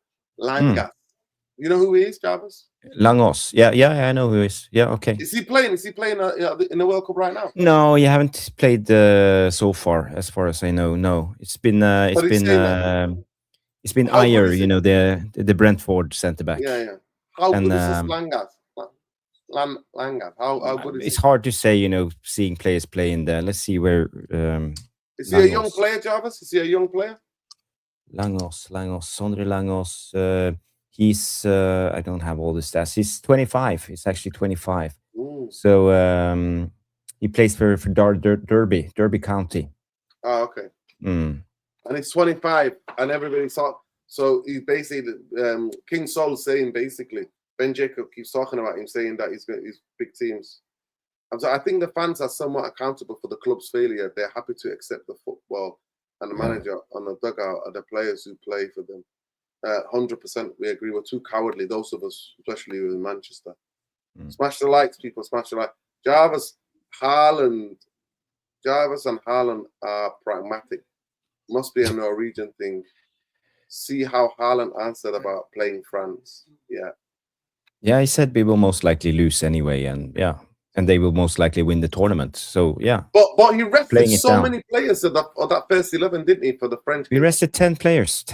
Langas. You know who he is, Jarvis? Langos. Yeah, I know who he is. Yeah, okay. Is he playing? Is he playing in the World Cup right now? No, he haven't played so far as I know. No, it's been But he's saying that- it's been How good Ayer, is he? the Brentford centre back. Yeah. How And, good is this Langas? Langas. How good is It's he? hard to say, seeing players play in there. Let's see where. Is he a young Langos. player, Jarvis? Is he a young player? Langos, Sondre Langos. He's I don't have all the stats. He's 25. He's actually 25. Ooh. So he plays for Derby County. Oh, okay. Mm. And he's 25, and everybody thought so. He's basically King Sol saying basically Ben Jacob keeps talking about him, saying that he's big teams. I think the fans are somewhat accountable for the club's failure. They're happy to accept the football and the manager on the dugout are the players who play for them. 100%, we agree. We're too cowardly, those of us, especially in Manchester. Smash the likes, people. Smash the like. Jarvis and Haaland are pragmatic. Must be a Norwegian thing. See how Haaland answered about playing France. Yeah, he said we will most likely lose anyway, and they will most likely win the tournament. So yeah, but he rested Playing it so down. many players of that first 11, didn't he, for the French? we rested 10 players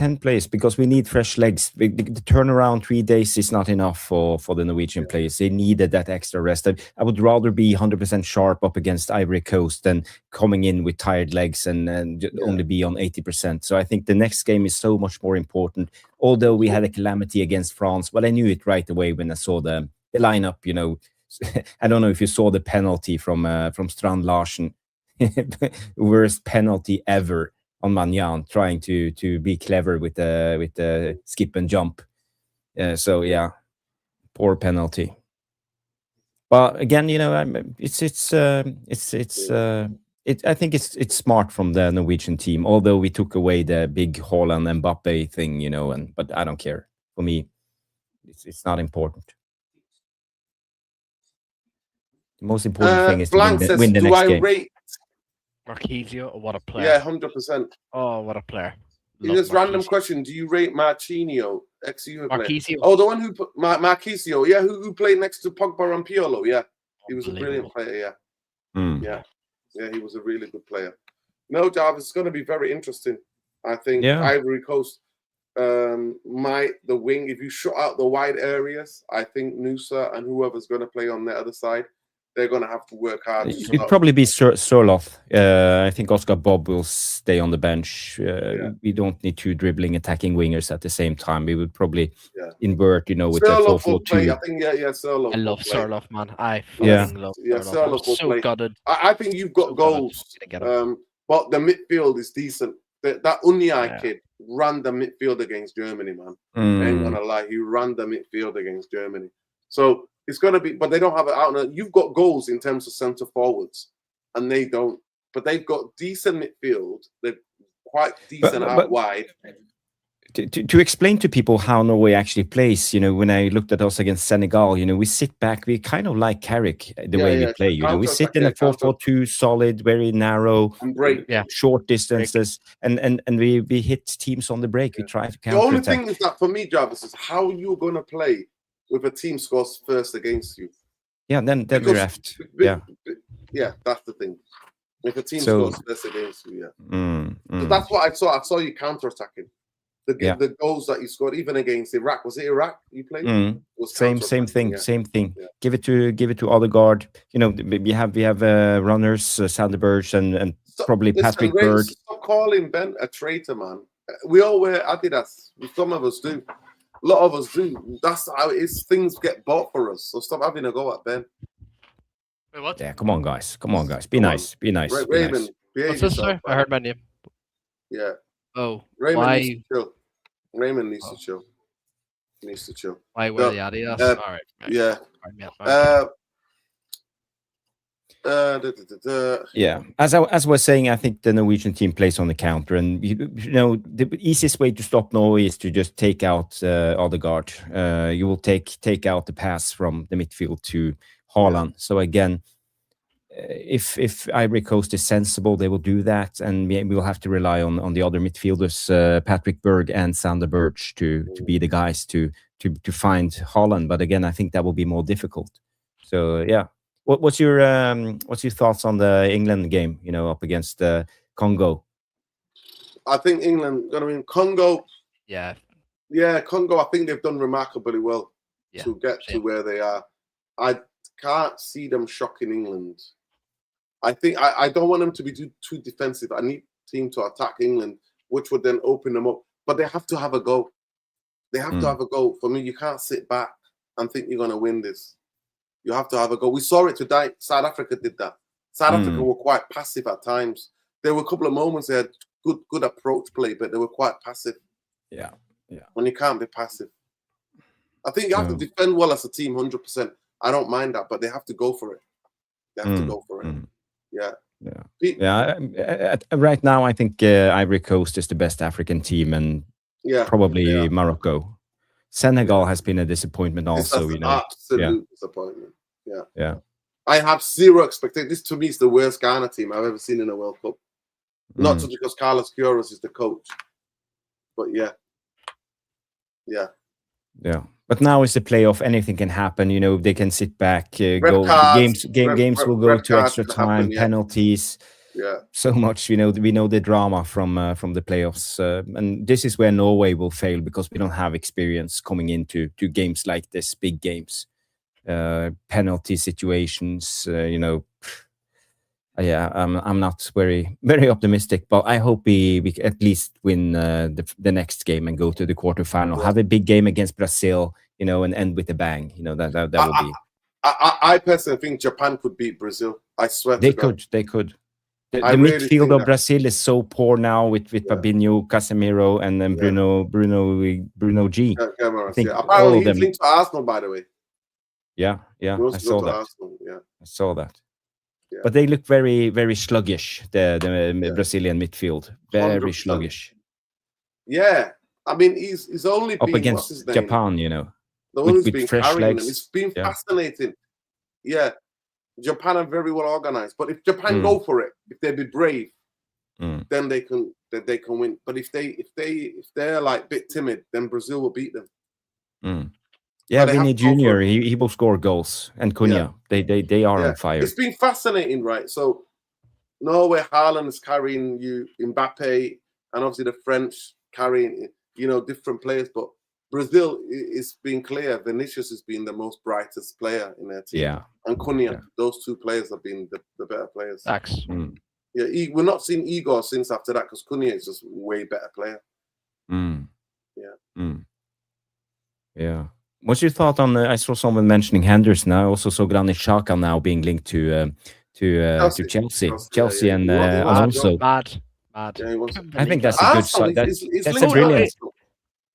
because we need fresh legs. The turnaround 3 days is not enough for the Norwegian players. They needed that extra rest. I would rather be 100% sharp up against Ivory Coast than coming in with tired legs and only be on 80%. So I think the next game is so much more important. Although we had a calamity against France, well, I knew it right away when I saw the lineup. I don't know if you saw the penalty from Strand Larsen. Worst penalty ever on Magnan, trying to be clever with the skip and jump. So yeah, poor penalty. But again, I think it's smart from the Norwegian team. Although we took away the big Haaland Mbappe thing, but I don't care. For me, it's not important. The most important thing is to Blank says, win the do next I game. rate? Marquisio, what a player. Yeah, 100%. Oh, what a player. This random question: do you rate Marquinhos, ex-Juve player? Marquisio. Oh, the one who put Marquisio, yeah, who played next to Pogba and Piolo, yeah. He was a brilliant player, yeah. Yeah, he was a really good player. No, Jarvis, it's going to be very interesting. I think Ivory Coast, the wing, if you shut out the wide areas, I think Nusa and whoever's going to play on the other side, they're going to have to work hard. It'd probably be Sørloth. I think Oscar Bob will stay on the bench. We don't need two dribbling, attacking wingers at the same time. We would probably invert, with Sørloth the 4-4-2. I think, Sørloth. I love Sørloth, man. I Yeah. love Sørloth will so play. gutted. I think you've got goals, but the midfield is decent. That Unyai kid ran the midfield against Germany, man. I ain't gonna lie, he ran the midfield against Germany. So it's gonna be, but they don't have it out. You've got goals in terms of centre forwards, and they don't. But they've got decent midfield. They're quite decent out wide. To explain to people how Norway actually plays, when I looked at us against Senegal, we sit back. We kind of like Carrick the way we play. We sit in a 4-4-2, solid, very narrow, short distances, and we hit teams on the break. We try to counter. The only thing is that for me, Jarvis, is how you're going to play if a team scores first against you. Yeah, then we're left. Yeah, that's the thing. If a team scores first against you, So that's what I saw. I saw you counter-attacking. The goals that you scored, even against Iraq. Was it Iraq you played? Same thing. Yeah. Give it to Odegaard. We have runners, Sanderberg and probably Patrick Berg. Stop calling Ben a traitor, man. We all wear Adidas. Some of us do. A lot of us do. That's how it is. Things get bought for us. So stop having a go at Ben. Wait, what? Yeah, come on, guys. Be nice. Raymond, what's this, sir? I heard my name. Yeah. Oh, Raymond needs to chill. He needs to chill. Why wear the Adidas? uh, All right. Yeah. Right, yeah, right. Yeah, as I was saying, I think the Norwegian team plays on the counter, and you know the easiest way to stop Norway is to just take out Odegaard. You will take out the pass from the midfield to Haaland. So again, if Ivory Coast is sensible, they will do that, and we will have to rely on the other midfielders, Patrick Berg and Sander Berge, to be the guys to find Haaland. But again, I think that will be more difficult. So yeah. What's your thoughts on the England game? You know, up against Congo. I think England gonna win. Congo. Yeah. Congo. I think they've done remarkably well to get to where they are. I can't see them shocking England. I think I don't want them to be too defensive. I need team to attack England, which would then open them up. But they have to have a go. They have to have a go. For me, you can't sit back and think you're gonna win this. You have to have a go. We saw it today. South Africa did that. South Africa were quite passive at times. There were a couple of moments they had good approach play, but they were quite passive. Yeah. When you can't be passive. I think you have to defend well as a team, 100%. I don't mind that, but they have to go for it. They have to go for it. Yeah. Right now, I think Ivory Coast is the best African team, and probably Morocco. Senegal has been a disappointment also, you know. Absolute disappointment. Yeah. I have zero expectation. This to me is the worst Ghana team I've ever seen in a World Cup. Not just because Carlos Queiroz is the coach, but yeah. But now is the playoff. Anything can happen. You know, they can sit back. Games will go to extra time, penalties. Yeah, so much. You know, we know the drama from the playoffs, and this is where Norway will fail because we don't have experience coming into games like this, big games, penalty situations. You know, I'm not very optimistic, but I hope we at least win the next game and go to the quarterfinal. Have a big game against Brazil, you know, and end with a bang. You know, that will be. I personally think Japan could beat Brazil. I swear they could. The midfield of Brazil is so poor now with Fabinho, Casemiro, and then Bruno G. I think apparently he's linked to Arsenal, by the way. Yeah, I saw that. Arsenal, I saw that. Yeah. But they look very, very sluggish. The Brazilian midfield, very 100%. sluggish. Yeah, I mean he's only up been, against Japan, you know. The one who's with been fresh carrying legs. them. It's been fascinating. Yeah. Japan are very well organized, but if Japan go for it, if they be brave, then they can win. But if they're like a bit timid, then Brazil will beat them. Yeah, Vinny Jr. He will score goals, and Cunha they are on fire. It's been fascinating, right? So Norway, Haaland is carrying you, Mbappe, and obviously the French carrying different players, but Brazil is being clear. Vinicius has been the most brightest player in their team. Yeah. And Cunha, those two players have been the better players. Thanks. Yeah, we're not seeing Igor since after that because Cunha is just way better player. Yeah. What's your thought on? I saw someone mentioning Henderson. I also saw Granit Xhaka now being linked to Chelsea and Alonso. Mad. Yeah, I think that's a good sign. That's a brilliant.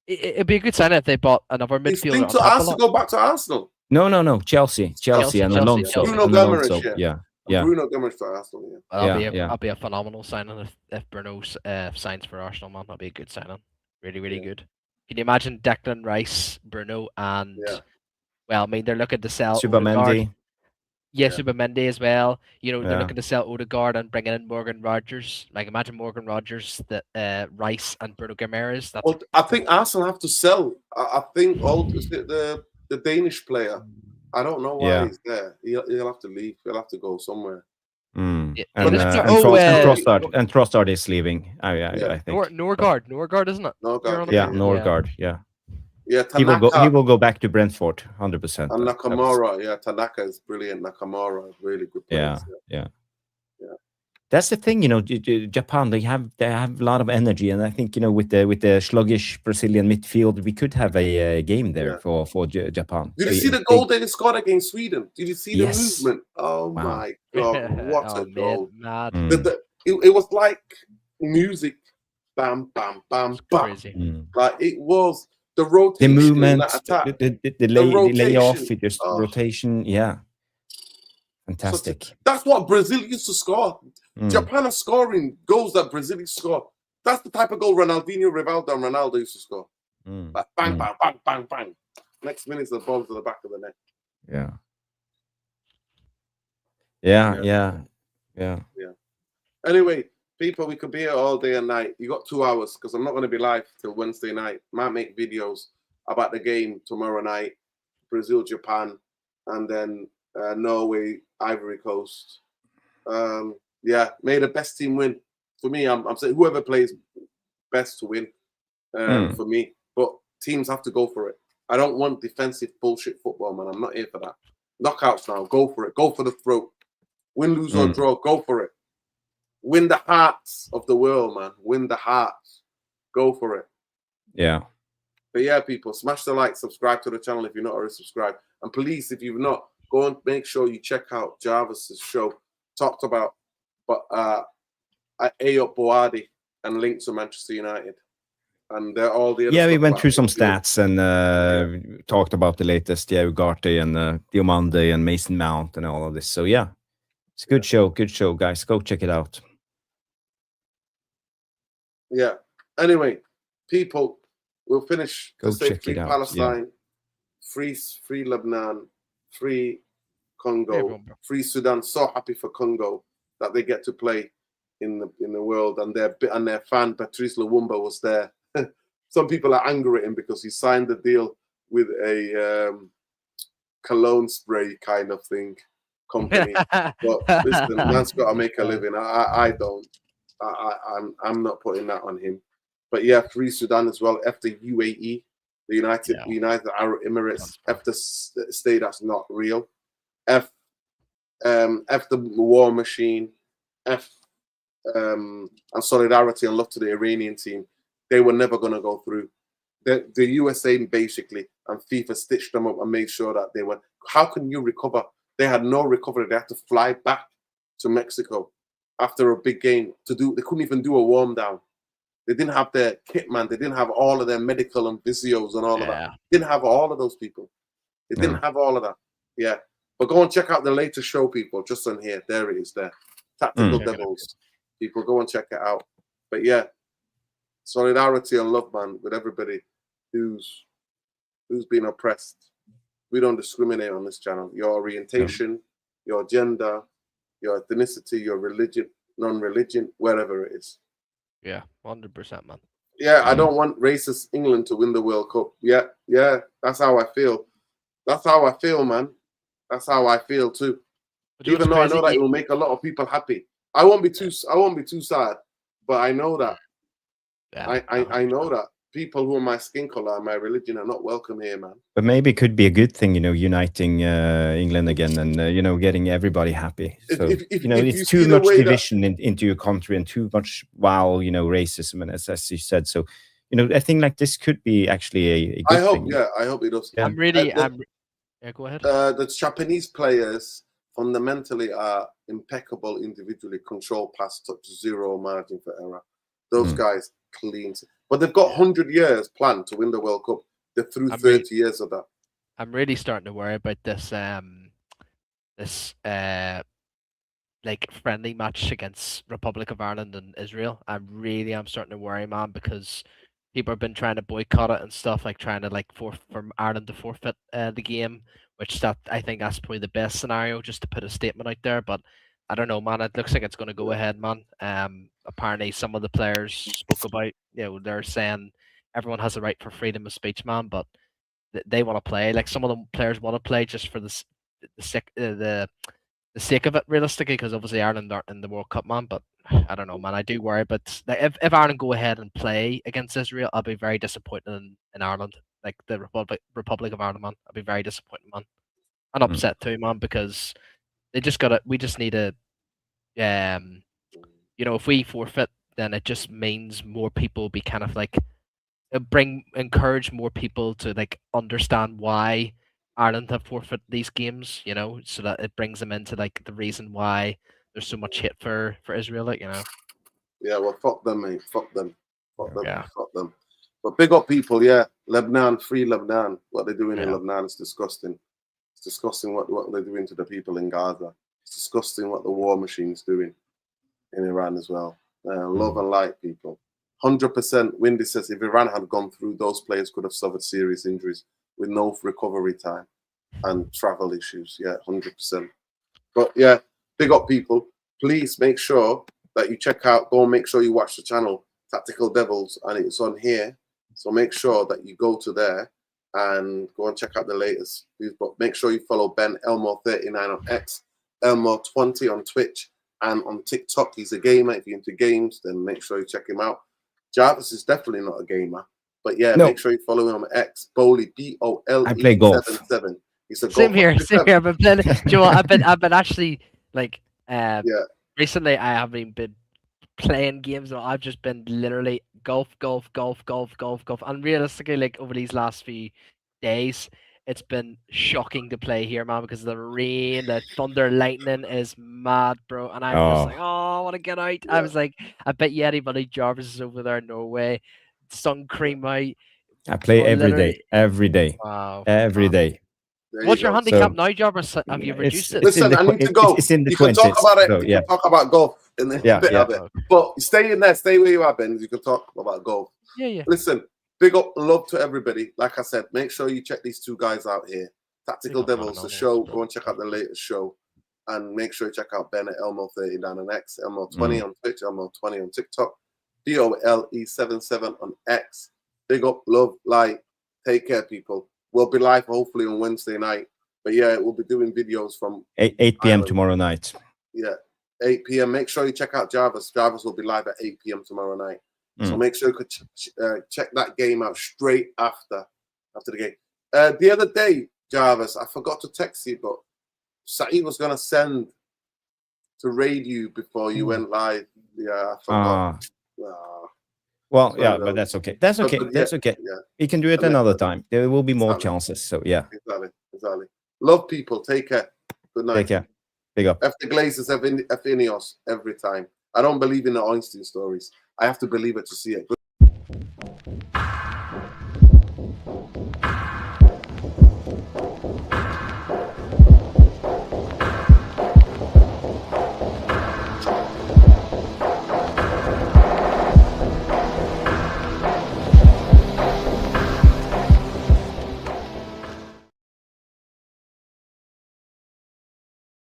It'd be a good sign if they bought another midfielder. He's linked to Arsenal. Go back to Arsenal. No. Chelsea and Alonso. Bruno Guimaraes, yeah. Bruno Guimaraes to Arsenal. Well, that'll be a phenomenal signing if Bruno signs for Arsenal, man. That'll be a good signing. Really, really good. Can you imagine Declan Rice, Bruno, and well, I mean they're looking to sell Subamendi. Subamendi as well. You know, they're looking to sell Odegaard and bringing in Morgan Rogers. Like imagine Morgan Rogers, Rice and Bruno Guimaraes. Well, I think Arsenal have to sell. I think the Danish player. I don't know why he's there. He'll have to leave. He'll have to go somewhere. And Trossard is leaving. I think Norgard, isn't it? Norgard. Yeah, he will go back to Brentford, 100%. And Nakamura, Tanaka is brilliant. Nakamura is really good player. Yeah. That's the thing, Japan, they have a lot of energy, and I think with the sluggish Brazilian midfield, we could have a game there for Japan. Did you see the goal they scored against Sweden? Did you see the movement? Oh my God, what a goal! It was like music, bam, bam, bam, bam. Crazy. Like it was The The rotation in movement, that attack. the layoff, rotation. it just Oh. rotation. Yeah, So fantastic. that's what Brazil used to score. Mm. Japan are scoring goals that Brazil used to score. That's the type of goal Ronaldinho, Rivaldo, and Ronaldo used to score. Mm. Like bang, Mm. bang, bang, bang, bang. Next minute, the ball's to the back of the net. Yeah. Yeah. Yeah. Yeah. Yeah. Anyway, people, we could be here all day and night. You got 2 hours because I'm not going to be live till Wednesday night. Might make videos about the game tomorrow night, Brazil, Japan, and then Norway, Ivory Coast. Yeah, may the best team win. For me, I'm saying whoever plays best to win. For me, but teams have to go for it. I don't want defensive bullshit football, man. I'm not here for that. Knockouts now, go for it. Go for the throat. Win, lose, or draw, go for it. Win the hearts of the world, man. Win the hearts. Go for it. Yeah. But yeah, people, smash the like, subscribe to the channel if you're not already subscribed. And please, if you've not, go and make sure you check out Jarvis's show. Talked about Ayo Boadi and links to Manchester United. And all the other Yeah, we stuff went about through some midfield. stats and talked about the latest, Ugarte and Diomande and Mason Mount and all of this. So yeah, it's a good show. Good show, guys. Go check it out. Yeah. Anyway, people, we'll finish. Go to say check free it out, Palestine, free Lebanon, free Congo, Everyone, bro. free Sudan. So happy for Congo that they get to play in the world, and their fan Patrice Lumumba was there. Some people are angry at him because he signed the deal with a cologne spray kind of thing company. But listen, man's got to make a living. I don't. I'm not putting that on him. But yeah, free Sudan as well. After UAE, the United Arab Emirates. After state that's not real. F the war machine. And solidarity and love to the Iranian team. They were never going to go through. The USA basically and FIFA stitched them up and made sure that they were. How can you recover? They had no recovery. They had to fly back to Mexico after a big game to do. They couldn't even do a warm down. They didn't have their kit man. They didn't have all of their medical and physios and all of that. They didn't have all of those people. They didn't have all of that. Yeah. But go and check out the latest show, people. Just on here. There it is. There. Tactical Devils. People, go and check it out. But yeah, solidarity and love, man, with everybody who's been oppressed. We don't discriminate on this channel. Your orientation, your gender, your ethnicity, your religion, non-religion, wherever it is. Yeah, 100%, man. Yeah, I don't want racist England to win the World Cup. Yeah, that's how I feel. That's how I feel, man. That's how I feel too. Even though I know that it will make a lot of people happy. I won't be too sad, but I know that. Yeah, I know that people who are my skin color and my religion are not welcome here, man. But maybe it could be a good thing, uniting England again and getting everybody happy. So it's too much division into your country and too much racism and as you said. So a thing like this could be actually a good thing. Yeah, I hope it does. Yeah, go ahead. The Japanese players fundamentally are impeccable individually, control pass, touch, zero margin for error. Those guys clean. But they've got 100 years planned to win the World Cup. They're through 30 years of that. I'm really starting to worry about this like friendly match against Republic of Ireland and Israel. I'm starting to worry, man, because people have been trying to boycott it and stuff, like trying to for Ireland to forfeit the game, which I think that's probably the best scenario, just to put a statement out there. But I don't know, man. It looks like it's going to go ahead, man. Apparently, some of the players spoke about, they're saying everyone has a right for freedom of speech, man. But they want to play. Like some of the players want to play just for the sake of it, realistically, because obviously Ireland aren't in the World Cup, man. But I don't know, man. I do worry. But if Ireland go ahead and play against Israel, I'll be very disappointed in Ireland, like the Republic of Ireland, man. I'll be very disappointed, man, and upset too, man, because they just got it. We just need to, if we forfeit, then it just means more people be kind of like encourage more people to understand why Ireland have forfeit these games, so that it brings them into the reason why there's so much hate for Israel, Yeah, well, fuck them, mate. Fuck them. Fuck them. Yeah. Fuck them. But big up people, yeah. Lebanon, free Lebanon. What they're doing in Yeah. Lebanon is disgusting. It's disgusting what they're doing to the people in Gaza. It's disgusting what the war machine's doing in Iran as well. Love and light, people. 100%. Windy says if Iran had gone through, those players could have suffered serious injuries with no recovery time and travel issues. Yeah, 100%. But yeah, big up people. Please make sure that you check out, go and make sure you watch the channel, Tactical Devils, and it's on here. So make sure that you go to there and go and check out the latest. But make sure you follow Ben Elmo39 on X, Elmo20 on Twitch, and on TikTok. He's a gamer. If you're into games, then make sure you check him out. Jarvis is definitely not a gamer. But yeah, No. make sure you follow him on X, Bowley, B-O-L-E I play golf. 77. He's a Same here. golfer. Same here. I've been playing. Do you know what? I've been actually like Yeah. recently. I haven't been playing games. I've just been literally golf, and realistically, like over these last few days, it's been shocking to play here, man, because the rain, the thunder, lightning is mad, bro. And I'm just Oh. like, oh, I want to get out. I Yeah. was like, I bet you anybody, Jarvis is over there in Norway, sun cream out. I play Oh, every literally. day, every day, Wow. every day. There What's you your go. handicap So- now, Jarvis? Have you reduced it? It's in Listen, the I need to tw- go. It's in the You can 20s. talk about it. So, You yeah. can talk about golf in a Yeah, bit yeah. of it. But stay in there. Stay where you are, Ben. You can talk about golf. Yeah. Listen, big up, love to everybody. Like I said, make sure you check these two guys out here. Tactical Big up, Devils, man, the on show. this, Go and check out the latest show. And make sure you check out Ben at Elmo30 down on X, Elmo20 on Twitch, Elmo20 on TikTok, BOLE77 on X. Big up, love, light. Take care, people. We'll be live hopefully on Wednesday night. But yeah, we'll be doing videos from 8 p.m. Ireland. tomorrow night. Yeah, 8 p.m. Make sure you check out Jarvis. Jarvis will be live at 8 p.m. tomorrow night. So make sure you could check that game out straight after the game. The other day, Jarvis, I forgot to text you, but Saeed was going to send to raid you before you went live. Yeah, I forgot. Well, So, yeah, but that's okay. That's okay. but That's yeah, okay. yeah. We can do it And another time. There will be more Exactly. chances. So yeah, Exactly. Love people. Take care. Good night. take care. Big up. F the Glazers, F Ineos every time. I don't believe in the Einstein stories. I have to believe it to see it.